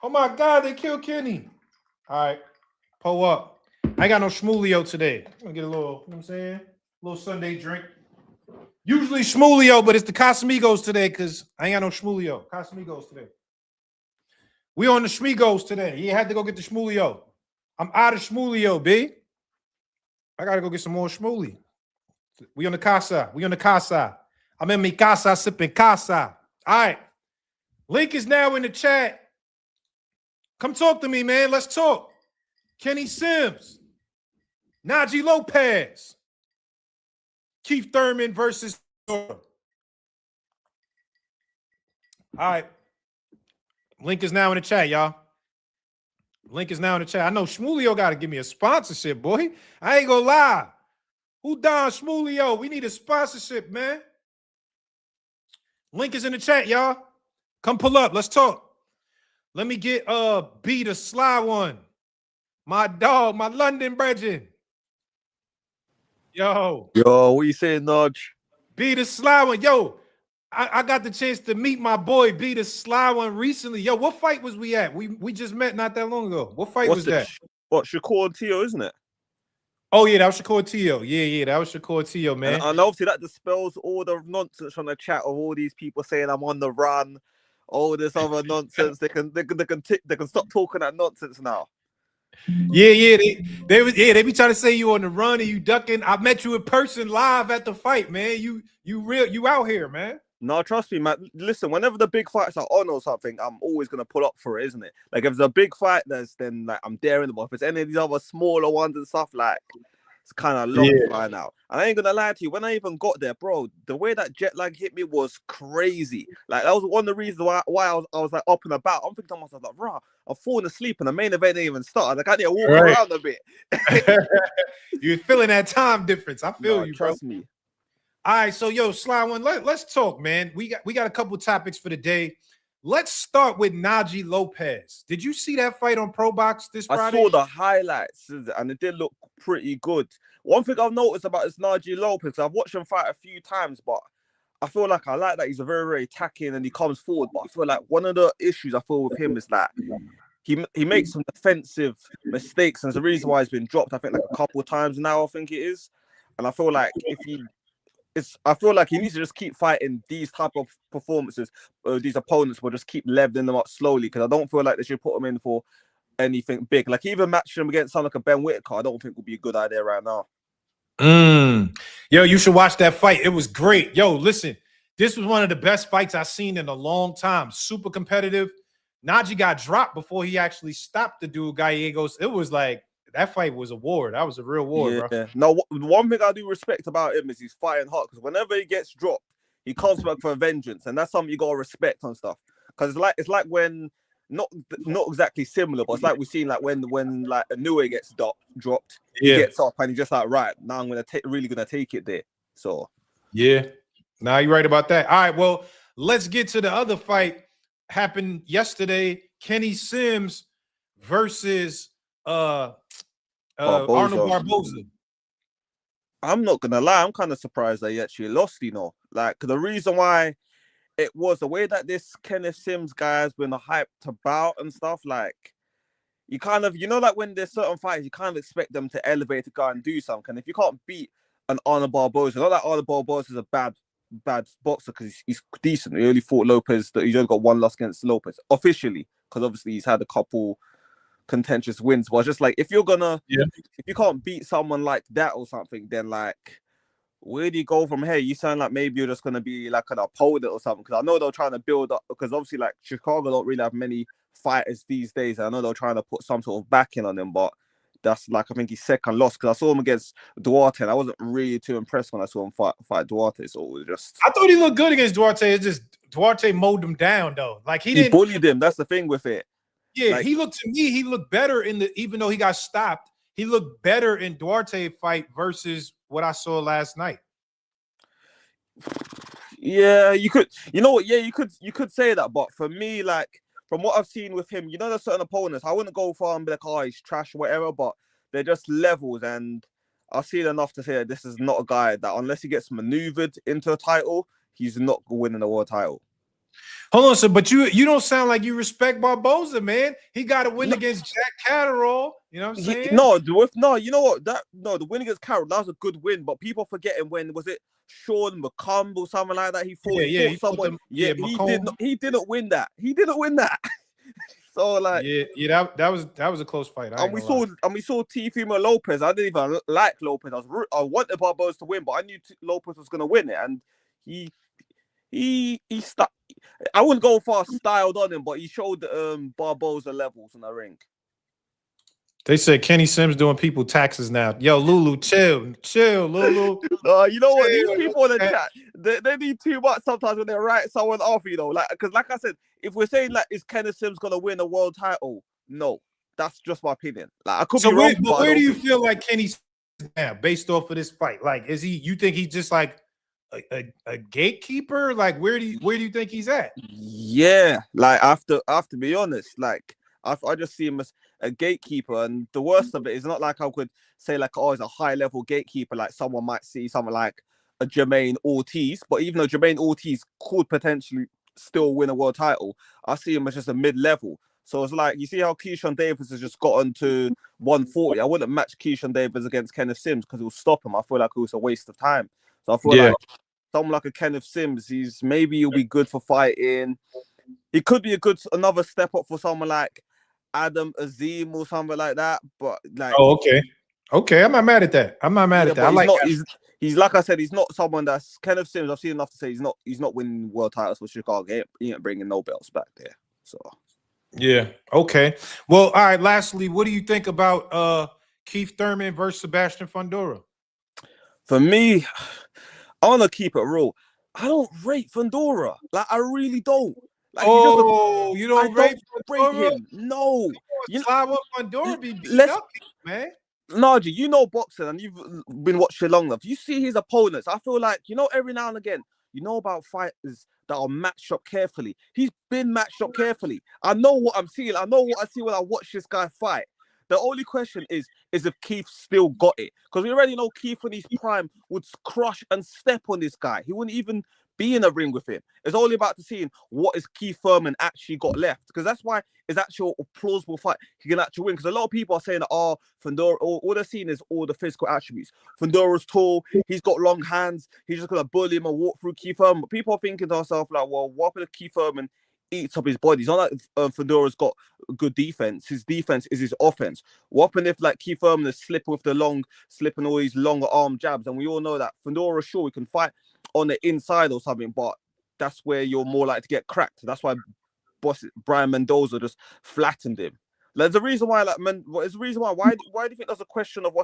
Oh my God, they killed Kenny. All right, pull up. I ain't got no Shmulio today. I'm gonna get a little, you know what I'm saying? A little Sunday drink. Usually Shmulio, but it's the Casamigos today because I ain't got no Shmulio. Casamigos today. We on the Shmigos today. He had to go get the Shmulio. I'm out of Shmulio, B. I gotta go get some more Shmuli. We on the casa. I'm in mi casa sipping casa. All right. Link is now in the chat. Come talk to me, man. Let's talk. Kenny Sims, Najee Lopez, Keith Thurman versus. All right. Link is now in the chat, y'all. I know Shmulio got to give me a sponsorship, boy. I ain't gonna lie. Who down Shmulio? We need a sponsorship, man. Link is in the chat, y'all. Come pull up. Let's talk. Let me get B the sly one. My dog, my London brethren. Yo, what you saying, Nudge? B the sly one. Yo, I got the chance to meet my boy B the sly one recently. Yo, what fight was we at? We just met not that long ago. What fight was that? Shakur and Tio, isn't it? Oh yeah, that was Shakur Tio. Yeah, that was Shakur Tio, man. And obviously that dispels all the nonsense from the chat of all these people saying I'm on the run, all this other nonsense. They can stop talking that nonsense now. Yeah, they be trying to say you on the run and you ducking. I met you in person live at the fight, man. You out here, man. No, trust me, man. Listen, whenever the big fights are on or something, I'm always gonna pull up for it, isn't it? Like if there's a big fight, then like I'm daring them. If it's any of these other smaller ones and stuff, like it's kind of long by now. And I ain't gonna lie to you, when I even got there, bro, the way that jet lag hit me was crazy. Like that was one of the reasons why I was like up and about. I'm thinking to myself, like, rah, I'm falling asleep and the main event didn't even start. Like I need to walk around a bit. You're feeling that time difference. I feel you, trust bro. me. All right, so yo, Sly One, let's talk, man. We got a couple topics for the day. Let's start with Najee Lopez. Did you see that fight on Pro Box this Friday? I saw the highlights and it did look pretty good. One thing I've noticed about this Najee Lopez, I've watched him fight a few times, but I feel like I like that he's a very, very attacking and he comes forward. But I feel like one of the issues I feel with him is that he makes some defensive mistakes, and there's a reason why he's been dropped. I think like a couple of times now. I think it is, and I feel like I feel like he needs to just keep fighting these type of performances. These opponents will just keep leveling them up slowly, because I don't feel like they should put him in for anything big. Like even matching him against someone like a Ben Whitaker, I don't think would be a good idea right now. Yo, you should watch that fight. It was great. Yo, listen, this was one of the best fights I've seen in a long time. Super competitive. Najee got dropped before he actually stopped the dude Gallegos. It was like that fight was a war. That was a real war, bro. No, one thing I do respect about him is he's fighting hard, because whenever he gets dropped, he comes back for a vengeance, and that's something you gotta respect and stuff. Because it's like when not exactly similar, but it's like we've seen like when like Inoue gets dropped, he gets up and he's just like, right, now I'm really gonna take it there. So yeah, now you're right about that. All right, well, let's get to the other fight. Happened yesterday. Kenny Sims versus Arnold Barboza. I'm not gonna lie, I'm kind of surprised that he actually lost, you know. Like the reason why it was the way that this Kenneth Sims guy has been hyped about and stuff, like you kind of, you know, like when there's certain fights, you kind of expect them to elevate a guy and do something. And if you can't beat an Arnold Barboza, not that Arnold Barboza is a bad boxer, because he's decent. He only fought Lopez, that he's only got one loss against Lopez officially, because obviously he's had a couple contentious wins. But it's just like if you can't beat someone like that or something, then like where do you go from here? You sound like maybe you're just gonna be like an opponent or something, because I know they're trying to build up, because obviously like Chicago don't really have many fighters these days. I know they're trying to put some sort of backing on him, but that's like I think his second loss, because I saw him against Duarte and I wasn't really too impressed when I saw him fight Duarte. So it was just, I thought he looked good against Duarte. It's just Duarte mowed him down though. Like he didn't bullied him. That's the thing with it. Yeah, like, he looked better even though he got stopped. He looked better in Duarte fight versus what I saw last night. Yeah, you could say that, but for me, like from what I've seen with him, you know, there's certain opponents I wouldn't go far and be like, oh, he's trash or whatever, but they're just levels, and I've seen enough to say that this is not a guy that unless he gets maneuvered into a title, he's not winning the world title. Hold on, sir, but you don't sound like you respect Barboza, man. He got to win against Jack Catterall. You know what I'm saying? You know what? The win against Carroll, that was a good win, but people forgetting when was it Sean McComb or something like that? He fought someone. He didn't win that. He didn't win that. So like, that was a close fight. And we saw Teofimo Lopez. I didn't even like Lopez. I wanted Barboza to win, but I knew Lopez was gonna win it, and he stuck. I wouldn't go far styled on him, but he showed Barboza levels in the ring. They said Kenny Sims doing people taxes now. Yo, Lulu, chill, Lulu. You know what? These people in the chat, they need too much sometimes when they write someone off, you know. Like, because like I said, if we're saying like, is Kenny Sims gonna win a world title? No, that's just my opinion. Like, I could be wrong. But where do you feel like Kenny Sims now, based off of this fight? Like, is he? You think he's just like a gatekeeper? Like, where do you think he's at? Yeah, like I have to be honest. Like, I just see him as a gatekeeper, and the worst of it is not like I could say like, oh, he's a high level gatekeeper, like someone might see someone like a Jermaine Ortiz. But even though Jermaine Ortiz could potentially still win a world title, I see him as just a mid level. So it's like, you see how Keyshawn Davis has just gotten to 140. I wouldn't match Keyshawn Davis against Kenneth Sims because it will stop him. I feel like it was a waste of time. So I feel like someone like a Kenneth Sims, he'll be good for fighting. He could be another step up for someone like Adam Azim or something like that. But like, okay, I'm not mad at that. I'm not mad at that. He's like I said, he's not someone that's Kenneth Sims. I've seen enough to say he's not winning world titles for Chicago. He ain't bringing no belts back there. So yeah, okay. Well, all right. Lastly, what do you think about Keith Thurman versus Sebastian Fundora? For me, I want to keep it real. I don't rate Fundora. Like, I really don't. Like, you don't rate him. No. Fundora be beat up, man. Najee, you know boxing and you've been watching long enough. You see his opponents. I feel like, every now and again, you know about fighters that are matched up carefully. He's been matched up carefully. I know what I'm seeing. I know what I see when I watch this guy fight. The only question is if Keith still got it. Because we already know Keith in his prime would crush and step on this guy. He wouldn't even be in a ring with him. It's only about to seeing what is Keith Thurman actually got left. Because that's why it's actually a plausible fight he can actually win. Because a lot of people are saying that, Fundora, all they're seeing is all the physical attributes. Fundora's tall, he's got long hands, he's just going to bully him and walk through Keith Thurman. But people are thinking to themselves, like, well, what if Keith Thurman eats up his body? It's not like Fundora's got good defense. His defense is his offense. What happened if like Keith Thurman is slipping all these longer arm jabs? And we all know that Fundora, sure, he can fight on the inside or something, but that's where you're more likely to get cracked. That's why Brian Mendoza just flattened him. There's a reason why, there's a reason why. Why do you think there's a question of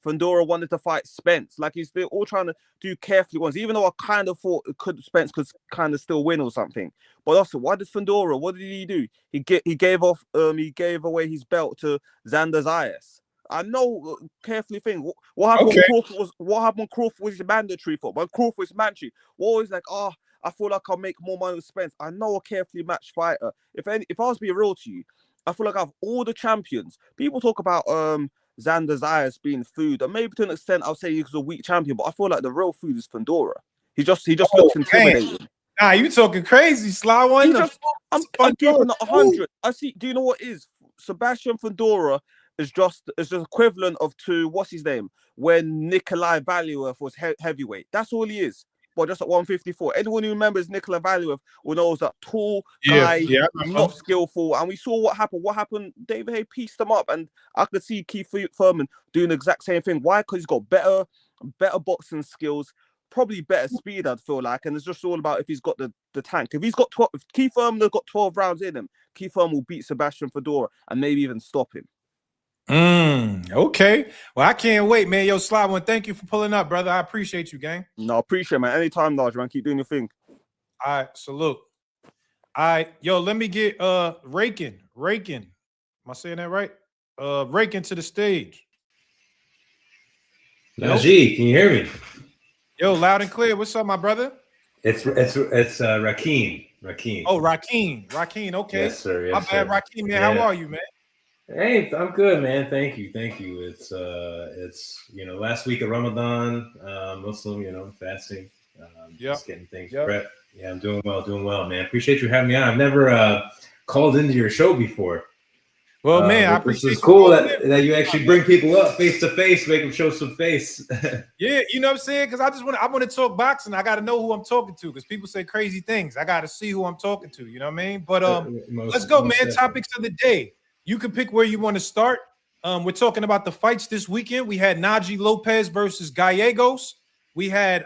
Fundora wanted to fight Spence? Like, he's still all trying to do carefully ones, even though I kind of thought Spence could kind of still win or something. But also, why did Fundora? What did he do? He gave away his belt to Xander Zayas. I know, carefully think what happened. What happened when Crawford was mandatory for? When Crawford was mandatory, always like, I feel like I'll make more money with Spence. I know a carefully matched fighter. If I was to be real to you, I feel like I have all the champions. People talk about Xander Zayas being food, and maybe to an extent I'll say he's a weak champion, but I feel like the real food is Fundora. He just looks intimidating. Nah, you talking crazy, Sly One. I'm keeping it 100. I see. Do you know what it is? Sebastian Fundora is just equivalent to what's his name when Nikolai Valuev was heavyweight. That's all he is. But just at 154. Anyone who remembers Nikolai Valuev will know that tall guy, not skillful. And we saw what happened. What happened? David Haye pieced him up, and I could see Keith Thurman doing the exact same thing. Why? Because he's got better boxing skills, probably better speed, I'd feel like. And it's just all about if he's got the tank. If Keith Thurman has got 12 rounds in him, Keith Thurman will beat Sebastian Fundora and maybe even stop him. Okay. Well, I can't wait, man. Yo, Sly One, thank you for pulling up, brother. I appreciate you, gang. No, I appreciate it, man. Anytime, Naj, man. Keep doing your thing. All right, salute. All right, yo, let me get Rakin. Am I saying that right? Rakin to the stage. Najee, can you hear me? Yo, loud and clear. What's up, my brother? It's Rakeem. Oh, Rakeem. Okay. Yes, sir. Yes, my bad, sir. Rakeem, man. Yeah. How are you, man? Hey, I'm good, man. Thank you. It's last week of Ramadan, Muslim, fasting. Just getting things prepped. Yeah, I'm doing well, man. Appreciate you having me on. I've never called into your show before. Well, man, I appreciate it's cool that you actually bring people up face to face, make them show some face. Yeah, you know what I'm saying? Because I want to talk boxing. I got to know who I'm talking to because people say crazy things. I got to see who I'm talking to. You know what I mean? But let's go, man. Definitely. Topics of the day. You can pick where you want to start. We're talking about the fights this weekend. We had Najee Lopez versus Gallegos. We had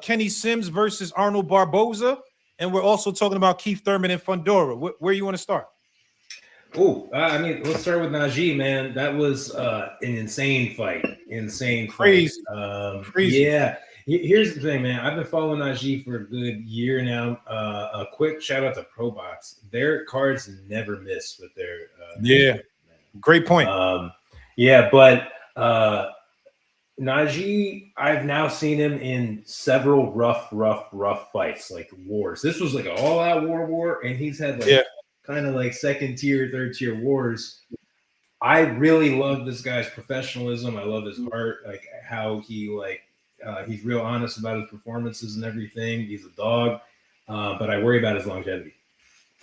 Kenny Sims versus Arnold Barboza. And we're also talking about Keith Thurman and Fundora. Where you want to start? Let's start with Najee, man. That was an insane fight. Crazy. Crazy. Yeah. Here's the thing, man. I've been following Najee for a good year now. A quick shout out to Pro Box. Their cards never miss with their great point. But Najee, I've now seen him in several rough fights, like wars. This was like an all-out war, and he's had kind of like second tier, third tier wars. I really love this guy's professionalism. I love his heart, like how he he's real honest about his performances and everything. He's a dog, but I worry about his longevity.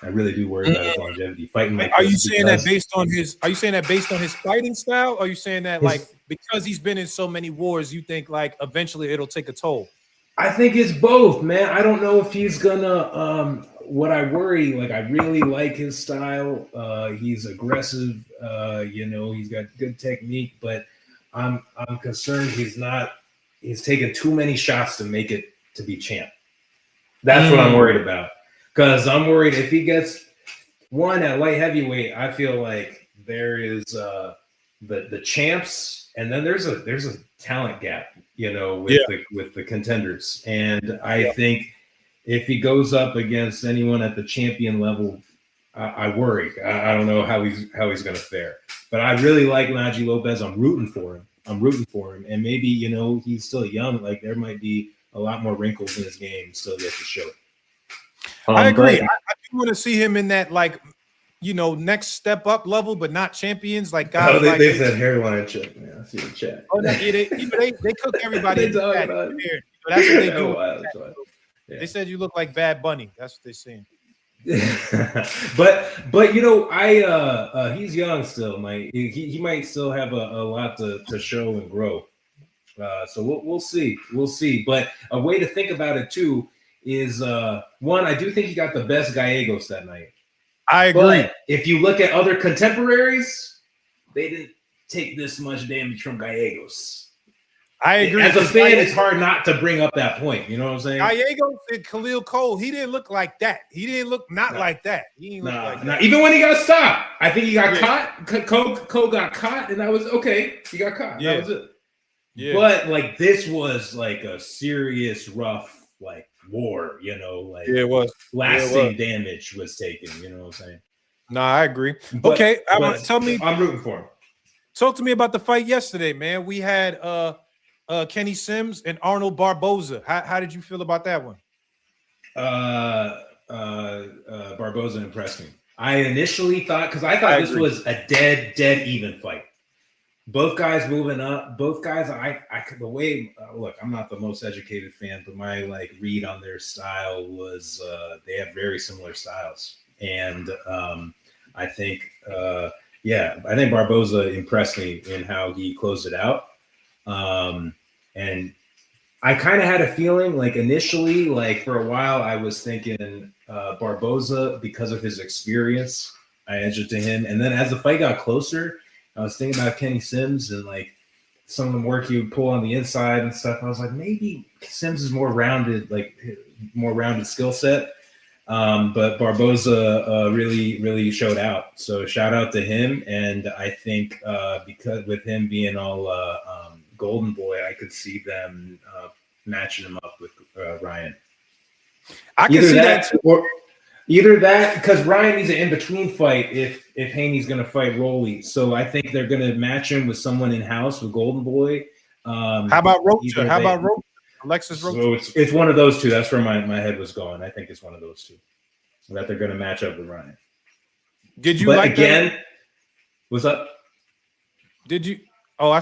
I really do worry about his longevity. Fighting like Are you this saying that because- based on his? Are you saying that based on his fighting style? Or are you saying that His- like because he's been in so many wars, you think like eventually it'll take a toll? I think it's both, man. I don't know if he's gonna. What I worry, like, I really like his style. He's aggressive. You know, he's got good technique, but I'm concerned he's not. He's taken too many shots to make it to be champ. That's what I'm worried about. Because I'm worried if he gets one at light heavyweight, I feel like there is the champs, and then there's a talent gap, you know, with the contenders. And I think if he goes up against anyone at the champion level, I worry. I don't know how he's going to fare. But I really like Najee Lopez. I'm rooting for him. And maybe, you know, he's still young. Like, there might be a lot more wrinkles in his game still yet to show. I agree. I do want to see him in that, like, you know, next step up level, but not champions. Like guys, they said hairline check, man. I see the chat. Oh, they cook everybody. They talk fat about in here. So that's what they do. Yeah. They said you look like Bad Bunny. That's what they're saying. but you know, he's young still. He might still have a lot to show and grow. So we'll see. But a way to think about it too is one. I do think he got the best Gallegos that night. I agree. But if you look at other contemporaries, they didn't take this much damage from Gallegos. I agree. As a fan, it's hard not to bring up that point. You know what I'm saying? Gallegos and Khalil Cole, he didn't look like that. He didn't look like that. He didn't look like that. Even when he got stopped, I think he got caught. Cole got caught, and that was okay. He got caught. Yeah. That was it. Yeah. But like this was like a serious, rough like war. You know, like it was lasting damage was taken. You know what I'm saying? No, I agree. But, okay, but tell me. I'm rooting for him. Talk to me about the fight yesterday, man. We had Kenny Sims and Arnold Barboza. How did you feel about that one? Barboza impressed me. I initially thought this was a dead even fight. Both guys moving up. Both guys, the way look, I'm not the most educated fan, but my like read on their style was they have very similar styles, and I think Barboza impressed me in how he closed it out. And I kind of had a feeling like initially, like for a while, I was thinking Barboza because of his experience. I edged it to him, and then as the fight got closer, I was thinking about Kenny Sims and like some of the work he would pull on the inside and stuff. I was like, maybe Sims is more rounded skill set. But Barboza really showed out. So shout out to him. And I think because with him being all Golden Boy, I could see them matching him up with Ryan. I can see that. Either that, because Ryan needs an in-between fight if Haney's going to fight Rolly. So I think they're going to match him with someone in-house with Golden Boy. How about Rocha? Alexis Rocha? So it's one of those two. That's where my head was going. I think it's one of those two that they're going to match up with Ryan. Did you like again? that? What's up? Did you? Oh, I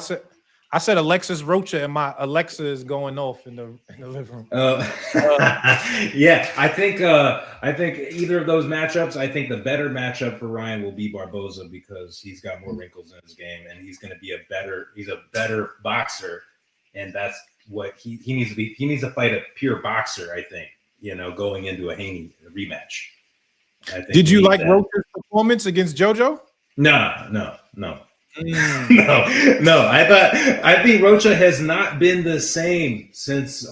said Alexis Rocha, and my Alexa is going off in the living room. Yeah, I think either of those matchups. I think the better matchup for Ryan will be Barboza because he's got more wrinkles in his game, and he's going to be he's a better boxer, and that's what he needs to be. He needs to fight a pure boxer, I think. You know, going into a Haney rematch. Did you like Rocha's performance against JoJo? No. No. I think Rocha has not been the same since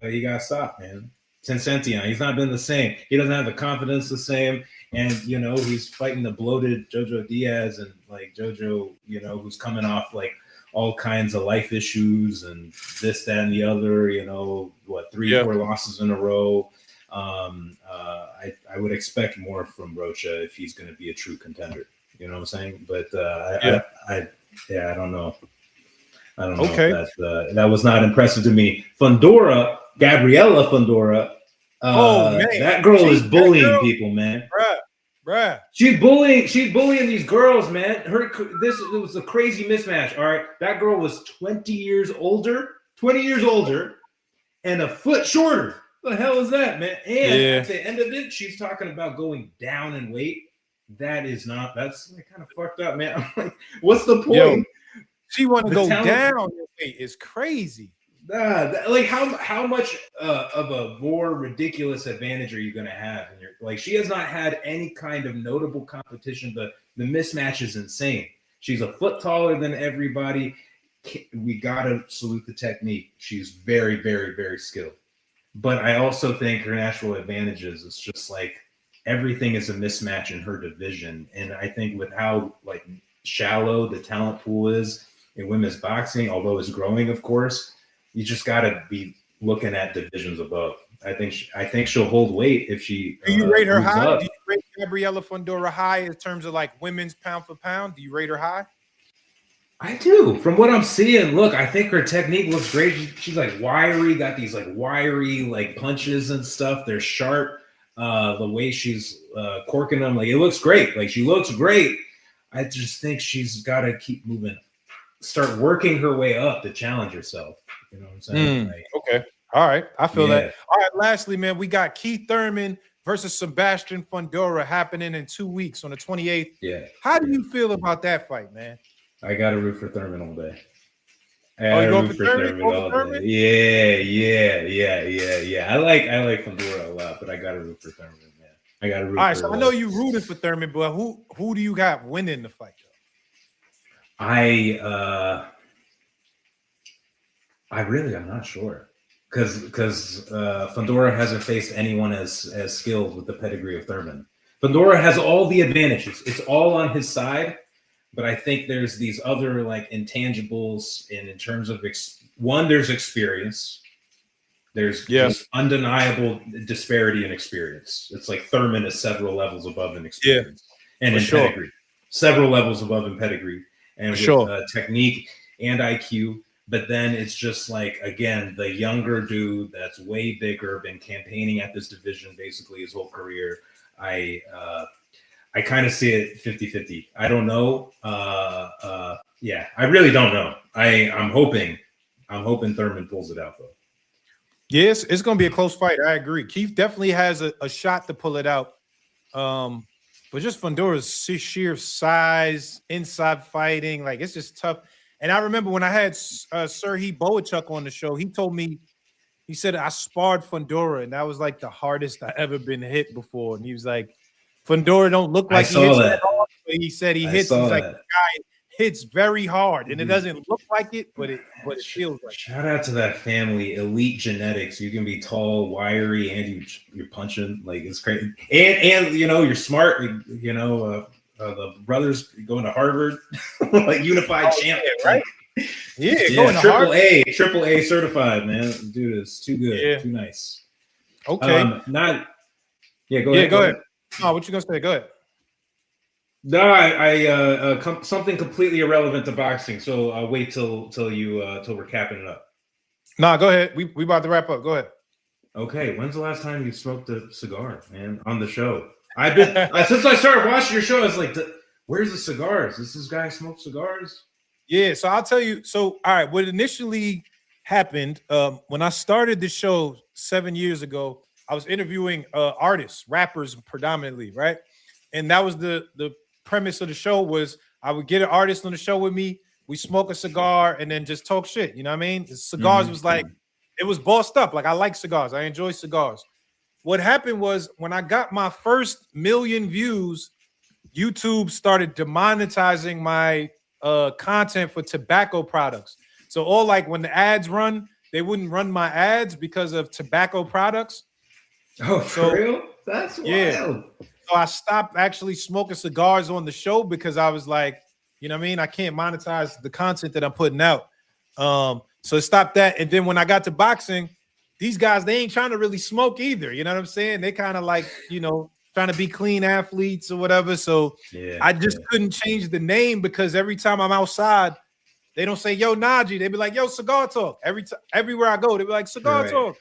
he got stopped, man. Since Sention, he's not been the same. He doesn't have the confidence the same, and you know he's fighting the bloated JoJo Diaz and like JoJo, you know, who's coming off like all kinds of life issues and this, that, and the other. You know, 3-4 losses in a row. I would expect more from Rocha if he's going to be a true contender. You know what I'm saying? But I don't know. I don't know. Okay. That was not impressive to me. Gabriella Fundora. Man, that girl is bullying people, man. Bruh. She's bullying these girls, man. It was a crazy mismatch. All right, that girl was 20 years older, and a foot shorter. The hell is that, man? And at the end of it, she's talking about going down in weight. That's like kind of fucked up, man. I'm like, what's the point? Yo, she want to go down in weight. It's crazy. Like how much of a more ridiculous advantage are you going to have? And like, she has not had any kind of notable competition. The mismatch is insane. She's a foot taller than everybody. We gotta salute the technique. She's very, very, very skilled. But I also think her natural advantages is just like everything is a mismatch in her division. And I think with how like shallow the talent pool is in women's boxing, although it's growing, of course, you just gotta be looking at divisions above. I think she'll hold weight if she. Do you rate her high? Up. Do you rate Gabriela Fundora high in terms of like women's pound for pound? Do you rate her high? I do. From what I'm seeing, look, I think her technique looks great. She's like wiry, got these like wiry like punches and stuff. They're sharp. The way she's corking them, like it looks great. Like she looks great. I just think she's got to keep moving, start working her way up to challenge herself. You know what I'm saying? Like, okay. All right. I feel that. All right. Lastly, man, we got Keith Thurman versus Sebastian Fundora happening in 2 weeks on the 28th. Yeah. How do you feel about that fight, man? I got to root for Thurman all day. You going for Thurman all day? Yeah. I like Fundora a lot, but I got to root for Thurman, man. I got to root. All right. So I know you rooted for Thurman, but who do you got winning the fight? I'm not sure. Because Fundora hasn't faced anyone as skilled with the pedigree of Thurman. Fundora has all the advantages. It's all on his side, but I think there's these other like intangibles in terms of there's experience. There's undeniable disparity in experience. It's like Thurman is several levels above in experience and in pedigree. Several levels above in pedigree and with technique and IQ. But then it's just like, again, the younger dude that's way bigger, been campaigning at this division basically his whole career. I kind of see it 50-50. I don't know. I really don't know. I'm hoping Thurman pulls it out, though. Yes, it's going to be a close fight. I agree. Keith definitely has a shot to pull it out. But just Fundora's sheer size, inside fighting, like it's just tough. And I remember when I had Serhii Boachuk on the show, he told me, he said, I sparred Fundora, and that was like the hardest I ever been hit before. And he was like, Fundora don't look like he hits that hard, but he said he hits. He's like, the guy hits very hard, and it doesn't look like it, but it feels like it. Shout out to that family, elite genetics. You can be tall, wiry, and you're punching like it's crazy. And you know, you're smart. You know, the brothers going to Harvard, like unified champion, right? Going to Harvard. Triple A certified, man. Dude, it's too good, too nice. Okay, go ahead. Go ahead. Oh, what you gonna say? Go ahead. No, something completely irrelevant to boxing. So I'll wait till we're capping it up. Nah, go ahead. We about to wrap up. Go ahead. Okay, when's the last time you smoked a cigar, man, on the show? I've been since I started watching your show. I was like, where's the cigars? Does this guy smoke cigars? Yeah, so I'll tell you. So, all right, what initially happened when I started the show 7 years ago, I was interviewing artists, rappers predominantly, right? And that was the premise of the show was I would get an artist on the show with me, we smoke a cigar, and then just talk shit. You know what I mean? The cigars was like, it was bossed up. Like, I like cigars. I enjoy cigars. What happened was when I got my first 1 million views, YouTube started demonetizing my content for tobacco products. So all like when the ads run, they wouldn't run my ads because of tobacco products. Oh, for real? That's wild. So I stopped actually smoking cigars on the show because I was like, you know what I mean? I can't monetize the content that I'm putting out. So I stopped that. And then when I got to boxing, these guys, they ain't trying to really smoke either. You know what I'm saying? They kind of like, you know, trying to be clean athletes or whatever. So I just couldn't change the name because every time I'm outside, they don't say, yo, Najee. They be like, yo, Cigar Talk. Everywhere I go, they be like, Cigar Talk.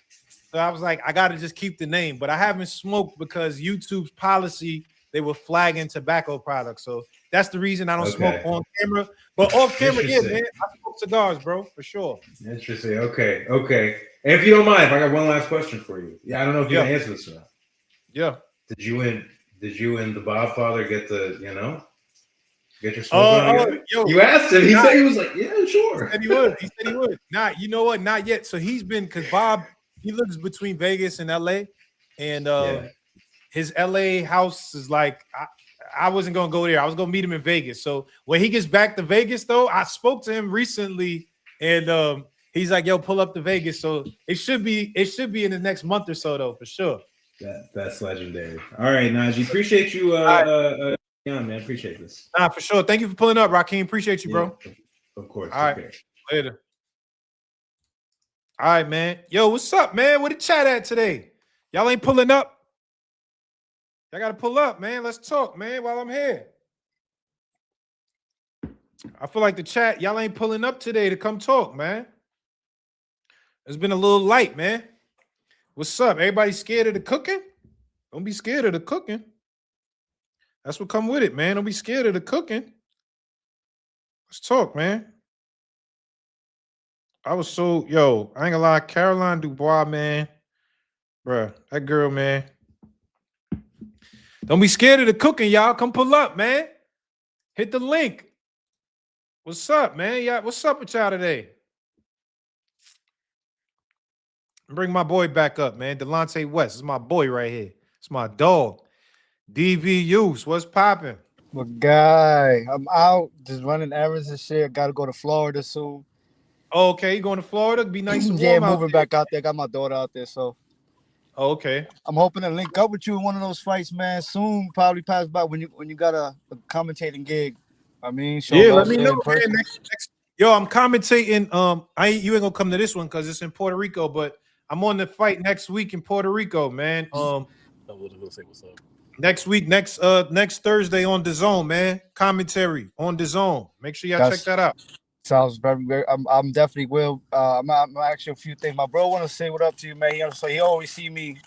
So I was like, I got to just keep the name. But I haven't smoked because YouTube's policy, they were flagging tobacco products. So that's the reason I don't smoke on camera. But off camera, yeah, man, I smoke cigars, bro, for sure. Interesting. Okay. And if you don't mind, if I got one last question for you. Yeah, I don't know if you can answer this or not. Yeah. Did you and the Godfather get your smoke on together? You asked him. He said he was like, yeah, sure. He said he would. Not, you know what? Not yet. So he's been, because Bob, he lives between Vegas and LA, and his LA house is like, I wasn't gonna go there. I was gonna meet him in Vegas. So when he gets back to Vegas, though, I spoke to him recently, and he's like, "Yo, pull up to Vegas." So it should be in the next month or so, though, for sure. That's legendary. All right, Najee, appreciate you. Yeah, man, appreciate this. Nah, for sure. Thank you for pulling up, Rakeem. Appreciate you, bro. Of course. All right, later. All right, man. Yo, what's up, man? Where the chat at today? Y'all ain't pulling up. Y'all got to pull up, man. Let's talk, man, while I'm here. I feel like the chat, y'all ain't pulling up today to come talk, man. It's been a little light, man. What's up? Everybody scared of the cooking? Don't be scared of the cooking. That's what come with it, man. Don't be scared of the cooking. Let's talk, man. I ain't gonna lie, Caroline Dubois, man. Bruh, that girl, man. Don't be scared of the cooking, y'all. Come pull up, man. Hit the link. What's up, man? Yeah, what's up with y'all today? Bring my boy back up, man. Delonte West is my boy right here. It's my dog. DV Use, what's popping? My guy, I'm out just running errands and shit. Got to go to Florida soon. Oh, okay, you going to Florida? Be nice and warm yeah, out moving there. back out there. Got my daughter out there, so. Oh, okay. I'm hoping to link up with you in one of those fights, man. Soon, probably pass by when you got a commentating gig. I mean, yeah, let me know, man. Next, yo, I'm commentating. You ain't gonna come to this one because it's in Puerto Rico, but I'm on the fight next week in Puerto Rico, man. Say what's up. Next week, next Thursday on DAZN, man. Commentary on DAZN. Make sure y'all check that out. Sounds very, very. I'm definitely will. I'm actually a few things. My bro want to say what up to you, man. So he always see me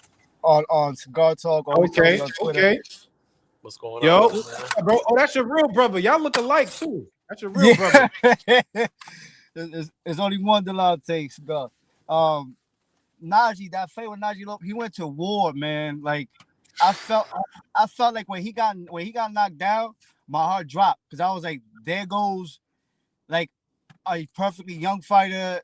on Cigar Talk. Okay. What's going on? Yo, bro. Oh, that's your real brother. Y'all look alike too. That's your real brother. There's only one Delonte Cigar. Najee, that fight with Najee, he went to war, man. Like I felt like when he got knocked down, my heart dropped because I was like, there goes like a perfectly young fighter,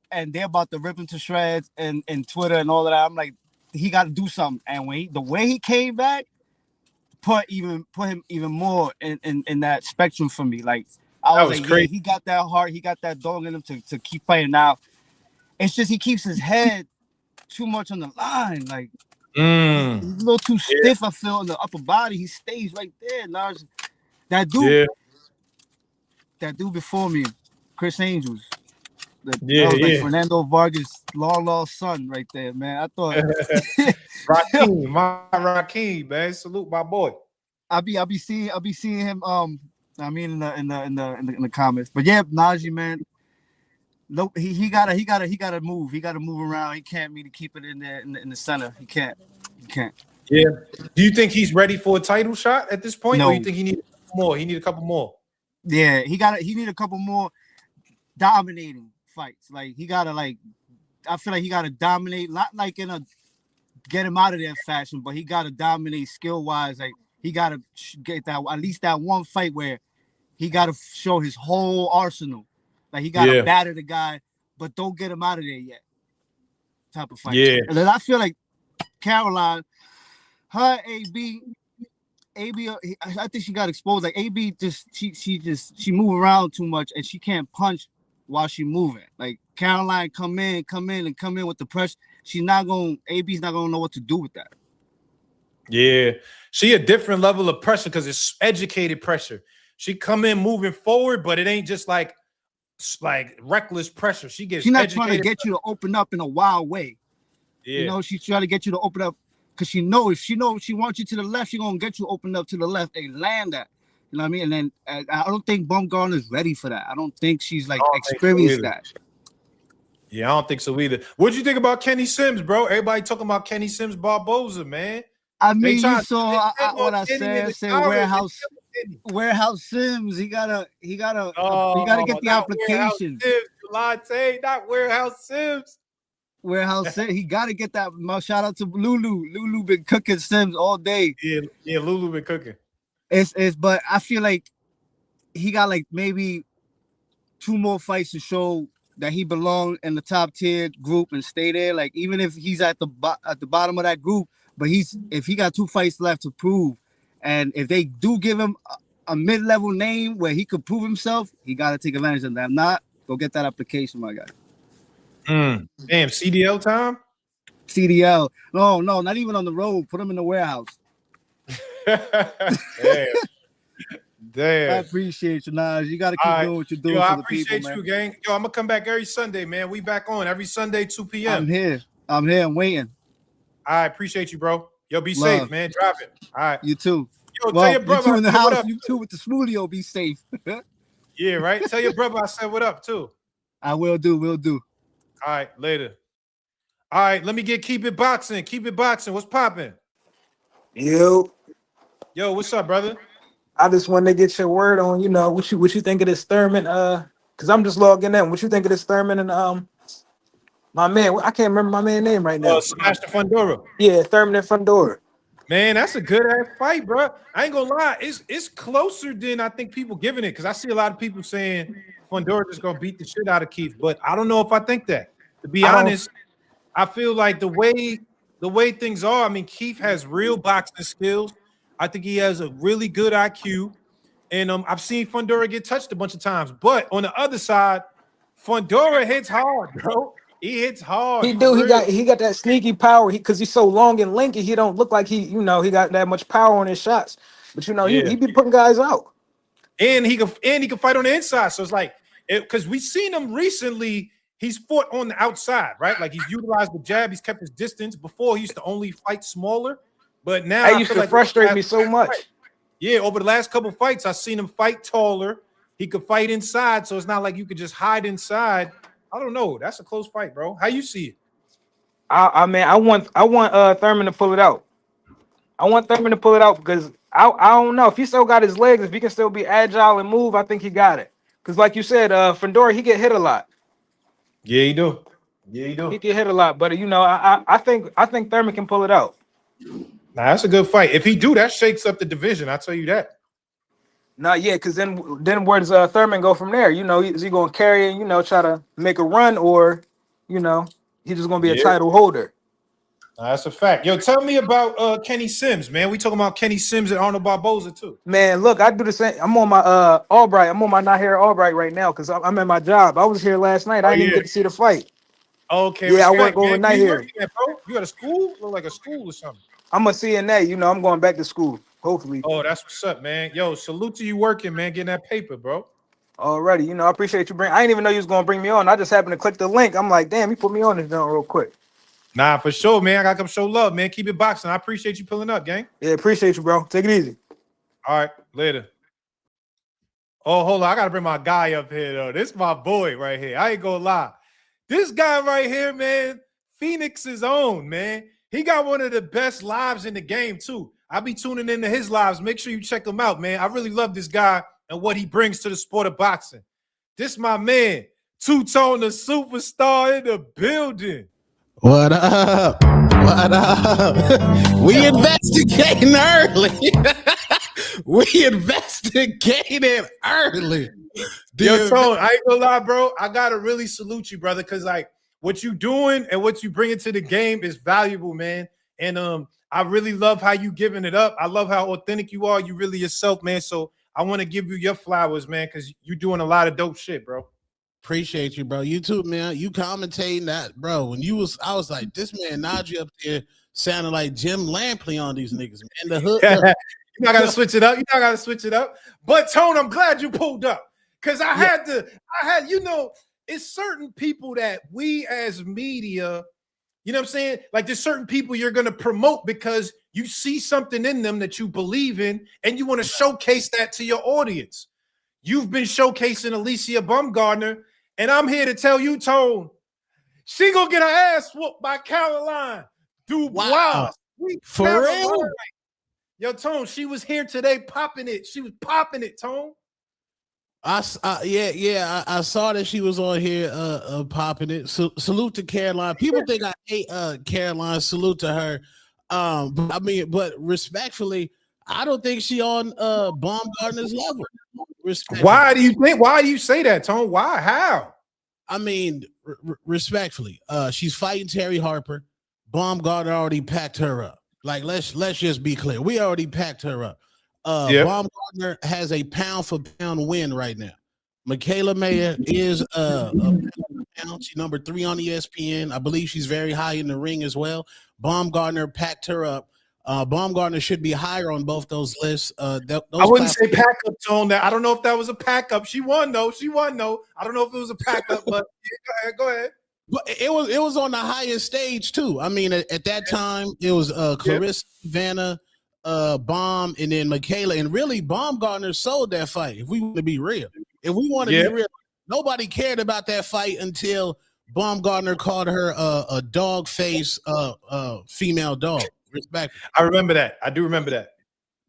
and they're about to rip him to shreds and Twitter and all of that. I'm like, he got to do something. And when the way he came back, put him even more in that spectrum for me. Like I was like, crazy. Yeah, he got that heart, he got that dog in him to keep fighting. Now it's just he keeps his head too much on the line. Like he's a little too stiff. I feel in the upper body. He stays right there. Now that dude. That dude before me, Chris Angels. That was like Fernando Vargas' long lost son right there, man. I thought Rakeem, man. Salute my boy. I'll be seeing him. I mean in the comments. But yeah, Najee, man. No, he gotta move. He gotta move around. He can't really keep it in there in the center. He can't. Yeah. Do you think he's ready for a title shot at this point? No. Or you think he needs more? He need a couple more. Yeah, he need a couple more dominating fights. Like he gotta I feel like he gotta dominate, not like in a get him out of there fashion, but he gotta dominate skill wise. Like he gotta get that at least that one fight where he gotta show his whole arsenal. Like he gotta batter the guy, but don't get him out of there yet. Type of fight. Yeah. And then I feel like Caroline, her AB, I think she got exposed. Like AB she move around too much and she can't punch while she moving. Like Caroline come in with the pressure. AB's not gonna know what to do with that. Yeah, she a different level of pressure because it's educated pressure. She come in moving forward, but it ain't just like reckless pressure. She's not trying to get you to open up in a wild way. Yeah. You know, she's trying to get you to open up. Because she knows she wants you to the left, she's going to get you opened up to the left and land that. You know what I mean? And then I don't think Bumgarner's ready for that. I don't think she's like experienced that. Yeah, I don't think so either. What'd you think about Kenny Sims, bro? Everybody talking about Kenny Sims Barboza, man. I mean, you saw what I said warehouse Warehouse Sims. He gotta get the not application. Warehouse Sims, Latte, not Warehouse Sims. Warehouse Sims. He gotta get that. Shout out to Lulu. Lulu been cooking Sims all day. Yeah, Lulu been cooking. But I feel like he got like maybe 2 more fights to show that he belongs in the top tier group and stay there. Like even if he's at the bottom of that group, but if he got 2 fights left to prove, and if they do give him a mid-level name where he could prove himself, he got to take advantage of that. If not, go get that application, my guy. Damn, CDL time? CDL. No, not even on the road. Put him in the warehouse. Damn. I appreciate you, Naj. You got to keep doing what you're doing for the people, man. I appreciate you, gang. Yo, I'm going to come back every Sunday, man. We back on every Sunday, 2 p.m. I'm here. I'm waiting. I appreciate you, bro. Yo, be safe, man. Drive it. All right. You too. Yo, tell your brother. You too in the house. You too with the smoothie. Be safe. Yeah, right? Tell your brother I said what up, too. I will do. All right, later. All right, let me keep it boxing. What's popping? Yo, what's up, brother? I just wanted to get your word on, what you think of this Thurman, because I'm just logging in. What you think of this Thurman and my man, I can't remember my man's name right now. Sebastian Fundora. Yeah, Thurman and Fundora. Man, that's a good ass fight, bro. I ain't gonna lie, it's closer than I think people giving it, because I see a lot of people saying Fundora just gonna beat the shit out of Keith, but I don't know if I think that. To be honest, I feel like the way things are, I mean, Keith has real boxing skills. I think he has a really good IQ, and I've seen Fundora get touched a bunch of times. But on the other side, Fundora hits hard, bro. He hits hard. He do. He got that sneaky power. Because he's so long and lanky, he don't look like he got that much power on his shots. But he be putting guys out. And he can fight on the inside. So it's like, because we've seen him recently. He's fought on the outside, right? Like he's utilized the jab. He's kept his distance. Before he used to only fight smaller, but now that used to frustrate me so much. Yeah, over the last couple fights, I've seen him fight taller. He could fight inside, so it's not like you could just hide inside. I don't know. That's a close fight, bro. How you see it? I want Thurman to pull it out. I want Thurman to pull it out because I don't know if he still got his legs. If he can still be agile and move, I think he got it. Because like you said, Fundora, he get hit a lot. Yeah, he do. He get hit a lot, but I think Thurman can pull it out. Nah, that's a good fight. If he do, that shakes up the division. I'll tell you that. Not yet, because then where does Thurman go from there? Is he going to carry and try to make a run, or he's just going to be a title holder? That's a fact. Yo, tell me about Kenny Sims, man. We talking about Kenny Sims and Arnold Barboza too. Man, look, I do the same. I'm on my Albright. I'm on my not here Albright right now because I'm at my job. I was here last night. I didn't even get to see the fight. Okay. Yeah, I work overnight here. You got a school? Look like a school or something. I'm a CNA. I'm going back to school. Hopefully. Oh, that's what's up, man. Yo, salute to you working, man. Getting that paper, bro. Already. I appreciate you bringing. I didn't even know you was going to bring me on. I just happened to click the link. I'm like, damn, he put me on this down real quick. Nah, for sure, man. I got to come show love, man. Keep it boxing. I appreciate you pulling up, gang. Yeah, appreciate you, bro. Take it easy. All right, later. Oh, hold on. I got to bring my guy up here, though. This is my boy right here. I ain't going to lie. This guy right here, man, Phoenix's own, man. He got one of the best lives in the game, too. I'll be tuning into his lives. Make sure you check him out, man. I really love this guy and what he brings to the sport of boxing. This my man, Two-Tone, the superstar in the building. What up? What up? We investigating early. We investigated early. Yo, Tone, I ain't gonna lie, bro. I gotta really salute you, brother, because like what you doing and what you bringing to the game is valuable, man. And I really love how you giving it up. I love how authentic you are. You really yourself, man. So I want to give you your flowers, man, because you're doing a lot of dope shit, bro. Appreciate you, bro. You too, man. You commentating that, bro. When I was like, this man Najee up there sounded like Jim Lampley on these niggas, man. The hood. You know, I gotta switch it up. But Tone, I'm glad you pulled up because I had, it's certain people that we as media, you know what I'm saying? Like there's certain people you're gonna promote because you see something in them that you believe in and you want to showcase that to your audience. You've been showcasing Alicia Baumgardner, and I'm here to tell you, Tone, she gonna get her ass whooped by Caroline Dubois. Wow. For real? Yo, Tone, she was here today popping it. She was popping it, Tone. I saw that she was on here popping it. Salute to Caroline. People think I hate Caroline. Salute to her. But respectfully, I don't think she on Baumgartner's level. Why do you say that, Tone? Why? How? I mean, respectfully, she's fighting Terry Harper. Baumgartner already packed her up. Like, let's just be clear. We already packed her up. Baumgartner has a pound for pound win right now. Michaela Mayer is a pound. She's number 3 on ESPN. I believe she's very high in the ring as well. Baumgartner packed her up. Baumgartner should be higher on both those lists. I wouldn't say pack up, Tone. I don't know if that was a pack up. She won though. I don't know if it was a pack up, but yeah, go ahead. But it was on the highest stage too. I mean, at that time, it was Clarissa, Vanna, Baum, and then Michaela. And really, Baumgartner sold that fight. If we want to be real, be real, nobody cared about that fight until Baumgartner called her a dog face female dog. Respect. I remember that. I do remember that.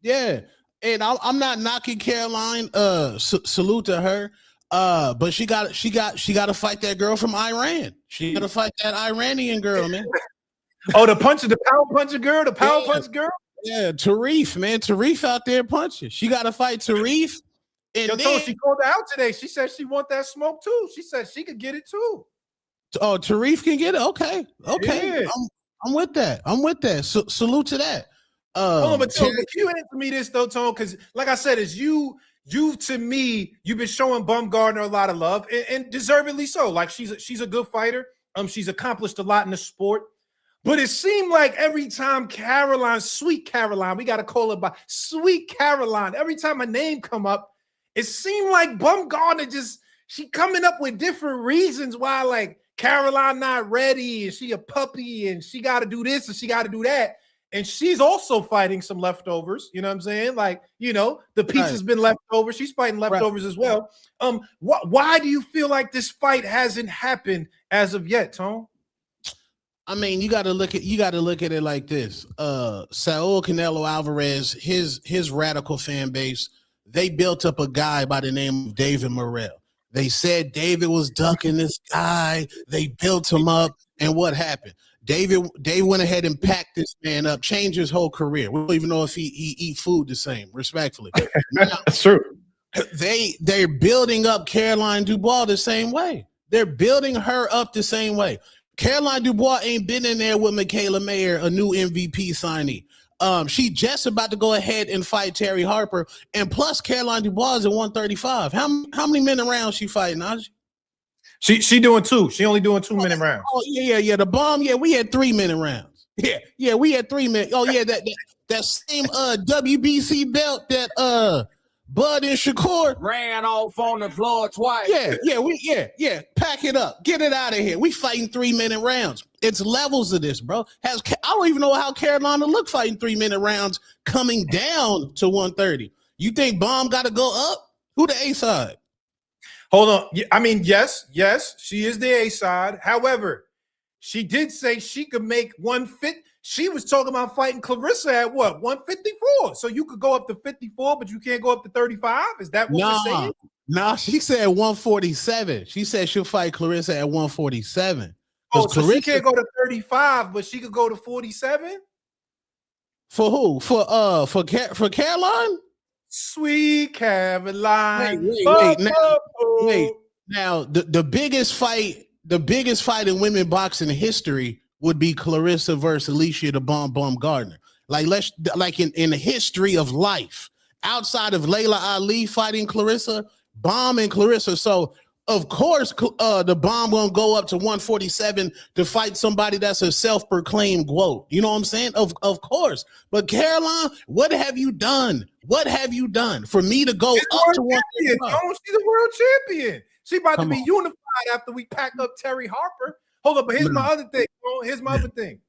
Yeah, and I'm not knocking Caroline. Salute to her. But she got to fight that girl from Iran. She got to fight that Iranian girl, man. Oh, the power puncher girl, punch girl. Yeah, Tarif, man. Tarif out there punching. She got to fight Tarif. And she called her out today. She said she want that smoke too. She said she could get it too. Oh, Tarif can get it. Okay. Yeah. I'm with that. Salute to that. Hold on, but you answer me this though, Tone, because like I said, it's you to me, you've been showing Baumgartner a lot of love, and deservedly so. Like she's a good fighter. She's accomplished a lot in the sport. But it seemed like every time Sweet Caroline, we got to call her by Sweet Caroline. Every time her name come up, it seemed like Baumgartner she coming up with different reasons why, like, Caroline not ready, and she a puppy, and she got to do this, and she got to do that. And she's also fighting some leftovers. You know what I'm saying? Like, the pizza's been left over. She's fighting leftovers as well. Why do you feel like this fight hasn't happened as of yet, Tone? I mean, you got to look at it like this. Saul Canelo Alvarez, his radical fan base, they built up a guy by the name of David Morrell. They said David was ducking this guy. They built him up, and what happened? They went ahead and packed this man up, changed his whole career. We don't even know if he eat food the same, respectfully. That's true. They're building up Caroline Dubois the same way. They're building her up the same way. Caroline Dubois ain't been in there with Michaela Mayer, a new MVP signee. She just about to go ahead and fight Terry Harper, and plus Caroline Dubois is at 135. How many minute rounds she fighting, Najee? She doing 2. She only doing 2 minute rounds. Oh yeah. The bomb, we had 3 minute rounds. Yeah, we had 3 minutes. Oh yeah, that same WBC belt that Bud and Shakur ran off on the floor twice. Yeah. Pack it up. Get it out of here. We fighting 3 minute rounds. It's levels of this, bro. I don't even know how Carolina look fighting 3 minute rounds coming down to 130. You think Bomb got to go up? Who the A side? Hold on. I mean, yes, she is the A side. However, she did say she could make 150. She was talking about fighting Clarissa at what? 154. So you could go up to 54, but you can't go up to 35. Is that what you're saying? Nah, she said 147. She said she'll fight Clarissa at 147. Oh, so Clarissa, she can't go to 35, but she could go to 47? For who? For Caroline? Sweet Caroline. Wait. Now the biggest fight in women boxing history would be Clarissa versus Alicia the Bomb Gardner. Like in the history of life, outside of Layla Ali fighting Clarissa, Bomb and Clarissa. So of course, the Bomb won't go up to 147 to fight somebody that's a self-proclaimed GOAT. You know what I'm saying? Of course. But Caroline, what have you done? What have you done for me to go up to 145? She's a world champion. She about to be unified after we pack up Terry Harper. Hold up, but here's my other thing. Here's my other thing.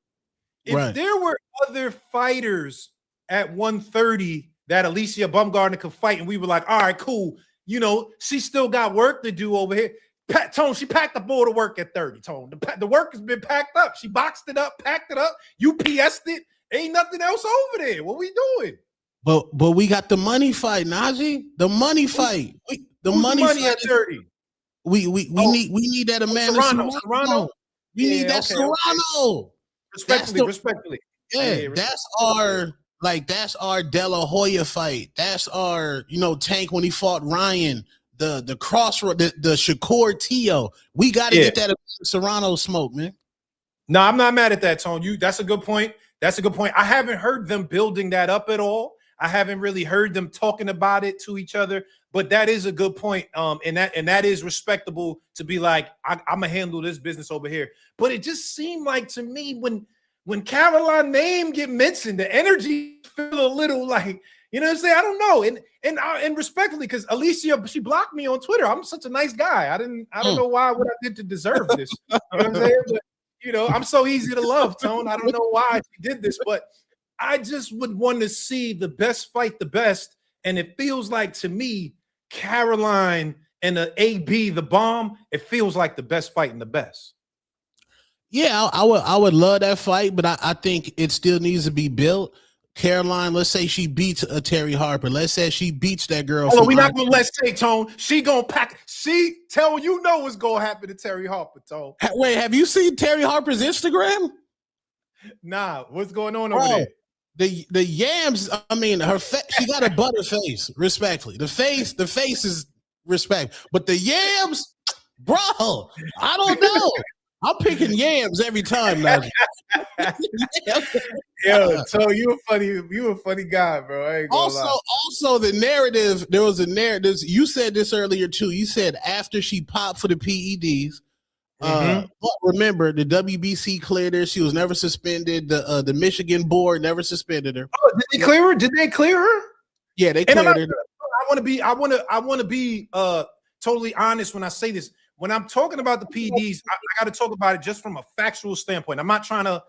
If there were other fighters at 130 that Alicia Baumgartner could fight, and we were like, all right, cool. She still got work to do over here. Tone, she packed up all the work at 30, Tone. The work has been packed up. She boxed it up, packed it up, UPS'd it. Ain't nothing else over there. What we doing? But we got the money fight, Najee. The money fight. The Who's money the money fight. at 30? We need that Amanda Serrano. We need that Okay. Serrano. Respectfully. Yeah, that's our De La Hoya fight. That's our, Tank when he fought Ryan. The crossroad, the Shakur Tio. We got to get that Serrano smoke, man. No, I'm not mad at that, Tone. That's a good point. I haven't heard them building that up at all. I haven't really heard them talking about it to each other, but that is a good point. And that is respectable to be like, I'm gonna handle this business over here. But it just seemed like to me when Caroline name get mentioned, the energy feel a little like, you know what I'm saying? I don't know. And respectfully, because Alicia, she blocked me on Twitter. I'm such a nice guy. I don't know what I did to deserve this. You know what I'm saying? But, I'm so easy to love, Tone. I don't know why she did this, but I just would want to see the best fight the best. And it feels like to me, Caroline and the AB, the bomb, it feels like the best fight and the best. Yeah, I would love that fight, but I think it still needs to be built. Caroline, let's say she beats Terry Harper. Let's say she beats that girl. Oh, we're not gonna let's say, Tone. She gonna pack. She tell what's gonna happen to Terry Harper, Tone. Wait, have you seen Terry Harper's Instagram? Nah, what's going on over there? The yams. I mean, she got a butter face. Respectfully, the face is respect, but the yams, bro. I don't know. I'm picking yams every time now. Yo, so you a funny guy, bro. I ain't gonna lie. Also, the narrative. There was a narrative. You said this earlier too. You said after she popped for the PEDs. But remember, the WBC cleared her. She was never suspended. The Michigan board never suspended her. Oh, did they clear her? Did they clear her? Yeah, they cleared her. I want to be totally honest when I say this. When I'm talking about the PEDs, I got to talk about it just from a factual standpoint. I'm not trying to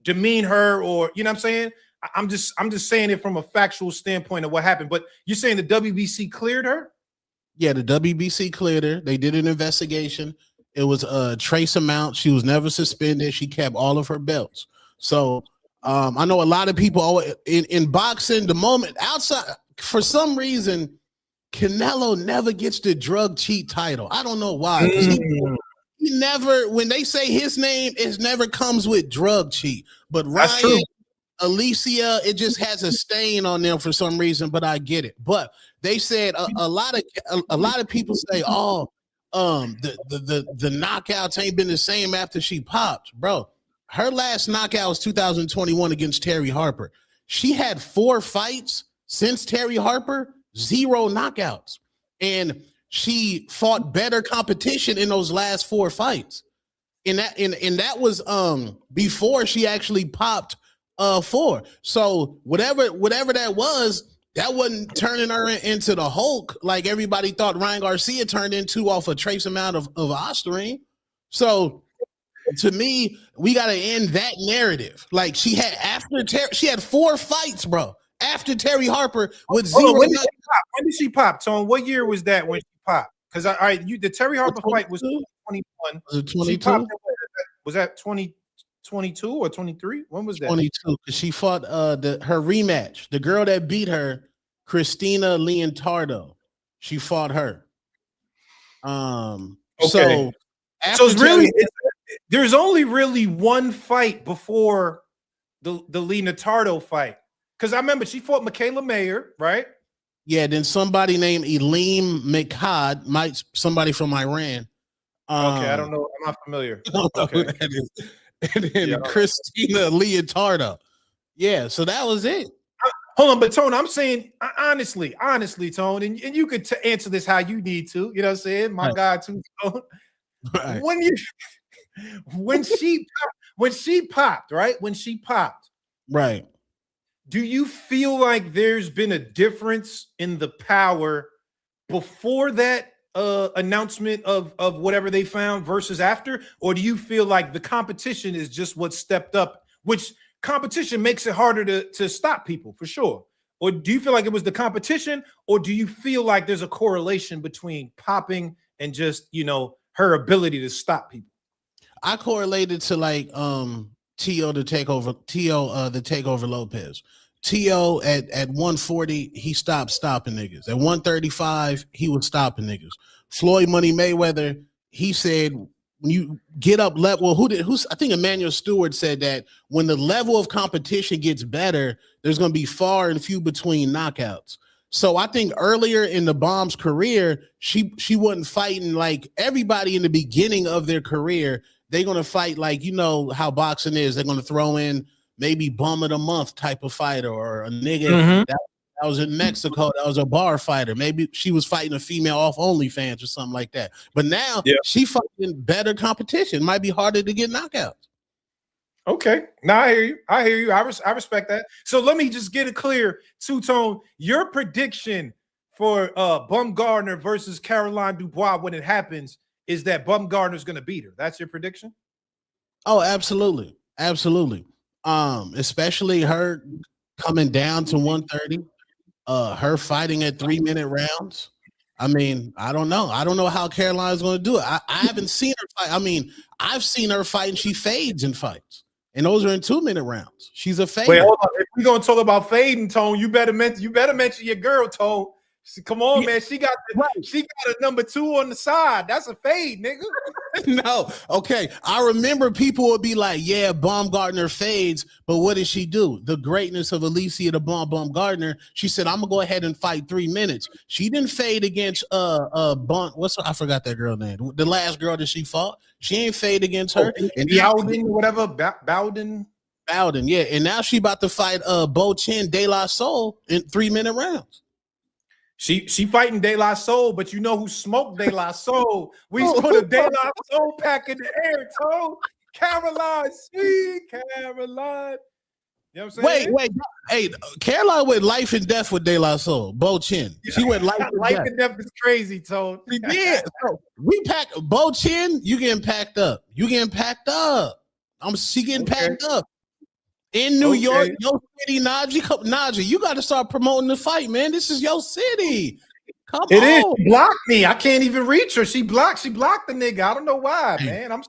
demean her or, you know what I'm saying? I'm just saying it from a factual standpoint of what happened. But you're saying the WBC cleared her? Yeah, the WBC cleared her. They did an investigation. It was a trace amount. She was never suspended. She kept all of her belts. So I know a lot of people in boxing, the moment outside, for some reason, Canelo never gets the drug cheat title. I don't know why. He never, when they say his name, it never comes with drug cheat. But Ryan, Alicia, it just has a stain on them for some reason, but I get it. But they said a lot of people say, oh, the knockouts ain't been the same after she popped. Bro, her last knockout was 2021 against Terry Harper. She had 4 fights since Terry Harper, 0 knockouts. And she fought better competition in those last 4 fights. And that was before she actually popped 4. So whatever that wasn't turning her into the Hulk like everybody thought Ryan Garcia turned into off a trace amount of Ostarine. So to me, we got to end that narrative. Like she had 4 fights, bro. After Terry Harper with 0. When did she pop? Tone, what year was that when she popped? Because the Terry Harper fight was 2021. Was it 22? Was that 2022 or 23? When was that? 22. Because she fought her rematch. The girl that beat her, Christina Leontardo. She fought her. Okay. So it's really there's only really one fight before the Leontardo fight. Because I remember she fought Michaela Mayer, right? Yeah, then somebody named Aleem Mikhad, somebody from Iran. Okay, I don't know. I'm not familiar. Okay. And then Christina Leontardo. Yeah, so that was it. Hold on, but Tone, I'm saying honestly, Tone, and you could answer this how you need to. You know what I'm saying? My God, too, Tone. Right. When she popped, right? When she popped, right. Do you feel like there's been a difference in the power before that announcement of whatever they found versus after? Or do you feel like the competition is just what stepped up, which competition makes it harder to stop people for sure? Or do you feel like it was the competition, or do you feel like there's a correlation between popping and just, her ability to stop people? I correlated to like the takeover Lopez. T.O. at 140, he stopped stopping niggas. At 135, he was stopping niggas. Floyd Money Mayweather, he said when you get up level, I think Emmanuel Stewart said that when the level of competition gets better, there's going to be far and few between knockouts. So I think earlier in the Bomb's career, she wasn't fighting like everybody in the beginning of their career. They're going to fight like, you know how boxing is. They're going to throw in maybe bum of the month type of fighter, or a nigga that was in Mexico that was a bar fighter. Maybe she was fighting a female off OnlyFans or something like that. But now she fighting better competition. It might be harder to get knockouts. Okay. Now I hear you. I respect that. So let me just get it clear. Two-Tone, your prediction for Bumgardner versus Caroline Dubois when it happens is that Bumgardner's going to beat her. That's your prediction? Oh, absolutely. Absolutely. Especially her coming down to 130, her fighting at 3-minute rounds. I mean, I don't know. I don't know how Caroline's going to do it. I haven't seen her fight. I mean, I've seen her fight and she fades in fights. And those are in 2-minute rounds. She's a fade. Wait, hold on. If we're going to talk about fading, Tone, you better mention your girl, Tone. Come on, man. She got a number 2 on the side. That's a fade, nigga. No. Okay. I remember people would be like, yeah, Baumgartner fades, but what did she do? The greatness of Alicia the Baumgartner. She said, I'm gonna go ahead and fight 3 minutes. She didn't fade against I forgot that girl name. The last girl that she fought. She ain't fade against her. And Bowden, whatever. Bowden. Bowden, yeah. And now she about to fight Bo Chin De La Soul in 3-minute rounds. She fighting De La Soul, but you know who smoked De La Soul? We put a De La Soul pack in the air, Toe. Caroline, sweet Caroline. You know what I'm saying? Wait. Hey, Caroline went life and death with De La Soul. Bo Chin. She went life and death is crazy, Toe. Yeah. So we pack Bo Chin, you getting packed up. You getting packed up. She getting packed up. In New York, your city, Najee, you got to start promoting the fight, man. This is your city. Come on. It is. She blocked me. I can't even reach her. She blocked the nigga. I don't know why, man. I'm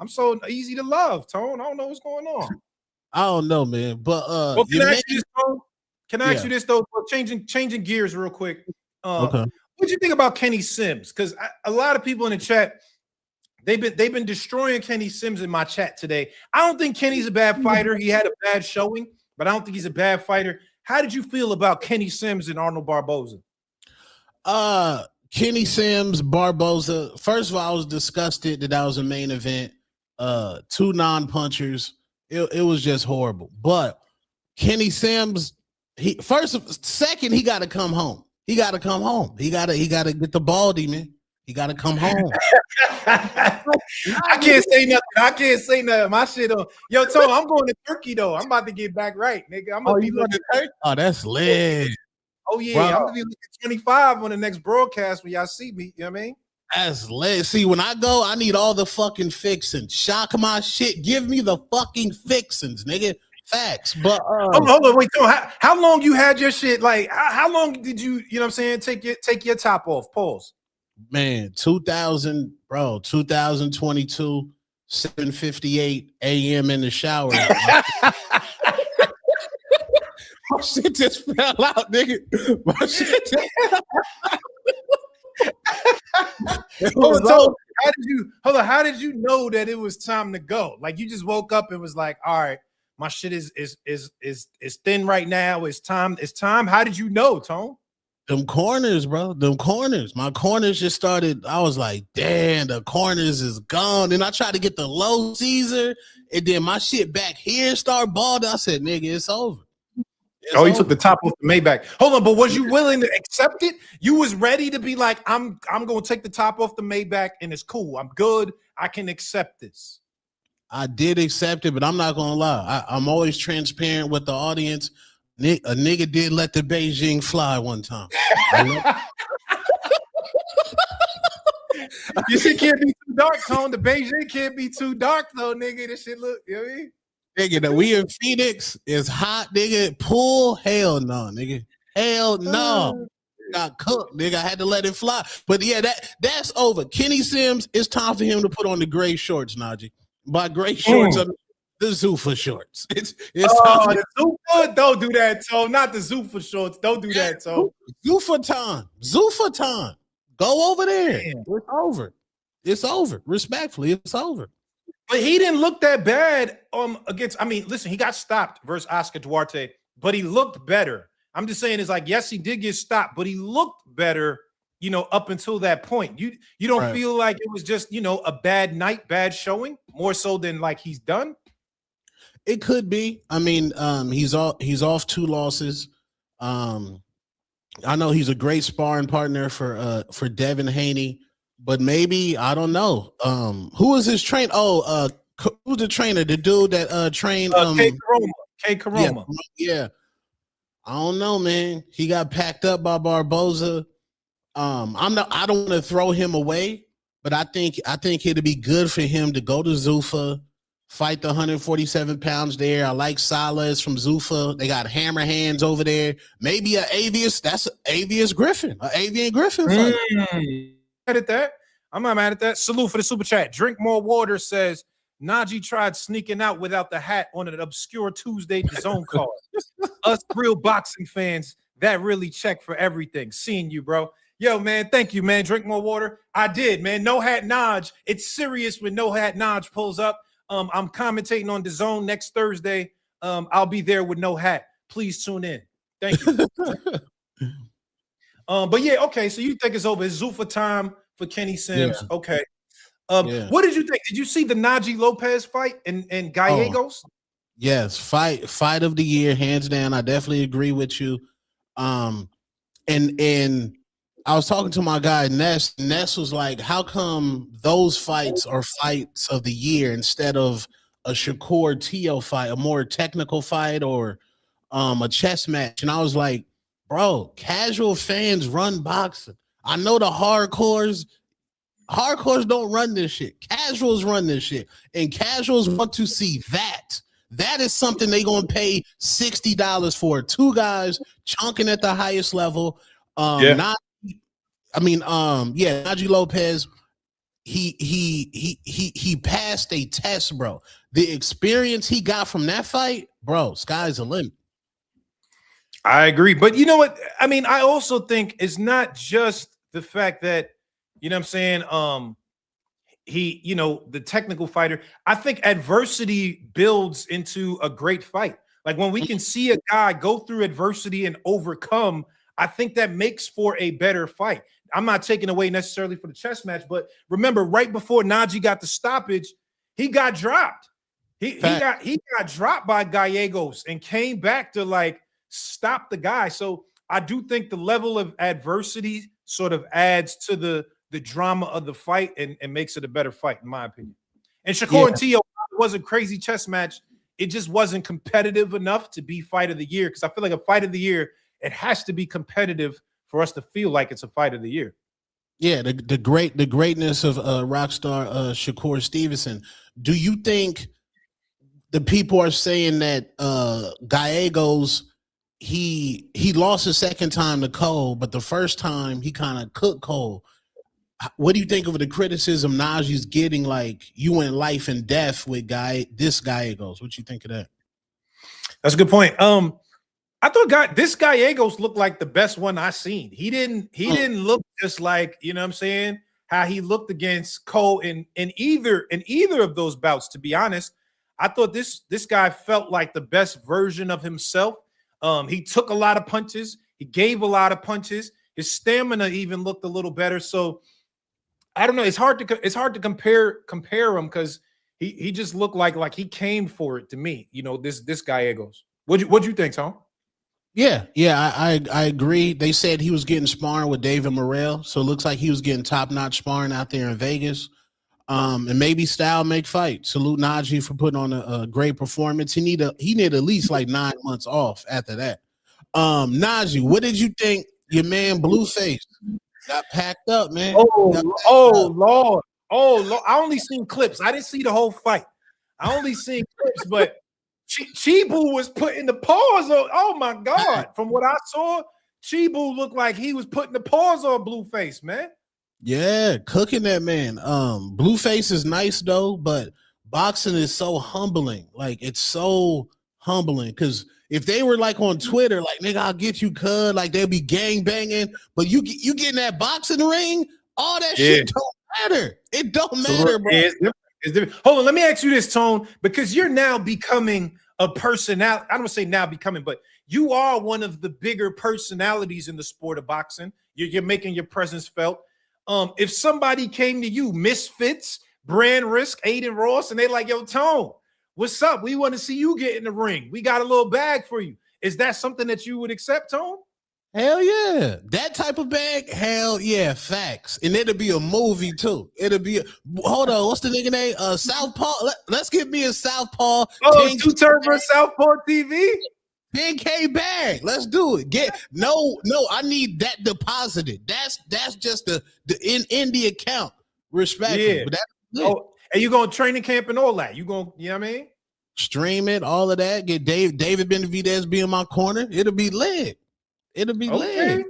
so easy to love, Tone. I don't know what's going on. I don't know, man. But can I ask you this though? Changing gears real quick. Okay. What do you think about Kenny Sims? Because a lot of people in the chat, they've been destroying Kenny Sims in my chat today. I don't think Kenny's a bad fighter. He had a bad showing, but I don't think he's a bad fighter. How did you feel about Kenny Sims and Arnold Barboza? Kenny Sims, Barboza. First of all, I was disgusted that was a main event. 2 non-punchers. It was just horrible. But Kenny Sims, second, he got to come home. He got to come home. He got to get the baldy, man. He got to come home. I can't say nothing. My shit on. Yo, Tom, I'm going to Turkey though. I'm about to get back right, nigga. I'm gonna be looking. Oh, that's lit. Oh yeah, bro. I'm gonna be looking 25 on the next broadcast when y'all see me. You know what I mean? That's lit. See, when I go, I need all the fucking fixins. Shock my shit. Give me the fucking fixins, nigga. Facts. But hold on, wait. Tom, how long you had your shit? Like, how long did you know what I'm saying? Take your top off. Pause. Man, 2022, 7:58 a.m. in the shower. My shit just fell out, nigga. My shit just how did you know that it was time to go? Like you just woke up and was like, all right, my shit is thin right now. It's time. How did you know, Tone? Them corners, bro. Them corners. My corners just started. I was like, damn, the corners is gone. Then I tried to get the low Caesar, and then my shit back here start balding. I said, nigga, it's over. You took the top off the Maybach. Hold on, but was you willing to accept it? You was ready to be like, I'm gonna take the top off the Maybach, and it's cool. I'm good. I can accept this. I did accept it, but I'm not gonna lie. I'm always transparent with the audience. A nigga did let the Beijing fly one time. Your shit can't be too dark, Tone. The Beijing can't be too dark, though, nigga. This shit look, you know what I mean? Nigga, that we in Phoenix is hot, nigga. Pool, hell no, nigga. Hell no. Got cooked, nigga. I had to let it fly. But yeah, that's over. Kenny Sims, it's time for him to put on the gray shorts, Najee. By gray shorts, I mean the Zuffa shorts. It's Oh, time. the Zuffa? Don't do that, Toe. Not the Zuffa shorts. Don't do that, Toe. Zuffa time. Zuffa time. Go over there. Damn. It's over. It's over. Respectfully, it's over. But he didn't look that bad against. I mean, listen, he got stopped versus Oscar Duarte, but he looked better. I'm just saying, it's like, yes, he did get stopped, but he looked better, you know, up until that point. You don't feel like it was just, you know, a bad night, bad showing, more so than like he's done? It could be. I mean, he's off 2 losses. I know he's a great sparring partner for Devin Haney, but maybe, I don't know. Who was his trainer? Oh, who's the trainer? The dude that trained K. Karoma. Yeah. I don't know, man. He got packed up by Barboza. I don't want to throw him away, but I think it'd be good for him to go to Zuffa, fight the 147 pounds there. I like Salas from Zuffa. They got hammer hands over there. Maybe that's Avius Griffin, an Avian Griffin fight. Mad at that. I'm not mad at that. Salute for the super chat. Drink More Water says Najee tried sneaking out without the hat on an obscure Tuesday DAZN card. Us real boxing fans, that really check for everything. Seeing you, bro. Yo, man, thank you, man. Drink More Water. I did, man. No Hat Naj. It's serious when No Hat Naj pulls up. I'm commentating on DAZN next Thursday. I'll be there with no hat. Please tune in. Thank you. But yeah, okay. So you think it's over? It's Zuffa time for Kenny Sims. Yeah. Okay. What did you think? Did you see the Najee Lopez fight and Gallegos? Yes, fight of the year, hands down. I definitely agree with you. And I was talking to my guy Ness. Ness was like, "How come those fights are fights of the year instead of a Shakur Teo fight, a more technical fight, or a chess match?" And I was like, "Bro, casual fans run boxing. I know the hardcores don't run this shit. Casuals run this shit, and casuals want to see that. That is something they gonna pay $60 for. 2 guys chunking at the highest level. Najee Lopez, he passed a test, bro. The experience he got from that fight, bro, sky's the limit." I agree. But you know what? I mean, I also think it's not just the fact that, you know what I'm saying, he, you know, the technical fighter. I think adversity builds into a great fight. Like when we can see a guy go through adversity and overcome, I think that makes for a better fight. I'm not taking away necessarily for the chess match, but remember, right before Najee got the stoppage, he got dropped. He got dropped by Gallegos and came back to like stop the guy. So I do think the level of adversity sort of adds to the drama of the fight and makes it a better fight, in my opinion. And Shakur and Teo was a crazy chess match. It just wasn't competitive enough to be fight of the year, because I feel like a fight of the year, it has to be competitive for us to feel like it's a fight of the year. Yeah, the greatness of Rockstar Shakur Stevenson. Do you think the people are saying that Gallegos, he lost the second time to Cole, but the first time he kind of cooked Cole? What do you think of the criticism Najee's getting? Like, you went life and death with this Gallegos. What you think of that? That's a good point. I thought this Gallegos looked like the best one I seen. He didn't look just like, you know what I'm saying, how he looked against Cole in either of those bouts, to be honest. I thought this guy felt like the best version of himself. He took a lot of punches. He gave a lot of punches. His stamina even looked a little better. So I don't know. It's hard to compare him, because he just looked like he came for it to me. You know, this Gallegos. What'd you think, Tom? Yeah, I agree. They said he was getting sparring with David Morrell, so it looks like he was getting top-notch sparring out there in Vegas. And maybe style make fight. Salute Najee for putting on a great performance. He need at least like 9 months off after that. Najee, what did you think? Your man Blueface got packed up, man. Lord. I only seen clips. I didn't see the whole fight. I only seen clips, but Chibu was putting the paws on. Oh my God! From what I saw, Chibu looked like he was putting the paws on Blueface, man. Yeah, cooking that man. Blueface is nice though, but boxing is so humbling. Like it's so humbling because if they were like on Twitter, like nigga, I'll get you, cuz like they'll be gang banging, but you get in that boxing ring, all that shit don't matter. It don't matter, bro. It's different. It's different. Hold on, let me ask you this, Tone, because you're now becoming a personality. I don't say now becoming, but you are one of the bigger personalities in the sport of boxing. You're making your presence felt. If somebody came to you, Misfits, Brand Risk, Aiden Ross, and they like, yo, Tone, what's up? We want to see you get in the ring. We got a little bag for you. Is that something that you would accept, Tone? Hell yeah. That type of bag, hell yeah, facts. And it'll be a movie too. It'll be hold on, what's the nigga name? Southpaw. Let's get me a Southpaw. Oh, 2 Turbo Southpaw TV. 10K bag. Let's do it. No, I need that deposited. That's just the in the account. Respectfully. Yeah. But that's it. Oh, and you going to training camp and all that. You going, you know what I mean? Stream it, all of that. Get David Benavidez be in my corner. It'll be lit. It'll be lit.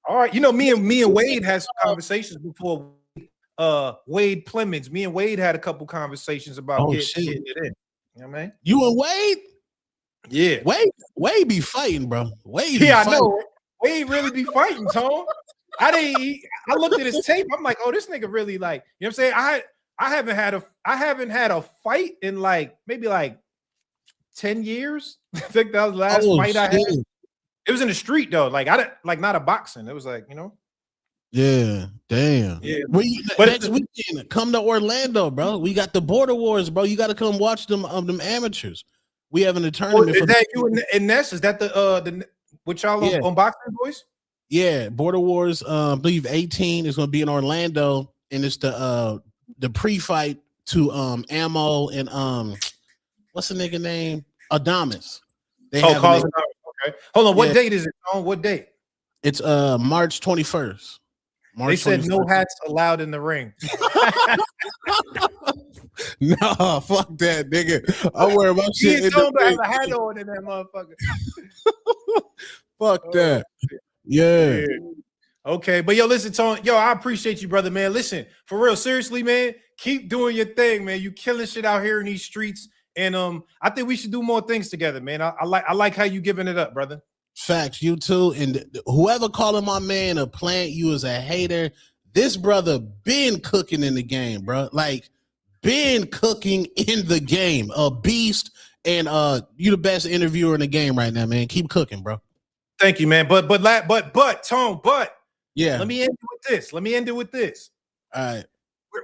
All right. You know, me and Wade had some conversations before. Wade Plemons. Me and Wade had a couple conversations about getting it in. You know what I mean? You and Wade? Yeah. Wade be fighting, bro. Wade I fighting. know. Wade really be fighting, Tone. I looked at his tape. I'm like, oh, this nigga really like, you know what I'm saying? I haven't had a fight in like maybe like 10 years. I think that was the last fight I had. It was in the street though. Like not a boxing. It was like, you know. Yeah, damn. Yeah. But next weekend, come to Orlando, bro. We got the Border Wars, bro. You got to come watch them amateurs. We having a tournament. Is that you and Ness? Is that the what y'all on Boxing Boys? Yeah, Border Wars. I believe 18 is going to be in Orlando, and it's the pre-fight to Ammo and what's the nigga name? Adamas. Carlos. Okay. Hold on. What date is it? On what date? It's March 21st. They said 21st. No hats allowed in the ring. No, fuck that, nigga. I wear my shit. You don't have a hat on in that motherfucker. Fuck that. Yeah. Okay, but yo, listen, Tone. Yo, I appreciate you, brother, man. Listen, for real, seriously, man. Keep doing your thing, man. You killing shit out here in these streets, and I think we should do more things together, man. I like how you giving it up, brother. Facts, you too. And whoever calling my man a plant, you as a hater. This brother been cooking in the game, bro. Like been cooking in the game. A beast, and you the best interviewer in the game right now, man. Keep cooking, bro. Thank you, man. But Tone, yeah. Let me end it with this. All right.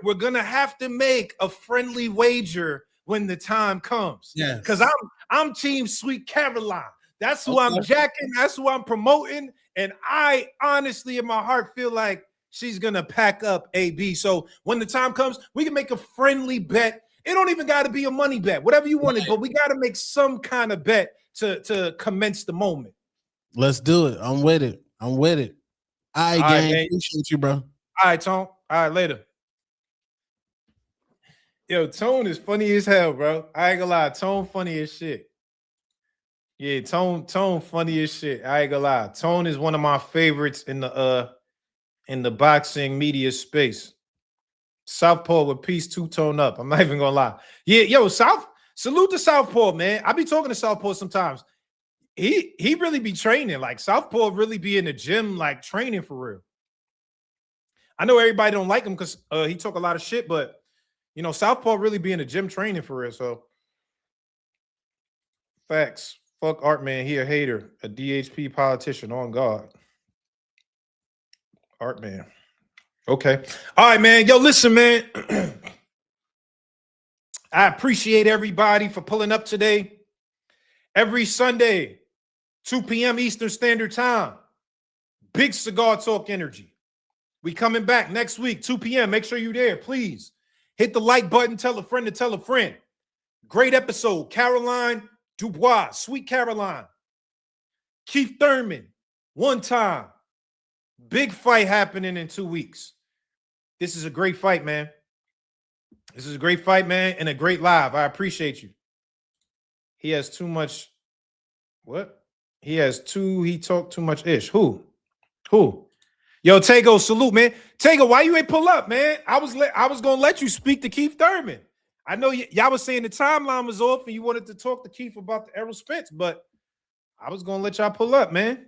We're gonna have to make a friendly wager when the time comes. Yeah. Because I'm Team Sweet Caroline. That's who I'm jacking. That's who I'm promoting. And I honestly, in my heart, feel like she's gonna pack up AB. So when the time comes, we can make a friendly bet. It don't even got to be a money bet, whatever you wanted, but we got to make some kind of bet to commence the moment. Let's do it. I'm with it. All right, gang. Appreciate you, bro. All right, Tone. All right, later. Yo, Tone is funny as hell, bro. I ain't gonna lie. Tone funny as shit. Yeah, Tone funny as shit. I ain't gonna lie. Tone is one of my favorites in the boxing media space. Southpaw with peace, 2-tone up. I'm not even gonna lie. Yeah, yo, salute to Southpaw, man. I be talking to Southpaw sometimes. He really be training. Like Southpaw really be in the gym, like training for real. I know everybody don't like him because he talk a lot of shit, but you know, Southpaw really be in the gym training for real. So facts. Fuck Art Man, he a hater, a DHP politician on God. Art Man. Okay. All right, man. Yo, listen, man. I appreciate everybody for pulling up today. Every Sunday, 2 p.m. Eastern Standard Time. Big Cigar Talk Energy. We coming back next week, 2 p.m. Make sure you're there, please. Hit the like button. Tell a friend to tell a friend. Great episode. Caroline Dubois, Sweet Caroline. Keith Thurman, one time. Big fight happening in 2 weeks. This is a great fight, man. This is a great fight, man, and a great live. I appreciate you. He has too much. What? He talked too much ish. Who? Yo, Tego, salute, man. Tego, why you ain't pull up, man? I was gonna let you speak to Keith Thurman. I know y'all was saying the timeline was off and you wanted to talk to Keith about the Errol Spence, but I was gonna let y'all pull up, man.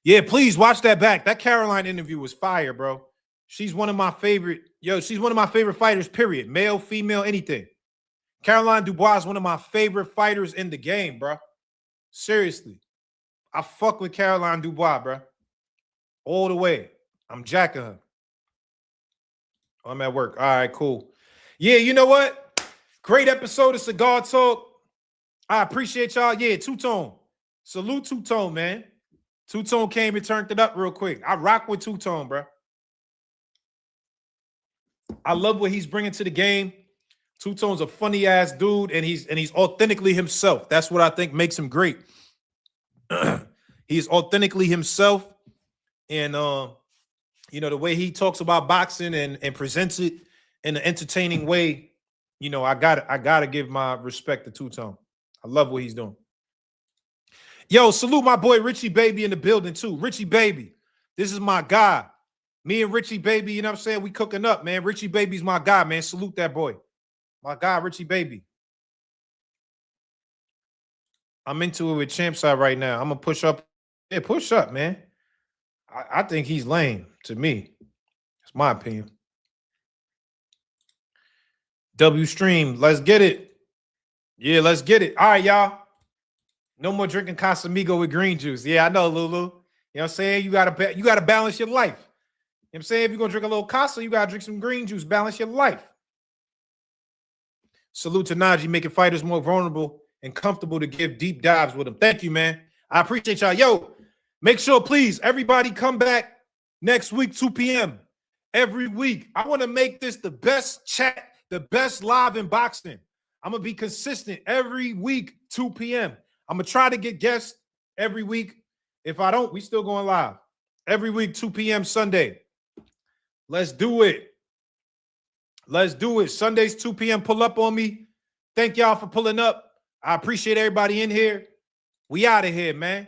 Yeah, please watch that back. That Caroline interview was fire, bro. She's one of my favorite. She's one of my favorite fighters, period. Male, female, anything. Caroline Dubois is one of my favorite fighters in the game, bro. Seriously. I fuck with Caroline Dubois, bro. All the way. I'm jacking her. I'm at work. All right, cool. Yeah, you know what? Great episode of Cigar Talk. I appreciate y'all. Yeah, Two-Tone. Salute Two-Tone, man. Two-Tone came and turned it up real quick. I rock with Two-Tone, bro. I love what he's bringing to the game. Two-Tone's a funny ass dude, and he's authentically himself. That's what I think makes him great. He's authentically himself, and the way he talks about boxing and presents it in an entertaining way. I gotta give my respect to Two-Tone. I love what he's doing. Yo, salute my boy Richie Baby in the building too. Richie Baby, this is my guy. Me and Richie Baby, you know what I'm saying? We cooking up, man. Richie Baby's my guy, man. Salute that boy. My guy, Richie Baby. I'm into it with Champside right now. I'm gonna push up. Yeah, push up, man. I think he's lame to me. That's my opinion. W Stream, let's get it. Yeah, let's get it. All right, y'all. No more drinking Casamigo with green juice. Yeah, I know, Lulu. You know what I'm saying? You gotta balance your life. You know what I'm saying? If you're gonna drink a little Casa, you gotta drink some green juice. Balance your life. Salute to Najee, making fighters more vulnerable and comfortable to give deep dives with them. Thank you, man. I appreciate y'all. Yo, make sure, please, everybody come back next week, 2 p.m. every week. I want to make this the best chat, the best live in boxing. I'm going to be consistent every week, 2 p.m. I'm going to try to get guests every week. If I don't, we still going live. Every week, 2 p.m. Sunday. Let's do it. Let's do it. Sundays, 2 p.m. Pull up on me. Thank y'all for pulling up. I appreciate everybody in here. We out of here, man.